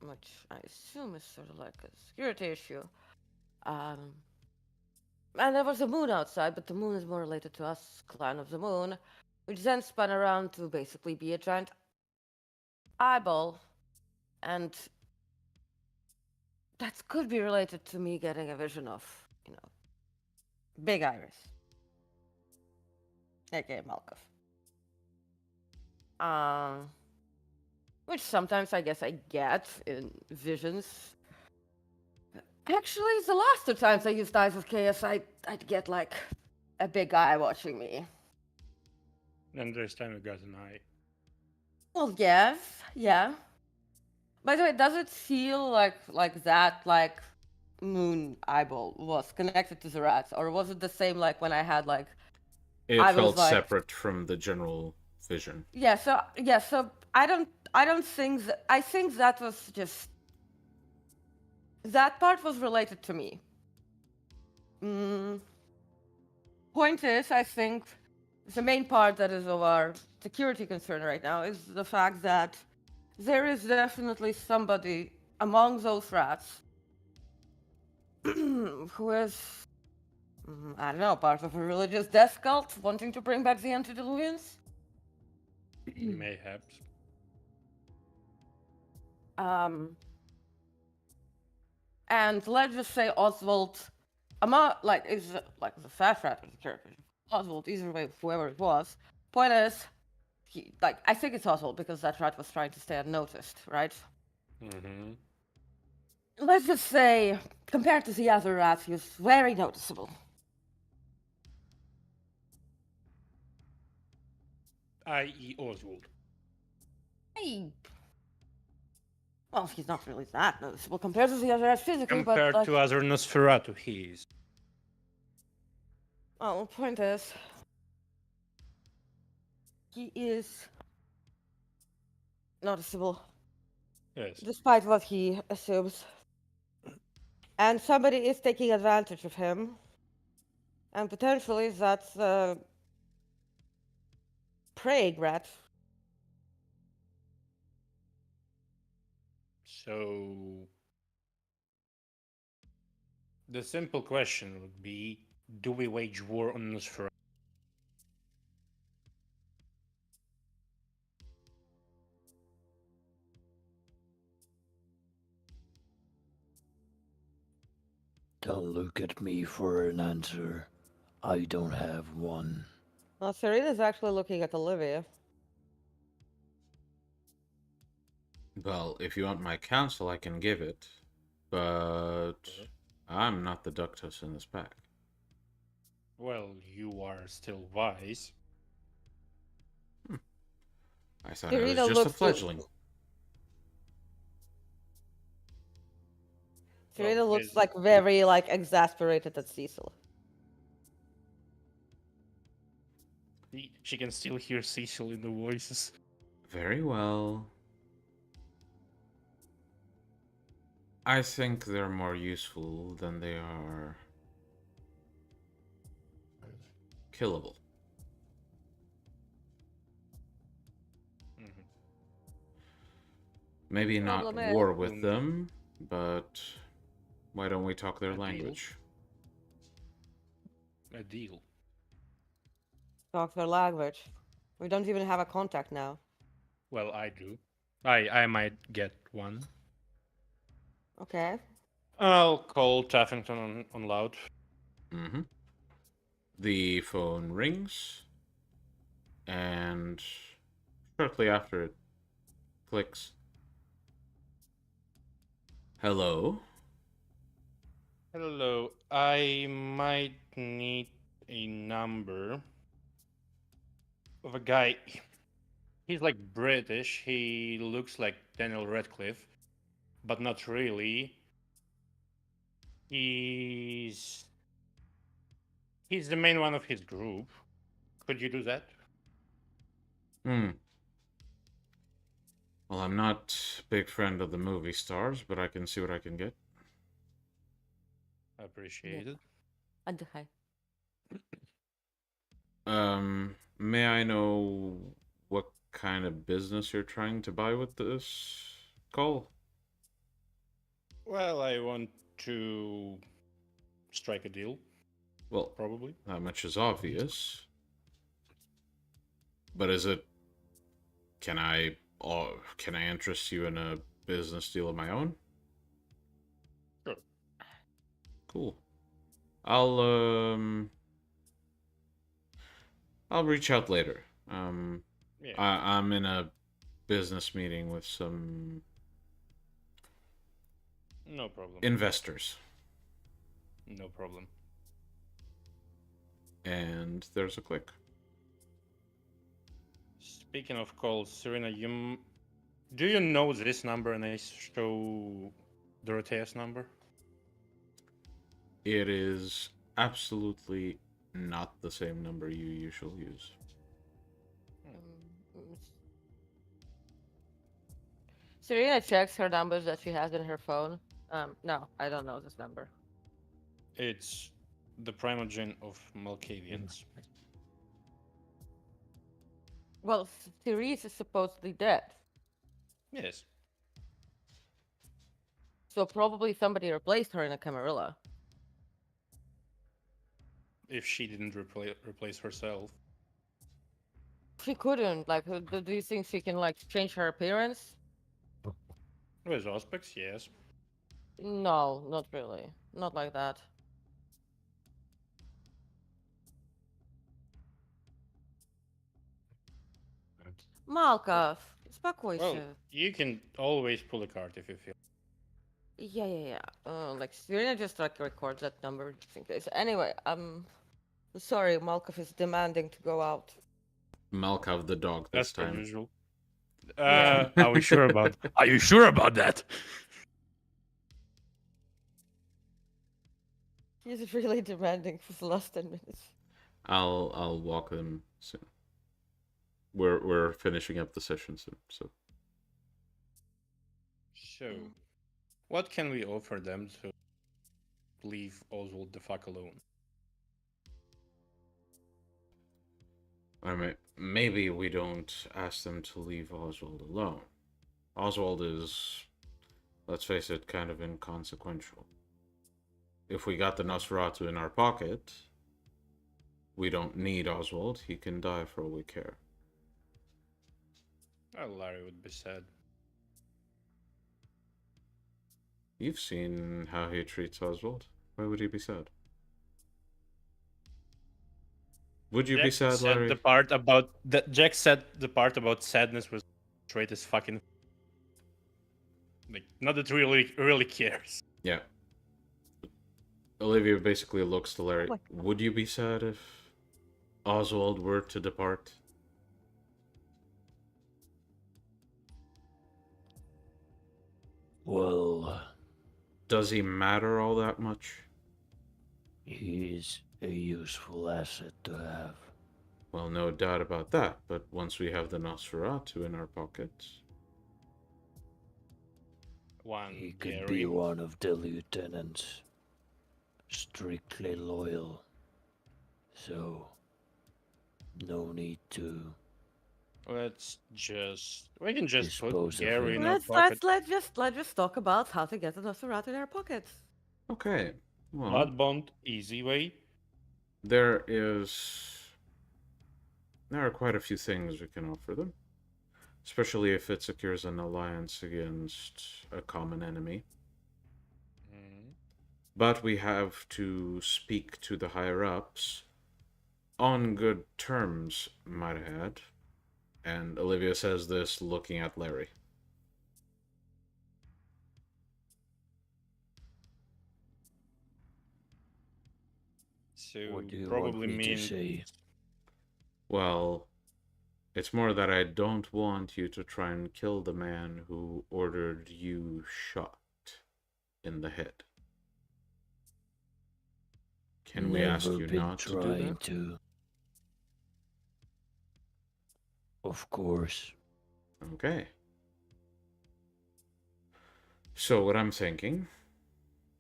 which I assume is sort of like a security issue. And there was a moon outside, but the moon is more related to us, Clan of the Moon, which then spun around to basically be a giant eyeball, and that could be related to me getting a vision of, you know, Big Iris, aka Malkov. Which sometimes I guess I get in visions. Actually, the last two times I used Eyes of Chaos, I'd get like a big eye watching me. and this time we got an eye. Well, yes, yeah. By the way, does it feel like that moon eyeball was connected to the rats, or was it the same like when I had like? It I was felt like- separate from the general vision. Yeah, so I don't think that, I think that was just, that part was related to me. Point is, I think the main part that is of our security concern right now is the fact that there is definitely somebody among those rats who is, I don't know, part of a religious death cult wanting to bring back the antediluvians. Mayhaps. And let's just say Oswald, is like the fast rat of the church. Oswald, either way, whoever it was. Point is, I think it's Oswald because that rat was trying to stay unnoticed, right? Mm-hmm. Let's just say, compared to the other rats, he was very noticeable. i.e. Oswald. Hey. Well, he's not really that noticeable compared to the other guys physically, but Compared like... to other Nosferatu, he is. Well, the point is... He is... noticeable, Yes. despite what he assumes. And somebody is taking advantage of him. And potentially that's preying rat. So the simple question would be, do we wage war on Nosferatu? Don't look at me for an answer. I don't have one. Well, Serena's actually looking at Olivia. Well, if you want my counsel, I can give it. But I'm not the ductus in this pack. Well, you are still wise. I thought I Serena was just a looks- fledgling. Serena Well, looks his- like very like exasperated at Cecil. She can still hear Cecil in the voices. Very well. I think they're more useful than they are killable. Mhm. Maybe not Problem is- war with Mm. them, but why don't we talk their A deal. language? A deal. Talk their language. We don't even have a contact now. Well, I do. I might get one. Okay. I'll call Taffington on loud. Mm-hmm. The phone rings, and shortly after it clicks. Hello? Hello, I might need a number of a guy. He's like British. He looks like Daniel Radcliffe, but not really. He's the main one of his group. Could you do that? Hmm. Well, I'm not a big friend of the movie stars, but I can see what I can get. Appreciate it. And hi. May I know what kind of business you're trying to buy with this call? Well, I want to strike a deal, Well, probably. that much is obvious. But is it... Can I interest you in a business deal of my own? Sure. Cool. I'll reach out later. Yeah. I'm in a business meeting with some No problem. investors, No problem. and there's a click. Speaking of calls, Serena, do you know this number and I show Dorothea's number? It is absolutely not the same number you usually use. Serena checks her numbers that she has in her phone. No, I don't know this number. It's the primogen of Malkavians. Well, Therese is supposedly dead, Yes. so probably somebody replaced her in a Camarilla. If she didn't replace herself. She couldn't. Like, do you think she can like change her appearance? With aspects, yes. No, not really. Not like that. Malkov, uspokój Well, się. you can always pull a card if you feel. Yeah. Like Serena just like records that number just in case. Anyway, sorry, Malkov is demanding to go out. Malkav the dog this That's per time. usual. Yeah. Are we sure about? Are you sure about that? He's really demanding for the last 10 minutes. I'll walk them soon. We're finishing up the session soon, so So, what can we offer them to leave Oswald the fuck alone? I mean, maybe we don't ask them to leave Oswald alone. Oswald is, let's face it, kind of inconsequential. If we got the Nosferatu in our pocket, we don't need Oswald. He can die for all we care. Well, Larry would be sad. You've seen how he treats Oswald. Why would he be sad? Would you be sad, said Larry? the part about Jack said the part about sadness was straight as fucking. Like, not that really cares. Yeah. Olivia basically looks to Larry. What? Would you be sad if Oswald were to depart? Well, Does he matter all that much? he's a useful asset to have. Well, no doubt about that, but once we have the Nosferatu in our pockets... One He could Gary. be one of the lieutenants. Strictly loyal. So, no need to. Let's just. We can just put Dispose of Gary him. in our Let's pocket. let's just talk about how to get the Nosferatu in our pockets. Okay, well, Blood bond, easy way. there are quite a few things we can offer them. Especially if it secures an alliance against a common enemy. But we have to speak to the higher-ups on good terms, might I add. And Olivia says this looking at Larry. So What do you probably want me to mean say? Well, it's more that I don't want you to try and kill the man who ordered you shot in the head. Can we ask Never you been not to do trying that? to. Of course. Okay. So what I'm thinking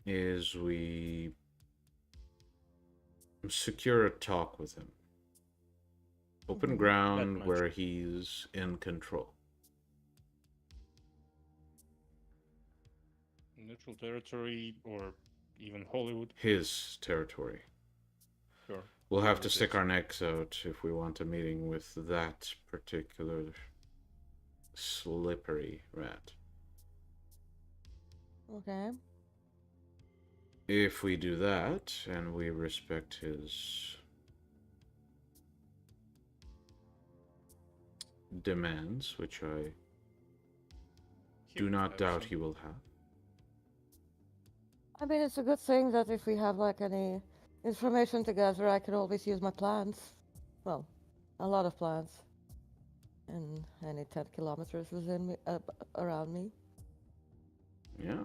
is we secure a talk with him. Open ground much. where he's in control. neutral territory or even Hollywood. His territory. Sure. We'll have to It stick is. our necks out if we want a meeting with that particular slippery rat. Okay. If we do that, and we respect his demands, which I do not doubt he will have. I mean, it's a good thing that if we have like any information together, I can always use my plans. Well, a lot of plans. And any 10 kilometers within me, around me. Yeah.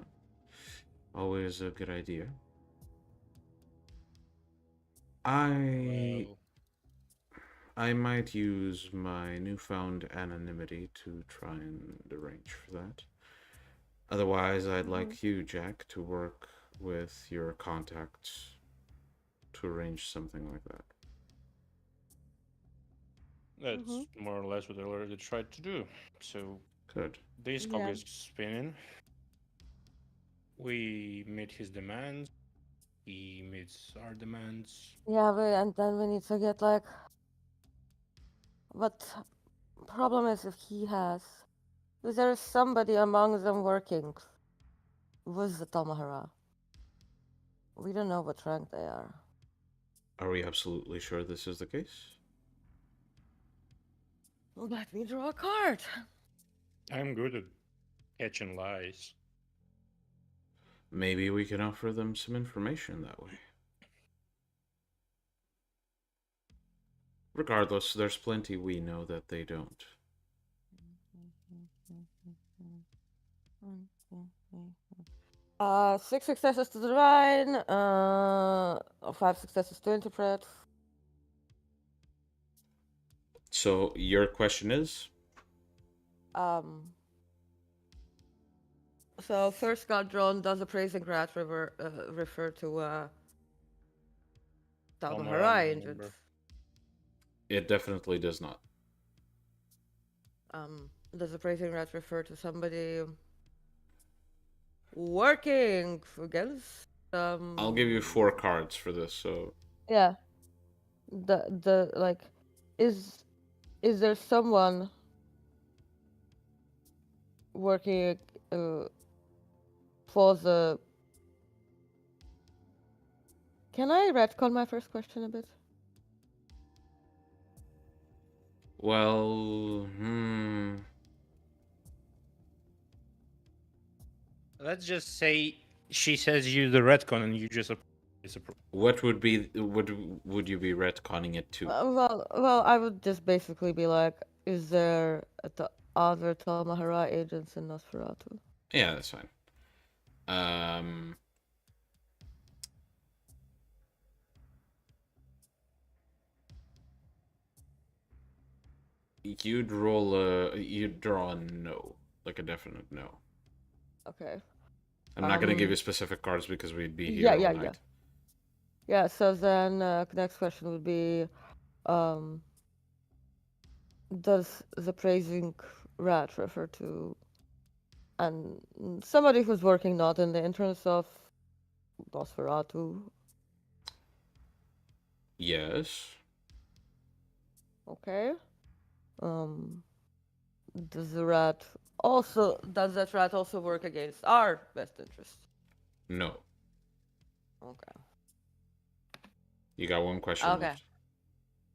Always a good idea. Well, I might use my newfound anonymity to try and arrange for that. Otherwise, I'd like you, Jack, to work with your contacts to arrange something like that. that's more or less what I already tried to do. So Good. this cog Yeah. is spinning. We meet his demands. He meets our demands. Yeah, and then we need to get like. What problem is if he has. Is there somebody among them working with the Tomahara? We don't know what rank they are. Are we absolutely sure this is the case? Let me draw a card. I'm good at catching lies. Maybe we can offer them some information that way. Regardless, there's plenty we know that they don't. Six successes to divine, 5 successes to interpret. So your question is? So first card drawn, does the praising rat refer to Talmaharai injured? remember. It definitely does not. Does the praising rat refer to somebody working against? I'll give you 4 cards for this. So Yeah. The like, is there someone working for the? Can I retcon my first question a bit? well, Let's just say she says you the retcon and you just disapprove. what would would you be retconning it to? Well, I would just basically be like, is there other Talmahara agents in Nosferatu? Yeah, that's fine. You'd draw a no, like a definite no. Okay. I'm not gonna give you specific cards because we'd be here Yeah, all yeah, night. yeah. So then, next question would be, does the praising rat refer to somebody who's working not in the entrance of Nosferatu? Yes. Okay. Does that rat also work against our best interest? No. Okay. You got one question Okay. left.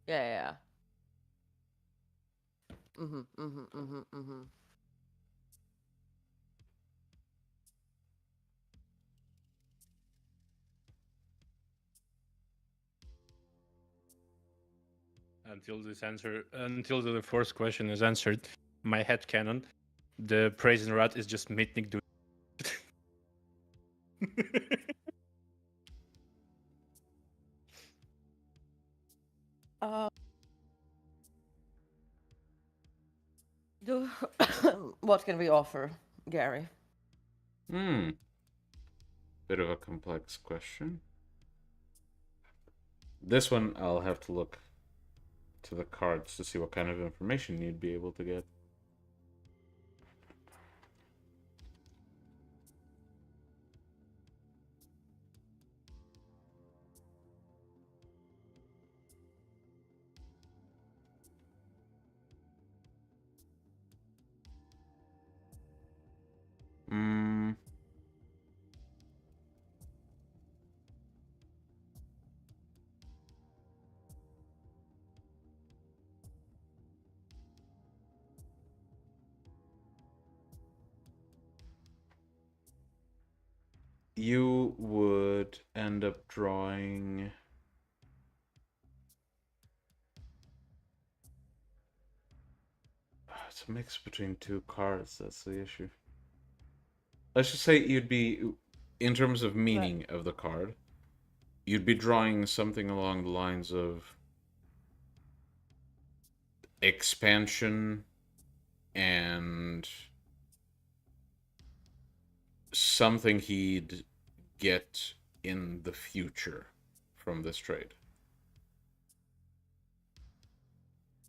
Yeah. Until the first question is answered, my head canon, the praising rat is just Mitnick doing. What can we offer, Gary? Bit of a complex question. This one I'll have to look to the cards to see what kind of information you'd be able to get. You would end up drawing... It's a mix between 2 cards, that's the issue. Let's just say you'd be, in terms of meaning of the card, you'd be drawing something along the lines of expansion and something he'd get in the future from this trade.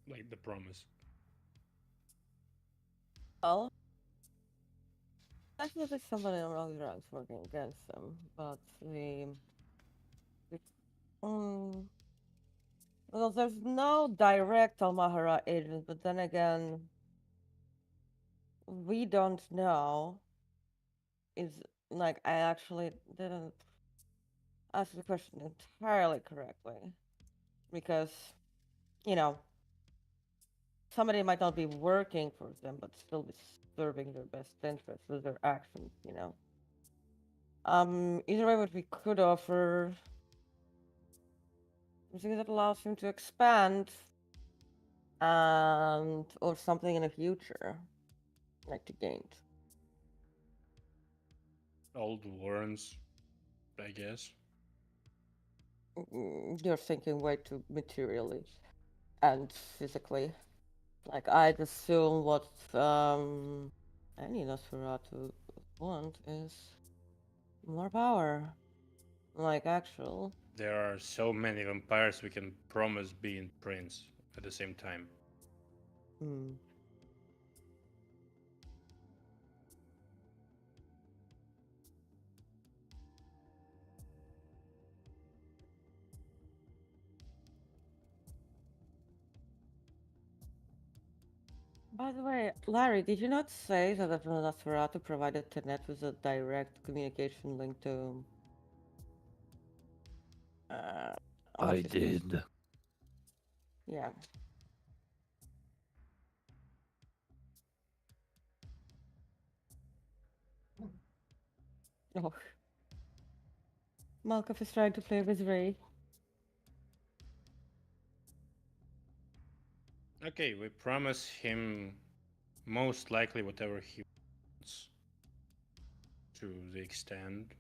Like the promise. Well, definitely somebody around the ranks working against them, but well, there's no direct Almahara agent, but then again, we don't know. Is like, I actually didn't ask the question entirely correctly, because, somebody might not be working for them, but still be serving their best interests with their actions, Either way, what we could offer, something that allows him to expand and or something in the future, like to gain. Old warrants, I guess. You're thinking way too materially and physically. Like I'd assume what any Nosferatu want is more power, like actual. There are so many vampires we can promise being prince at the same time. Hmm. By the way, Larry, did you not say that if Nosferatu provided Tenet with a direct communication link to uh, I offices? did. Yeah. Oh. Malkov is trying to play with Ray. Okay, we promise him most likely whatever he wants. To the extent.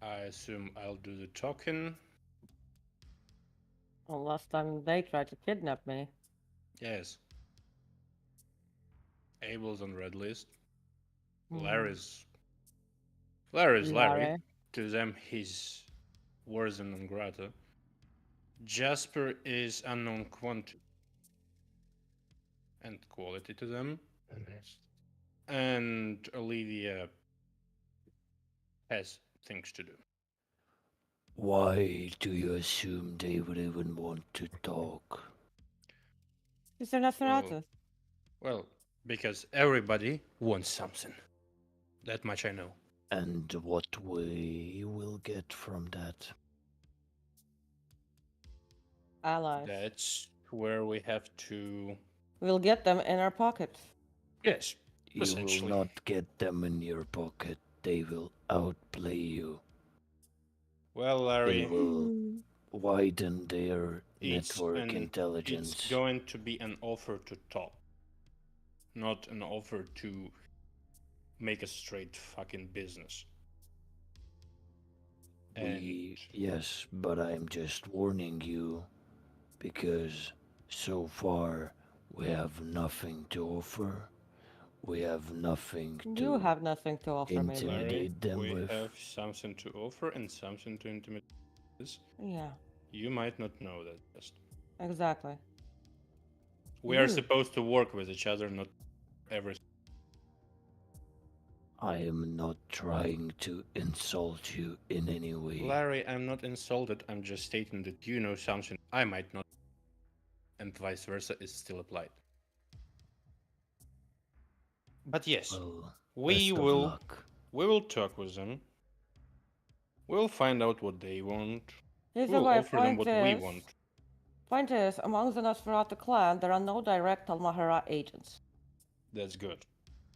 I assume I'll do the talking. Well, last time they tried to kidnap me. Yes. Abel's on red list. Hmm. Larry's Larry. Larry. To them, he's worse than non grata. Jasper is unknown quantity and quality to them. And Olivia has things to do. Why do you assume they would even want to talk? Is there Nosferatu? Well, because everybody wants something. That much I know. And what we will get from that? Allies. That's where we have to. We'll get them in our pocket. Yes, You will essentially. not get them in your pocket. They will outplay you. Well, They Larry, will widen their it's network intelligence. It's going to be an offer to talk, not an offer to make a straight fucking business. Yes, but I'm just warning you because so far we have nothing to offer. We have nothing to You have nothing to offer me. intimidate Larry, them we with. have something to offer and something to intimidate. Yeah, You might not know that just. exactly. We are You. supposed to work with each other, not everything. I am not trying to insult you in any way. Larry, I'm not insulted. I'm just stating that you know something I might not, and vice versa is still applied. But yes, Well, we best of will. luck. We will talk with them. We'll find out what they want. Here's We'll the way. offer them what we want. Point is, among the Nosferatu clan, there are no direct Almahara agents. That's good.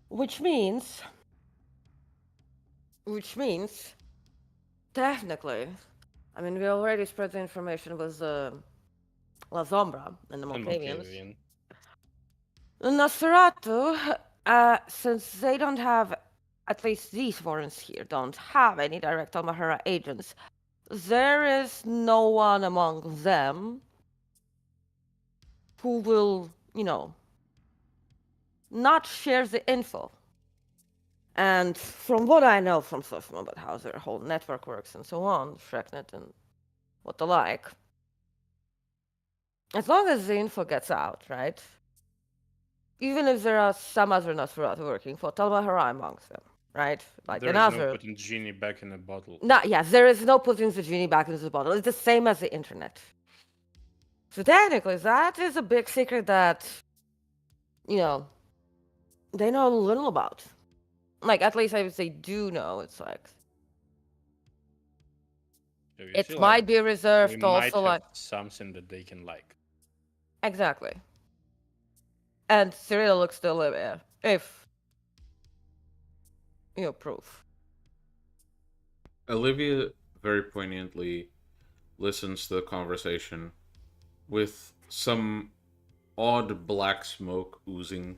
Which means, technically, I mean, we already spread the information with La Sombra and the And Malkavians. Malkavian. The Nosferatu, since they don't have, at least these warrants here, don't have any direct Almahara agents, there is no one among them who will, not share the info. And from what I know from Sofma about how their whole network works and so on, Shreknet and what the like, as long as the info gets out, right? Even if there are some other Nosferatu working for Talmahara amongst them, right? Like There is another. no putting genie back in a bottle. No, yeah, there is no putting the genie back into the bottle. It's the same as the internet. So technically, that is a big secret that, they know little about. Like, at least I would say do know. It's like, So you it see, might like, be reserved we might also, have like, something that they can like. exactly. And Cyril looks still live if proof. Olivia very poignantly listens to the conversation with some odd black smoke oozing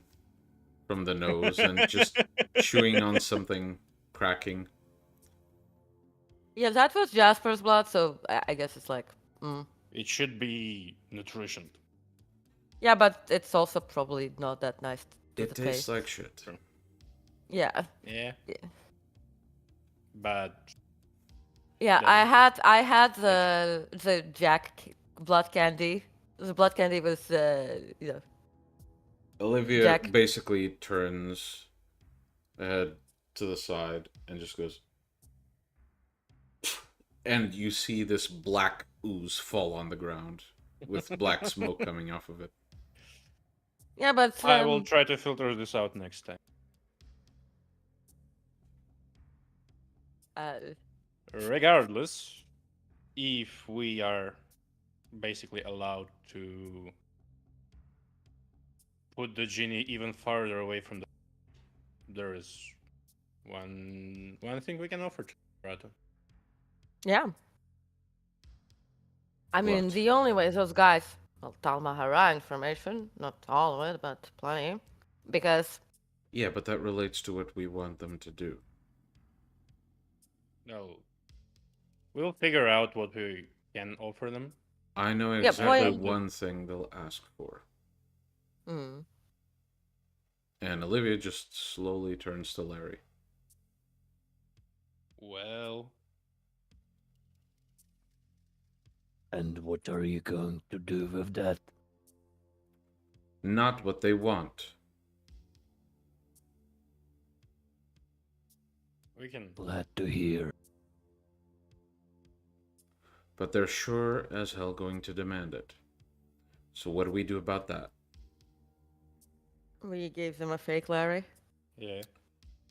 from the nose and just chewing on something, cracking. Yeah, that was Jasper's blood, so I guess it's like, It should be nutrition. yeah, but it's also probably not that nice to It the tastes taste. like shit. True. Yeah. Yeah. Yeah. But Yeah, Yeah. I had the blood candy. The blood candy was Olivia Jack. basically turns head to the side and just goes, and you see this black ooze fall on the ground with black smoke coming off of it. Yeah, but I will try to filter this out next time. Regardless, if we are basically allowed to put the genie even farther away from the, there is one thing we can offer to Rato. yeah. I mean, What? the only way those guys, well, Talmahara information, not all of it, but plenty, because Yeah, but that relates to what we want them to do. No, we'll figure out what we can offer them. I know Yeah, exactly point- one thing they'll ask for. mm, And Olivia just slowly turns to Larry. Well, And what are you going to do with that? Not what they want. we can. Glad to hear. But they're sure as hell going to demand it. So what do we do about that? we gave them a fake Larry. Yeah.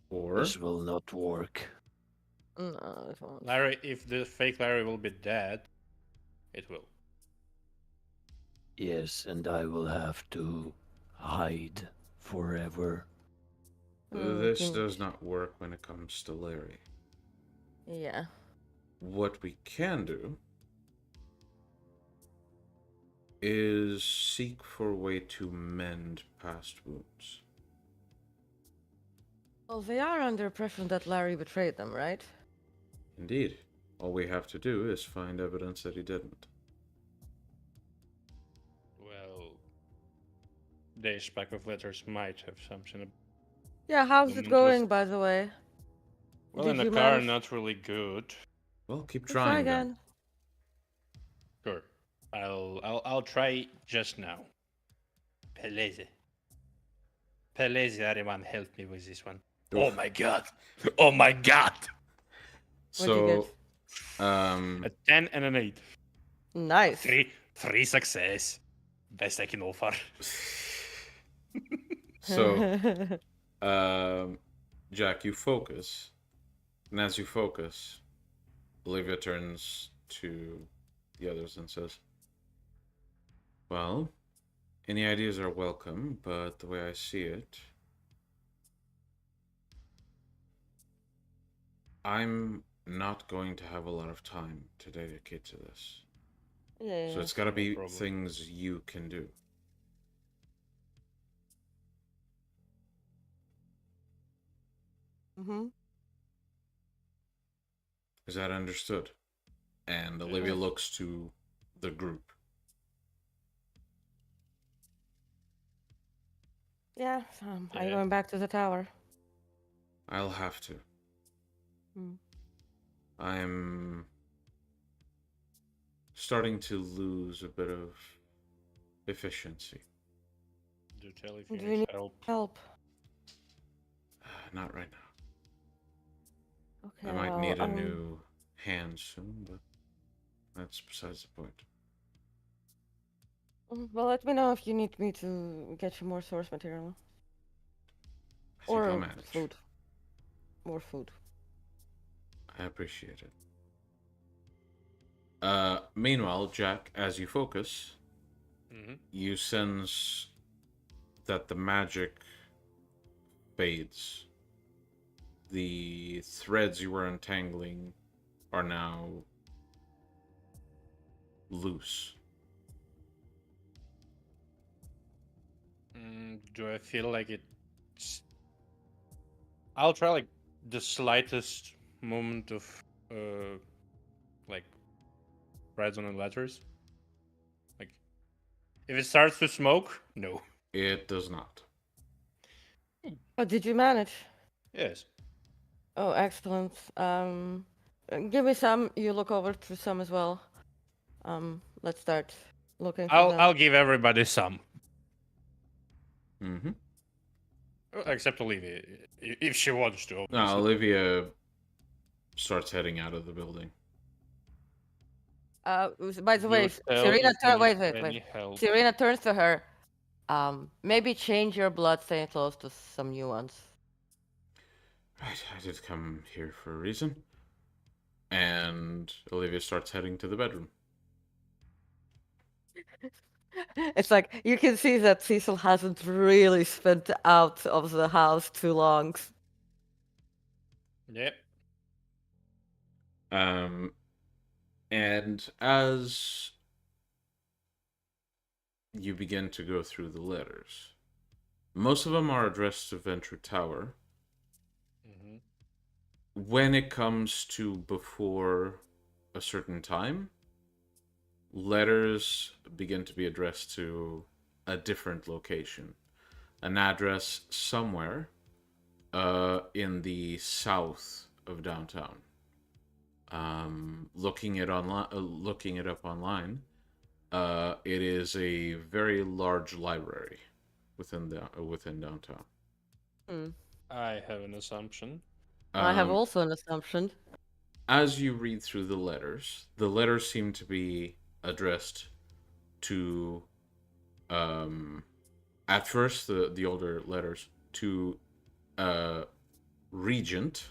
Or This will not work. No, it won't. Larry, if the fake Larry will be dead, it will. Yes, and I will have to hide forever. this think- does not work when it comes to Larry. Yeah. What we can do is seek for a way to mend past wounds. Well, they are under impression that Larry betrayed them, right? Indeed. All we have to do is find evidence that he didn't. Well, this pack of letters might have something. Yeah, how's it Moment going, with- by the way? Well, Did in the you car, manage- not really good. Well, keep Try trying again. then. Sure, I'll try just now. Peleze, everyone, help me with this one. Oh my god! Oh my god! What'd you So, A 10 and an 8. Nice. Three success. Best I can offer. so, Jack, you focus, and as you focus, Olivia turns to the others and says, "Well, any ideas are welcome, but the way I see it, I'm not going to have a lot of time to dedicate to this. Yeah. So it's got to be problem. things you can do." Mm-hmm. Is that understood? And Olivia Yes. looks to the group. Yeah. Are you Yeah. going back to the tower? I'll have to. Hmm. I'm starting to lose a bit of efficiency. Do tell if you Do you need need help. help? Not right now. Okay. I might well, need a new hand soon, but that's besides the point. Well, let me know if you need me to get you more source material I think I'll or manage. food. More food. I appreciate it. Meanwhile, Jack, as you focus, you sense that the magic fades. The threads you were untangling are now loose. Do I feel like it's... I'll try like the slightest moment of like writes on the letters. Like if it starts to smoke, no. It does not. Oh, did you manage? Yes. Oh, excellent. Give me some. You look over to some as well. Let's start looking for them. I'll give everybody some. Mm-hmm. Except Olivia, if she wants to. Now, Obviously. Olivia starts heading out of the building. By the way, Your spell Serena, is any- wait. any help. Serena turns to her. Maybe change your bloodstained clothes to some new ones. Right, I did come here for a reason. And Olivia starts heading to the bedroom. It's like you can see that Cecil hasn't really spent out of the house too long. Yep. And as you begin to go through the letters, most of them are addressed to Venture Tower. Mm-hmm. When it comes to before a certain time, letters begin to be addressed to a different location, an address somewhere in the south of downtown. Looking it up online, it is a very large library within downtown. I have an assumption. I have also an assumption. As you read through the letters seem to be addressed to, at first, the older letters to Regent.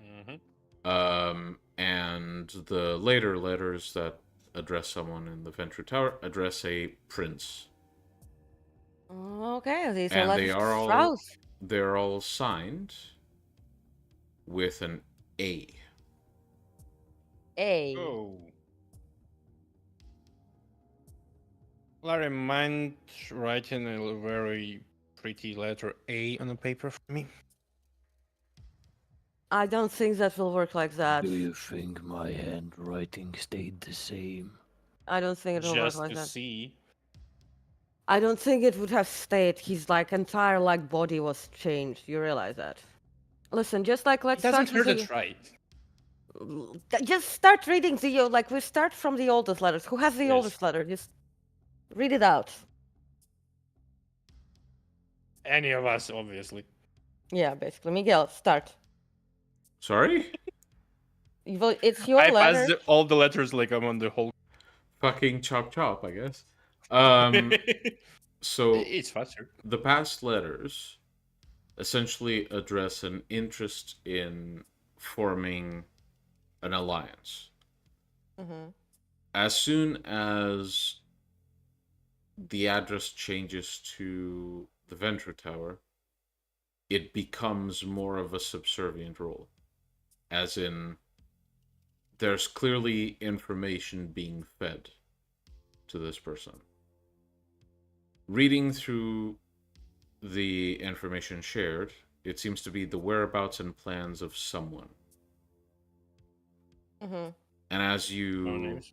Mm-hmm. And the later letters that address someone in the Venture Tower address a prince. Okay, these are And letters they're all signed with an A. A. Oh. Larry, mind writing a very pretty letter A on the paper for me? I don't think that will work like that. Do you think my handwriting stayed the same? I don't think it will work Just like to that. see. I don't think it would have stayed. His entire body was changed. You realize that? Listen, just let's It doesn't start hurt with to try. just start reading we start from the oldest letters. Who has the Yes. oldest letter? Just read it out. Any of us, obviously. Yeah, basically. Miguel, start. Sorry? It's your I letter. passed all the letters like I'm on the whole. Fucking chop, I guess. So It's faster. the past letters essentially address an interest in forming an alliance. Mm-hmm. As soon as the address changes to the Venture Tower, it becomes more of a subservient role. As in, there's clearly information being fed to this person. Reading through the information shared, it seems to be the whereabouts and plans of someone. Mm-hmm. And as No you names.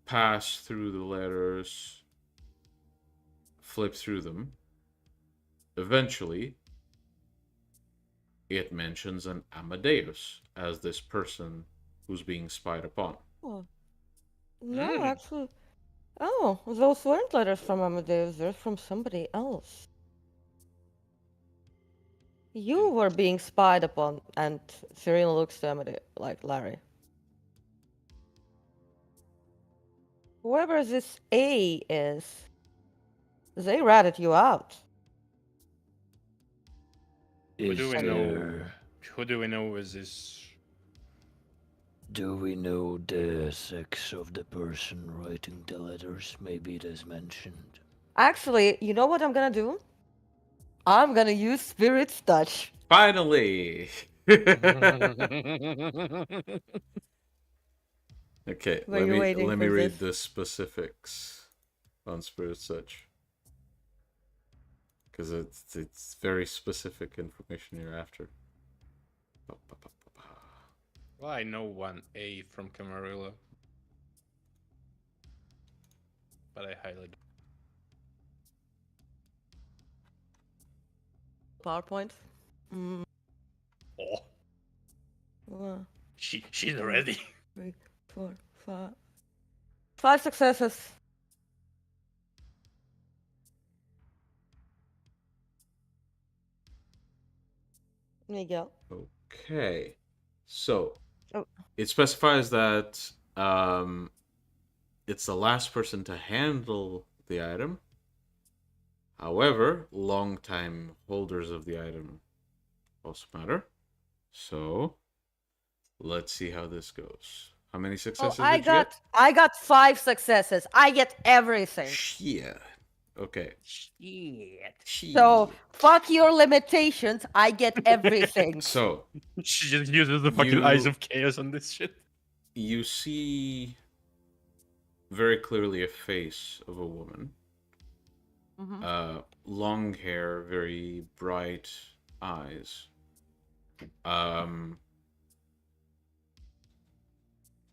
pass through the letters, flip through them, eventually it mentions an Amadeus as this person who's being spied upon. Oh. No, actually. Oh, those weren't letters from Amadeus. They're from somebody else. You were being spied upon, and Serena looks to Amadeus like Larry. Whoever this A is, they ratted you out. Who Is do we know? there... Who do we know is this? Do we know the sex of the person writing the letters? Maybe it is mentioned. Actually, you know what I'm gonna do? I'm gonna use Spirit's Touch. Finally! Okay, Were you waiting let me for read this? the specifics on Spirit Touch. because it's very specific information you're after. Well, I know one A from Camarilla, but I highlighted. PowerPoint. Mm, Oh, 1, she's ready. 3, 4, 5. 5 successes. Miguel. Okay, so Oh. it specifies that it's the last person to handle the item. However, long-time holders of the item also matter. So, let's see how this goes. How many Oh, successes I did you get? got 5 successes. I get everything. Yeah. Okay. Shit. So fuck your limitations. I get everything. So, She just uses the fucking eyes You- of chaos on this shit. you see very clearly a face of a woman. Mhm. Long hair, very bright eyes.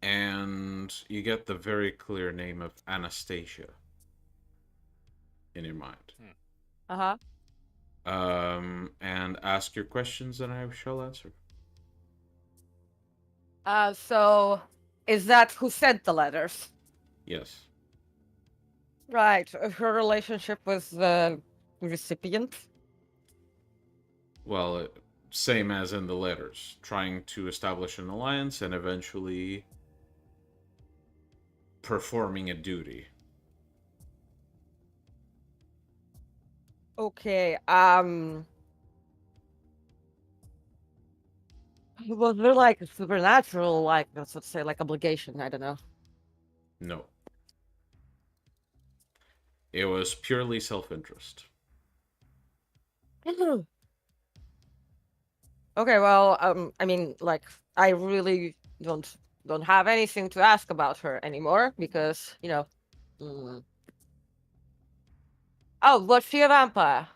And you get the very clear name of Anastasia in your mind. Uh-huh. And ask your questions and I shall answer. So is that who sent the letters? Yes. Right. Her relationship with the recipient? Well, same as in the letters. Trying to establish an alliance and eventually performing a duty. Okay. Was there like a supernatural, like let's say, like obligation? I don't know. No. It was purely self-interest. Okay, well, I mean, like, I really don't have anything to ask about her anymore because, you know. Oh, was she a vampire?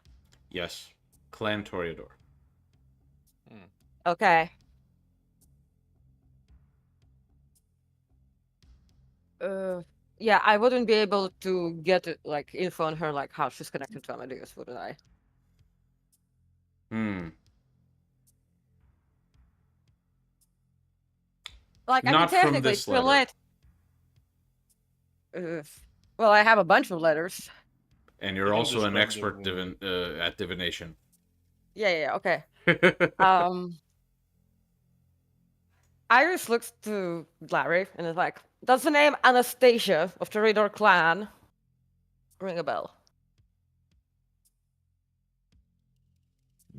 Yes. Clan Toreador. Okay. Yeah, I wouldn't be able to get like info on her, like how she's connected to Amadeus, wouldn't I? Like, I mean, Not from technically, this it's letter. related. Well, I have a bunch of letters. And You you're can also an describe the expert woman. at divination. Yeah, okay. Iris looks to Larry and is like, does the name Anastasia of the Redor clan ring a bell?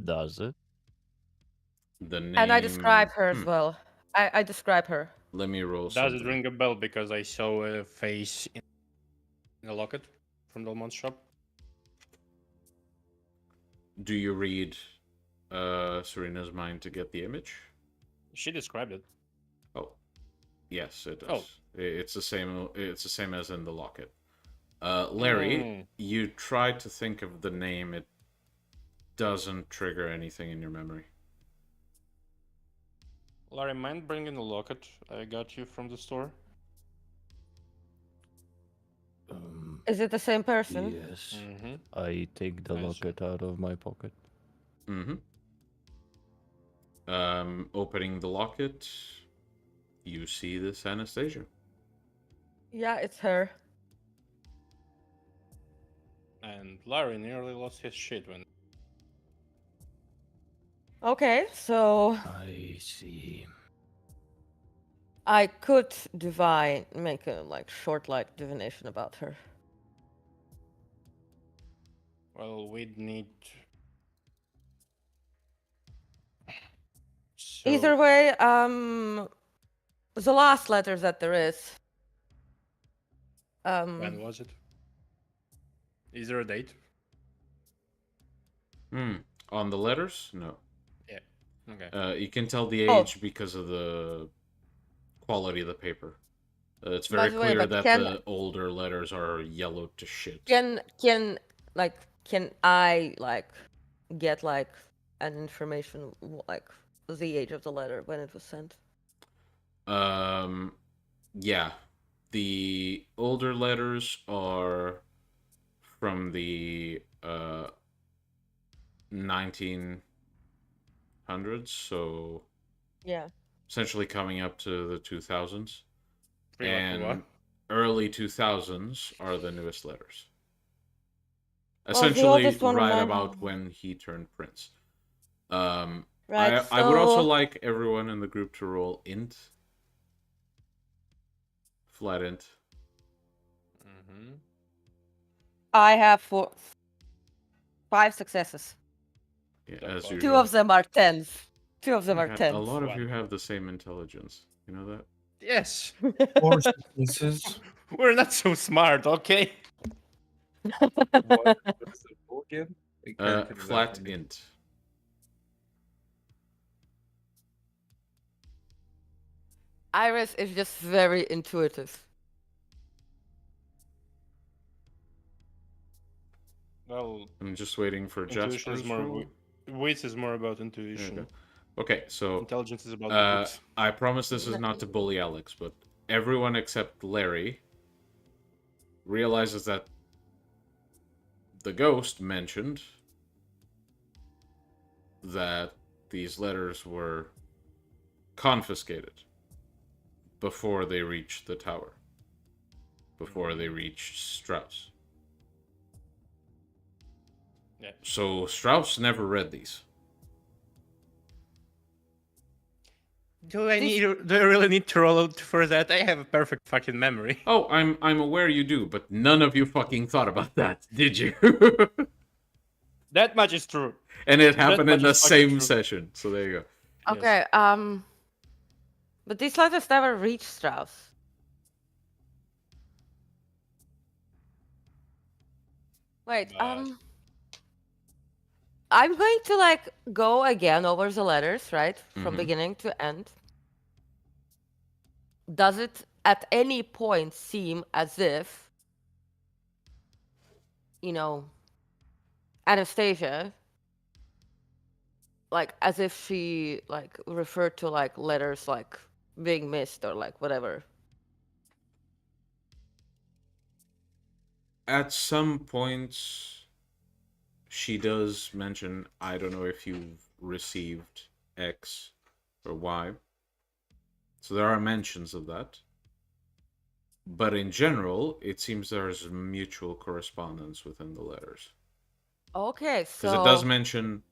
Does it? The name... And I describe her as well. I describe her. Let me roll Does something. it ring a bell because I saw a face in a locket from Delmont's shop? Do you read Serena's mind to get the image? She described it. Oh, yes, it does. Oh. It's the same. It's the same as in the locket. Larry, you try to think of the name. It doesn't trigger anything in your memory. Larry, mind bringing the locket I got you from the store? Is it the same person? Yes. Mm-hmm. I take the Nice. locket out of my pocket. Mm-hmm. Opening the locket, you see this Anastasia. Yeah, it's her. And Larry nearly lost his shit when. Okay, so I see. I could make a like short like divination about her. Well, we'd need. So, Either way, the last letter that there is. when was it? Is there a date? On the letters, no. Yeah. Okay. You can tell the Oh. age because of the quality of the paper. It's By very the way, clear but that can- the older letters are yellowed to shit. Can like can I like get like an information like the age of the letter when it was sent? Yeah. The older letters are from the 1900s, so Yeah. essentially coming up to the 2000s. Pretty like what? And early 2000s are the newest letters. Well, the Essentially, oldest one right remem- about when he turned prince. Right. I would also So like everyone in the group to roll int. Flat int. Mm-hmm. I have 5 successes. Yeah, The as fuck? usual. 2 of them are 10s. 2 of them Oh are my God, 10s. a lot of One. you have the same intelligence. You know that? Yes. 4 successes. We're not so smart, okay? What's the roll again? I can't Flat remember. int. Iris is just very intuitive. Well, I'm just waiting for intuition is Jasper's more. roll. Wit is more about There you intuition. go. Okay, so Intelligence is about the books. I promise this is not to bully Alex, but everyone except Larry realizes that the ghost mentioned that these letters were confiscated before they reached the tower, before they reached Strauss. Yeah. So Strauss never read these. Do I really need to roll out for that? I have a perfect fucking memory. Oh, I'm aware you do, but none of you fucking thought about that, did you? That much is true. And it happened in much the is fucking same true. session. So there you go. Okay, but these letters never reach Strauss. Wait, But- I'm going to like go again over the letters, right? From Mhm. beginning to end. Does it at any point seem as if, you know, Anastasia, like as if she like referred to like letters like being missed or like whatever? At some points, she does mention, I don't know if you've received X or Y. So there are mentions of that. But in general, it seems there's mutual correspondence within the letters. Okay, Because it does so mention,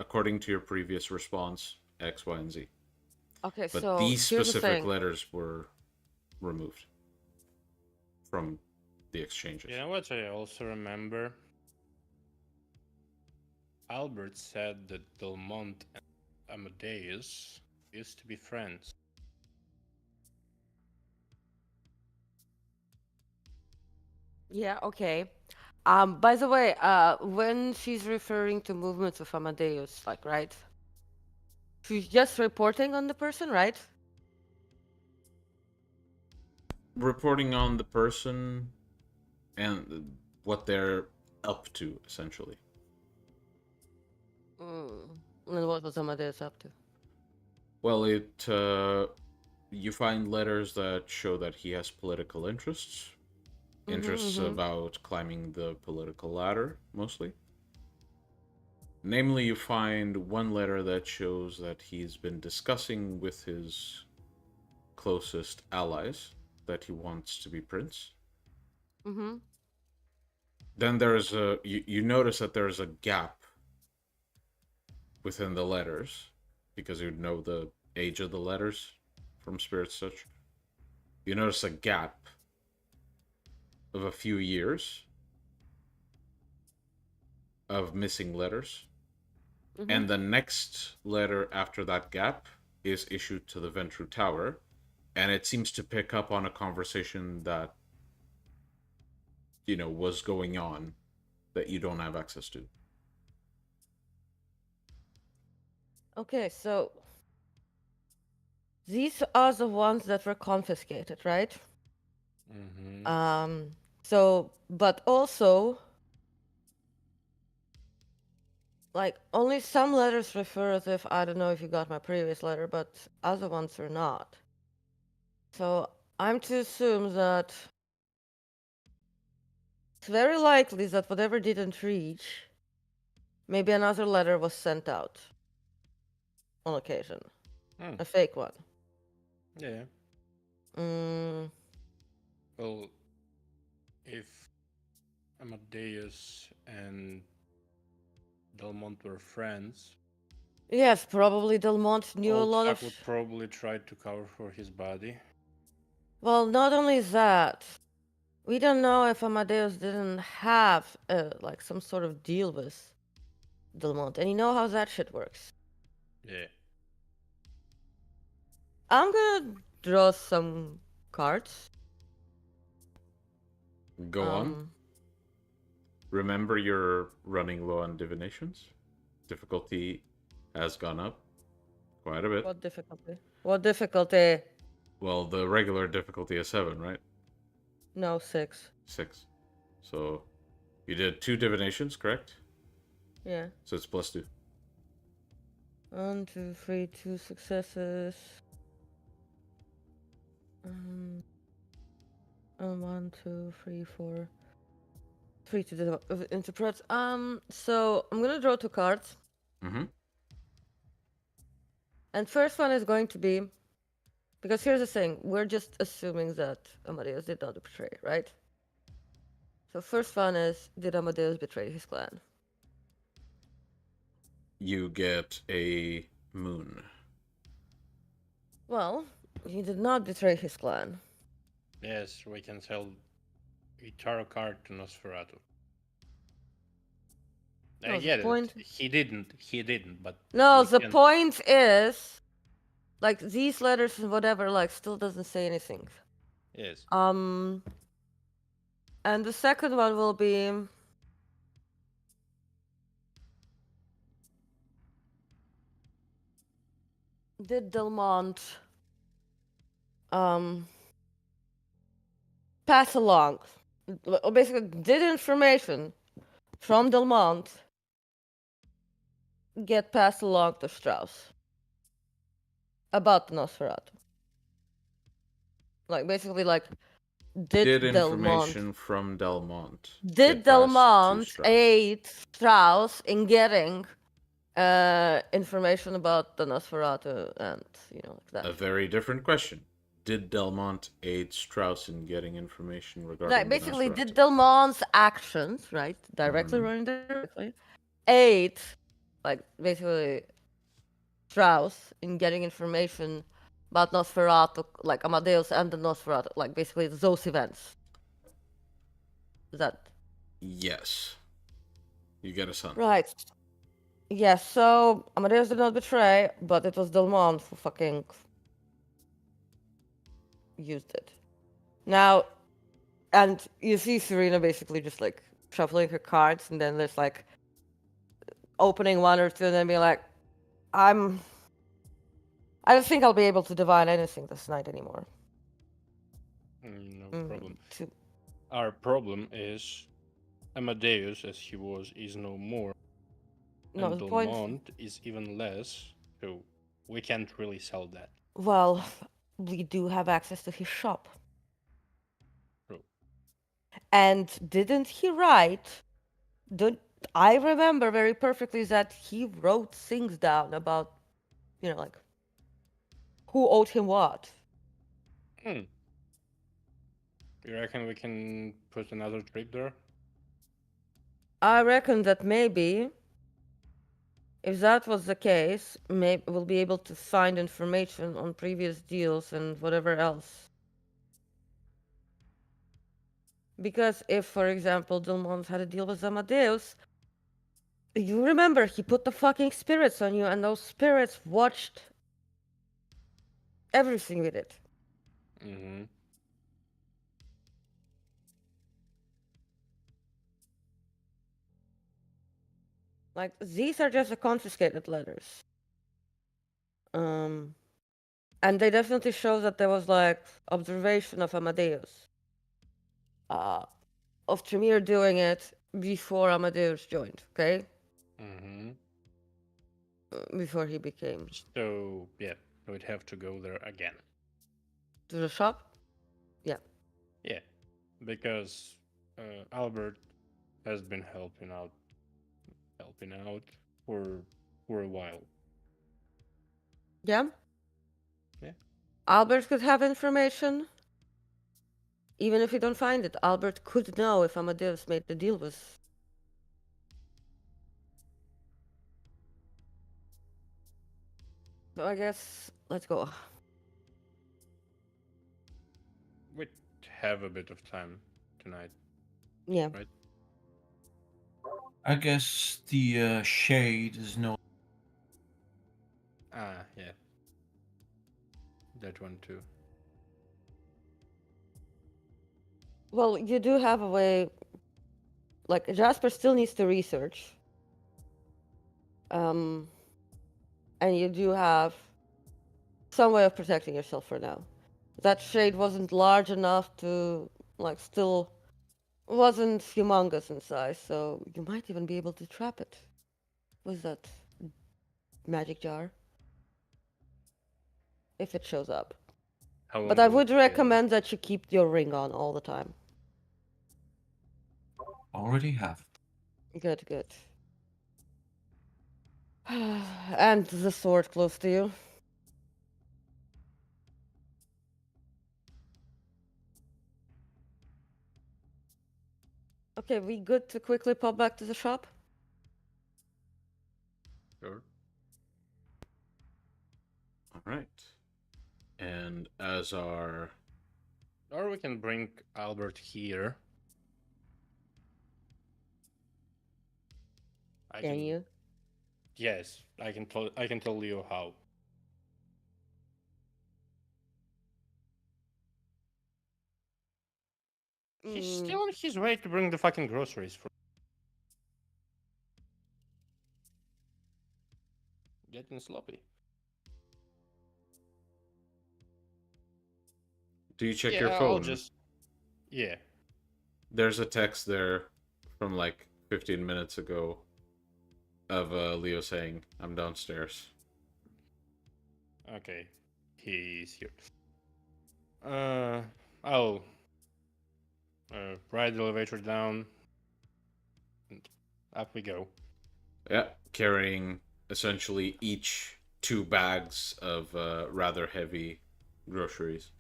according to your previous response, X, Y, and Z. okay, But so these here's the specific thing. letters were removed from the exchanges. You know what I also remember? Albert said that Belmont and Amadeus used to be friends. Yeah, okay. By the way, when she's referring to movements of Amadeus, like, right? She's just reporting on the person, right? Reporting on the person and what they're up to, essentially. And what was Amadeus up to? Well, you find letters that show that he has political interests. Interests about climbing the political ladder, mostly. Namely, you find one letter that shows that he's been discussing with his closest allies that he wants to be prince. Then there's you notice that there's a gap within the letters, because you know the age of the letters from Spirit's Touch. You notice a gap of a few years of missing letters. And the next letter after that gap is issued to the Ventru Tower, and it seems to pick up on a conversation that, you know, was going on that you don't have access to. Okay, so these are the ones that were confiscated, right? Mm-hmm. So, but also, Like, only some letters refer as if, I don't know if you got my previous letter, but other ones are not. So I'm to assume that it's very likely that whatever didn't reach, maybe another letter was sent out on occasion. Hmm. A fake one. Yeah. Mm, Well, if Amadeus and Delmont were friends, yes, probably Delmont knew a old lot fuck of. would probably try to cover for his body. Well, not only that, we don't know if Amadeus didn't have like some sort of deal with Delmont, and you know how that shit works. Yeah. I'm gonna draw some cards. Go on. Remember you're running low on divinations. Difficulty has gone up quite a bit. What difficulty? What difficulty? Well, the regular difficulty is 7, right? No, 6. 6. So you did 2 divinations, correct? Yeah. So it's +2. 1, 2, 3, 2 successes. And 1, 2, 3, 4. 3 to interpret. So I'm gonna draw 2 cards. Mm-hmm. And first one is going to be, because here's the thing, we're just assuming that Amadeus did not betray, right? So first one is, did Amadeus betray his clan? You get a moon. Well, he did not betray his clan. Yes, we can sell a tarot card to Nosferatu. I No, the get point- it. He didn't, but No, we the can- point is, like, these letters and whatever, like, still doesn't say anything. Yes. And the second one will be, did Delmont pass along, or basically did information from Delmont get passed along to Strauss about the Nosferatu? Like, basically, like, did Delmont information from Delmont. did get passed to Delmont Strauss? aid Strauss in getting information about the Nosferatu and, you know, like A that? very different question. Did Delmont aid Strauss in getting information regarding Like, the basically, Nosferatu? did Delmont's actions, right, directly or indirectly, aid, like, basically, Strauss in getting information about Nosferatu, like Amadeus and the Nosferatu, like, basically, those events? Is that Yes. You get a son. right? Yes, so Amadeus did not betray, but it was Delmont who fucking used it. Now, and you see Serena basically just like shuffling her cards, and then there's like opening one or two, and then being like, I don't think I'll be able to divine anything this night anymore. No problem. Too- Our problem is Amadeus, as he was, is no more. No, and the point. Delmont is even less, so we can't really sell that. Well, we do have access to his shop. True. And didn't he write? I remember very perfectly that he wrote things down about, you know, like who owed him what. You reckon we can put another trick there? I reckon that maybe, if that was the case, maybe we'll be able to find information on previous deals and whatever else. Because if, for example, Delmont had a deal with Amadeus, you remember he put the fucking spirits on you, and those spirits watched everything with it. Mm-hmm. Like, these are just the confiscated letters. And they definitely show that there was, like, observation of Amadeus. Of Tremere doing it before Amadeus joined, okay? Mm-hmm. Before he became So yeah, we'd have to go there again. to the shop. Yeah, because Albert has been helping out for a while. Yeah. Yeah. Albert could have information. Even if you don't find it, Albert could know if Amadeus made the deal with. So I guess let's go. We have a bit of time tonight. Yeah. Right. I guess the shade is no. Ah, yeah. That one too. Well, you do have a way. Like Jasper still needs to research. And you do have some way of protecting yourself for now. That shade wasn't large enough to, like, still wasn't humongous in size, so you might even be able to trap it with that magic jar if it shows up. How long But I will would it be recommend that you keep your ring on all the time. Already have. Good, good. And the sword close to you. Okay, we good to quickly pop back to the shop? Sure. All right. And as our Or we can bring Albert here. Can you? Yes, I can tell Leo how. He's still on his way to bring the fucking groceries for. Getting sloppy. do you check Yeah, your I'll phone? just. Yeah. There's a text there from like 15 minutes ago of Leo saying, "I'm downstairs." Okay. He's here. I'll ride the elevator down. And up we go. Yeah, carrying essentially each 2 bags of rather heavy groceries.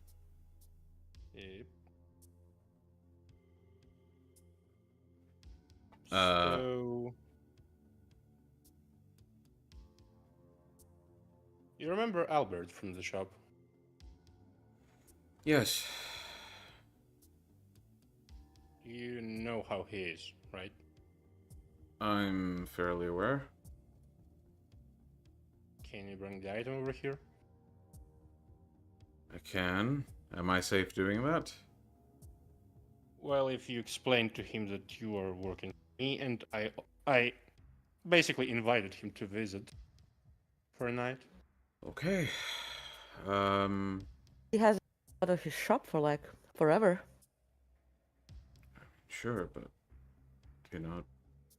Yep. Uh, So. You remember Albert from the shop? yes. You know how he is, right? I'm fairly aware. Can you bring the item over here? I can. Am I safe doing that? Well, if you explain to him that you are working for me and I basically invited him to visit for a night. Okay. Um, He has out of his shop for like forever. sure, but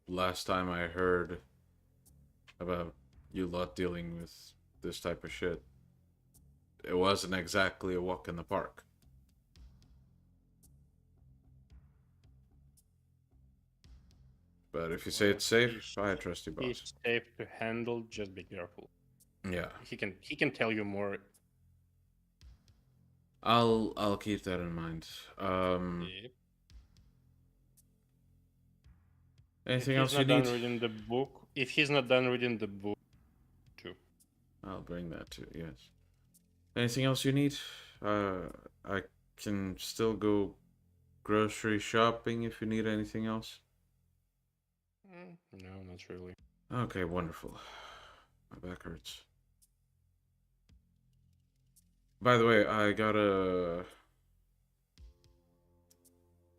last time I heard about you lot dealing with this type of shit, it wasn't exactly a walk in the park. But if you say it's safe, I trust you, boss. He's safe to handle, just be careful. Yeah, He can tell you more. I'll keep that in mind. Yep. Anything If else he's you not need? done reading the book, if he's not done reading the book, too. I'll bring that too. Yes. Anything else you need? I can still go grocery shopping if you need anything else. No, not really. Okay, wonderful. My back hurts. By the way, I got a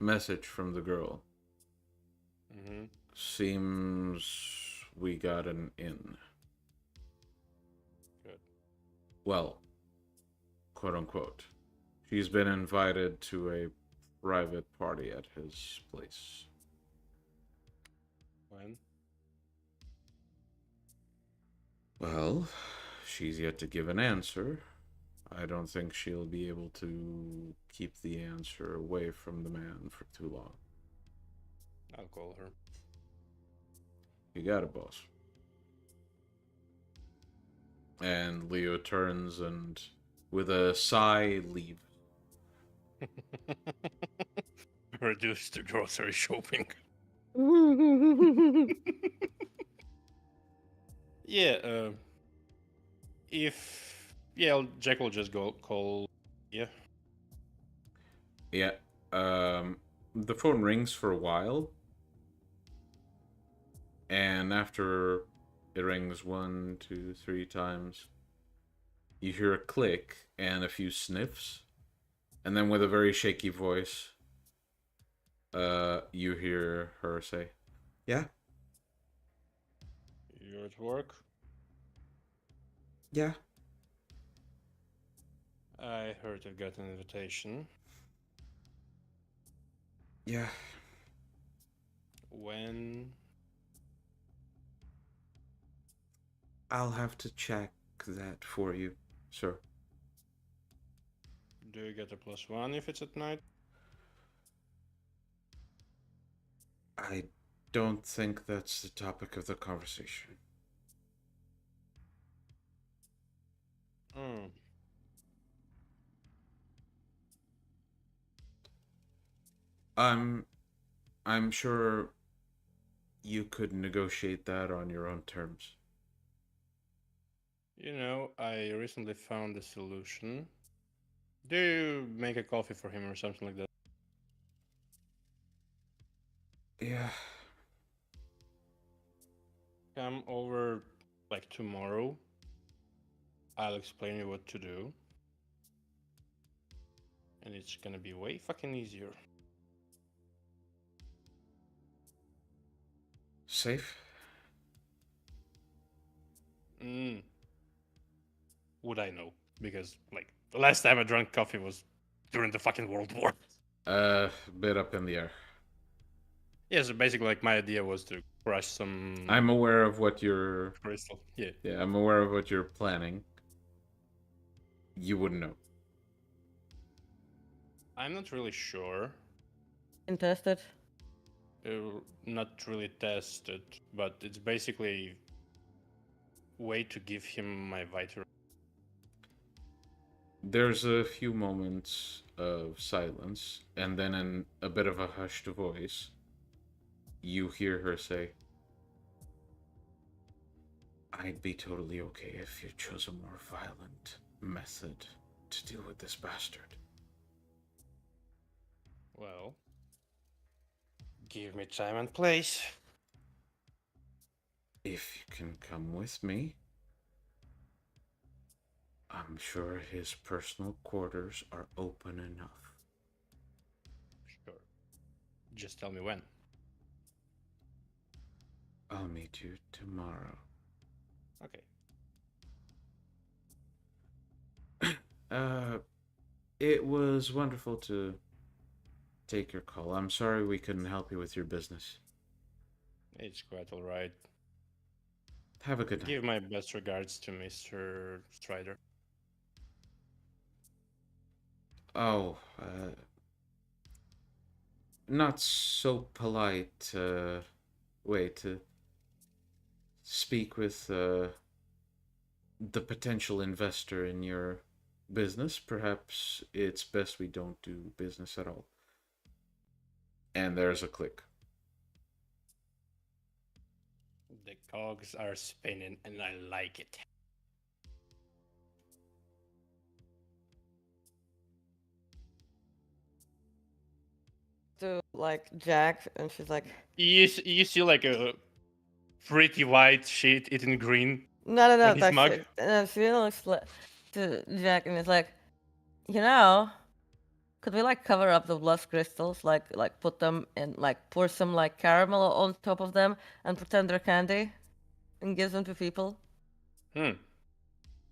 message from the girl. Mm-hmm. Seems we got an in. Good. Well, quote unquote. She's been invited to a private party at his place. When? Well, she's yet to give an answer. I don't think she'll be able to keep the answer away from the man for too long. I'll call her. You got it, boss. And Leo turns and, with a sigh, leaves. Reduce to grocery shopping. Yeah, Jack will just go call. Yeah. Yeah. The phone rings for a while. And after it rings 1, 2, 3 times, you hear a click and a few sniffs. And then with a very shaky voice, you hear her say, "Yeah? You're at work? Yeah. I heard you got an invitation. Yeah. When? I'll have to check that for you, sir." Do you get a +1 if it's at night? I don't think that's the topic of the conversation. Hmm. I'm sure you could negotiate that on your own terms. You know, I recently found a solution. Do you make a coffee for him or something like that? Yeah. Come over like tomorrow. I'll explain you what to do. And it's gonna be way fucking easier. Safe? Would I know? Because, like, the last time I drank coffee was during the fucking World War. Bit up in the air. Yeah, so basically, like, my idea was to crush some I'm aware of what you're... crystal. Yeah. Yeah, I'm aware of what you're planning. You wouldn't know. I'm not really sure. Interested? Not really tested, but it's basically a way to give him my vital. There's a few moments of silence, and then in a bit of a hushed voice, you hear her say, "I'd be totally okay if you chose a more violent method to deal with this bastard." Well, give me time and place. If you can come with me, I'm sure his personal quarters are open enough. Sure. Just tell me when. I'll meet you tomorrow. Okay. It was wonderful to take your call. I'm sorry we couldn't help you with your business. It's quite alright. Have a good night. Give my best regards to Mr. Strider. Oh, not so polite way to speak with the potential investor in your business. Perhaps it's best we don't do business at all. And there's a click. The cogs are spinning and I like it. To like Jack, and she's like, You see like a pretty white shit eating green. no, On his that's mug? it. And she looks to Jack and is like, you know, could we like cover up the lost crystals, like put them in, like pour some like caramel on top of them and pretend they're candy, and give them to people.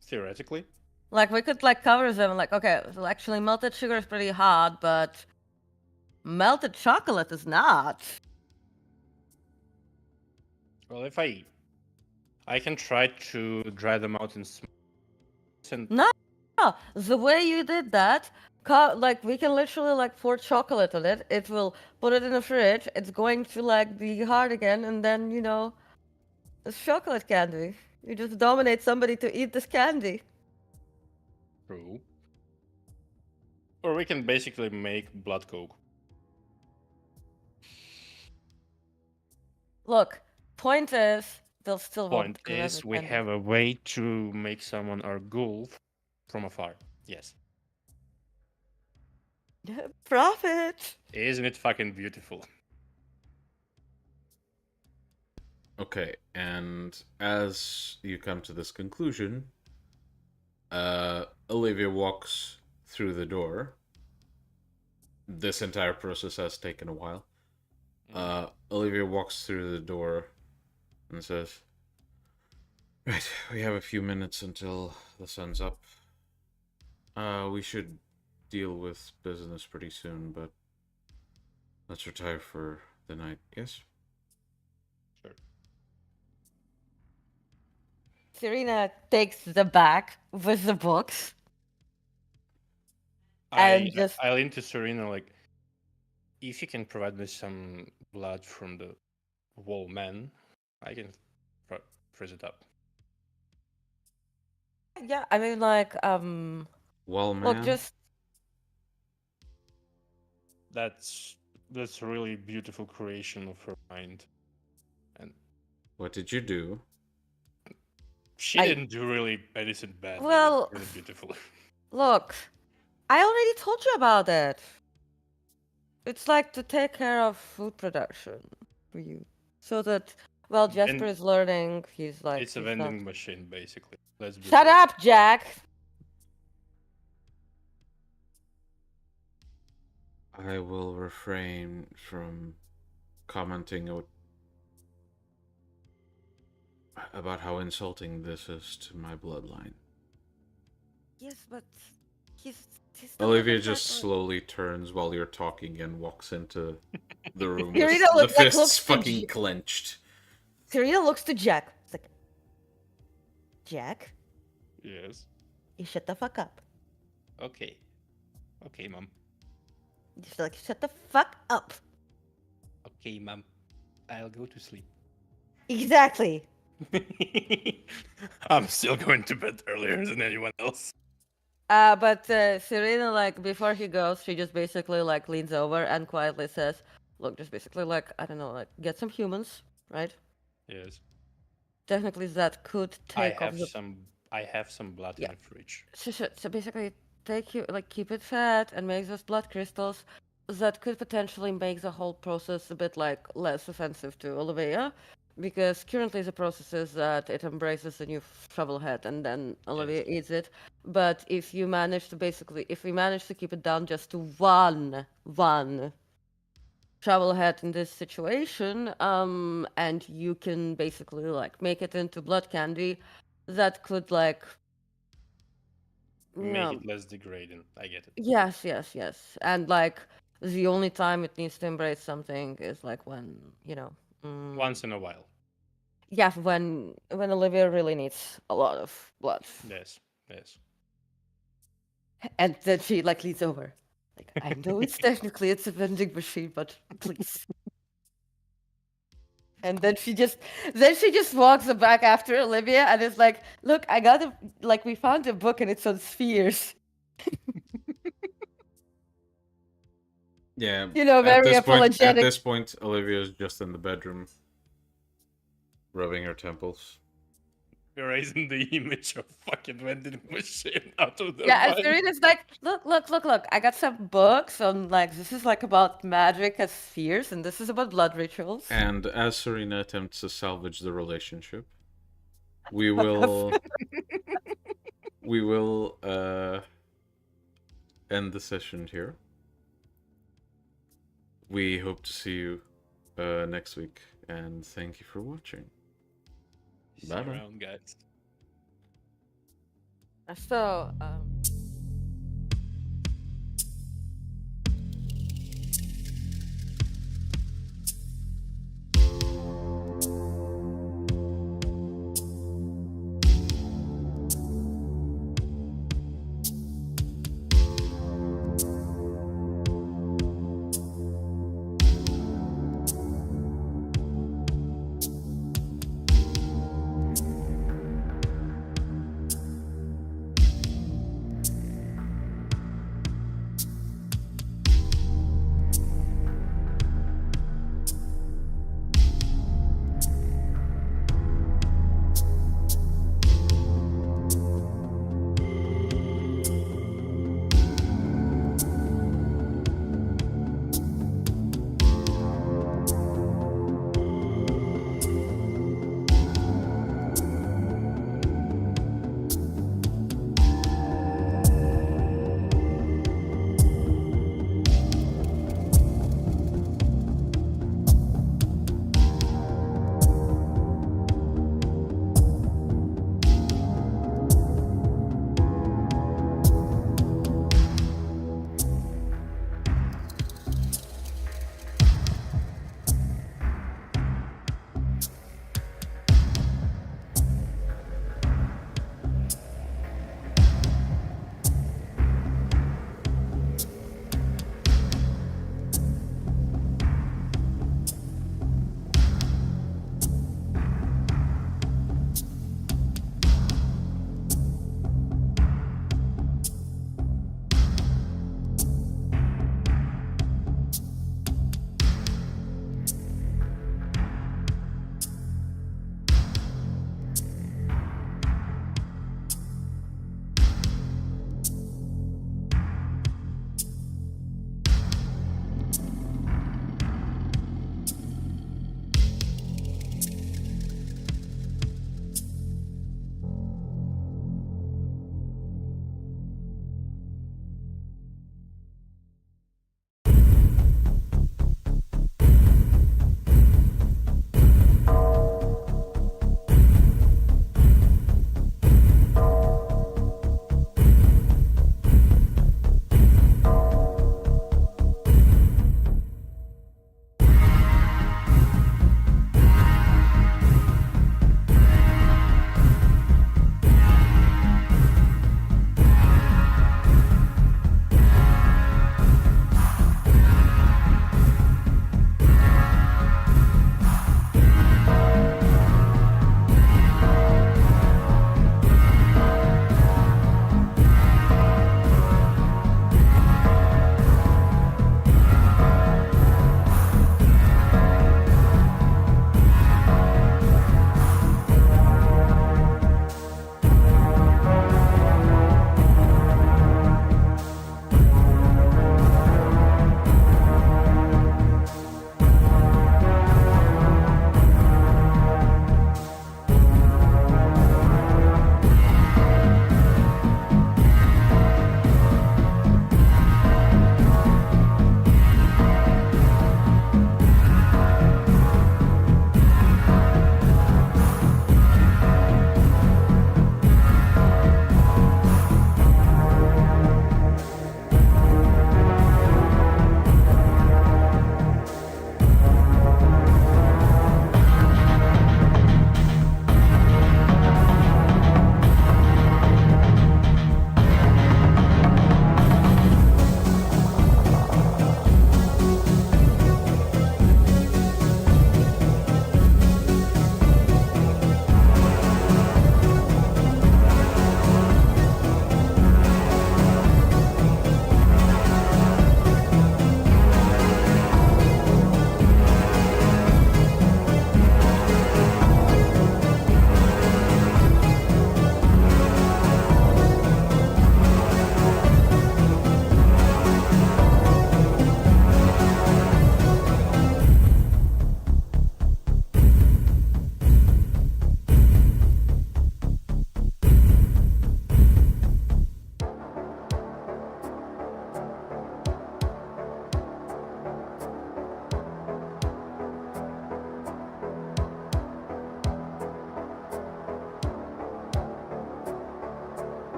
Theoretically. Like we could like cover them, like okay, so actually melted sugar is pretty hard, but melted chocolate is not. Well, if I I can try to dry them out in and No, the way you did that, like we can literally like pour chocolate on it. It will put it in the fridge. It's going to like be hard again, and then it's chocolate candy. You just dominate somebody to eat this candy. True. Or we can basically make blood coke. Look, point is, they'll still Point won't grab is, it we candy. have a way to make someone our ghoul from afar. Yes. Profit. Isn't it fucking beautiful? Okay, and as you come to this conclusion, Olivia walks through the door. This entire process has taken a while. Olivia walks through the door and says, "Right, we have a few minutes until the sun's up. We should deal with business pretty soon, but let's retire for the night, yes?" Sure. Serena takes the bag with the books. And just I lean to Serena like, if you can provide me some blood from the wall man, I can freeze it up. yeah, I mean like Well, man, look, just That's a really beautiful creation of her mind. And what did you do? she I- didn't do really anything bad. but Well- it's really beautiful. look. I already told you about it. It's like to take care of food production for you. So that while Jasper is learning, he's like It's a he's vending not... machine, basically. Let's be Shut real. up, Jack! I will refrain from commenting about how insulting this is to my bloodline. Yes, but he's not Olivia like just that, slowly turns while you're talking and walks into the room Serena with the looks like- fists looks to fucking J- clenched. Serena looks to Jack. It's like, Jack, Yes. you shut the fuck up. Okay. Okay, mom. Just like shut the fuck up. Okay, mom. I'll go to sleep. Exactly. I'm still going to bed earlier than anyone else. But Serena, like before he goes, she just basically like leans over and quietly says, "Look, just basically like I don't know, like get some humans, right? Yes. Technically, that could take off the I have some blood Yeah. in the fridge. So basically, keep it fat and make those blood crystals. That could potentially make the whole process a bit like less offensive to Olivia, because currently the process is that it embraces the new shovel head and then Olivia eats it. But if we manage to keep it down just to one shovel head in this situation, and you can basically like make it into blood candy, that could like Make it less degrading. I get it. Yes. And like the only time it needs to embrace something is like when, Once in a while. yeah, when Olivia really needs a lot of blood. Yes. Yes. And then she like leans over. Like, I know it's a vending machine, but please. And then she just walks back after Olivia and is like, look, we found a book and it's on spheres. Yeah. Very At apologetic. this point, Olivia's just in the bedroom, rubbing her temples. We're raising the image of fucking vending machine out of the Yeah, and mind. Serena's like, look. I got some books on like this is like about magic as spheres, and this is about blood rituals. And as Serena attempts to salvage the relationship, we will end the session here. We hope to see you next week, and thank you for watching. See you around, guys. So,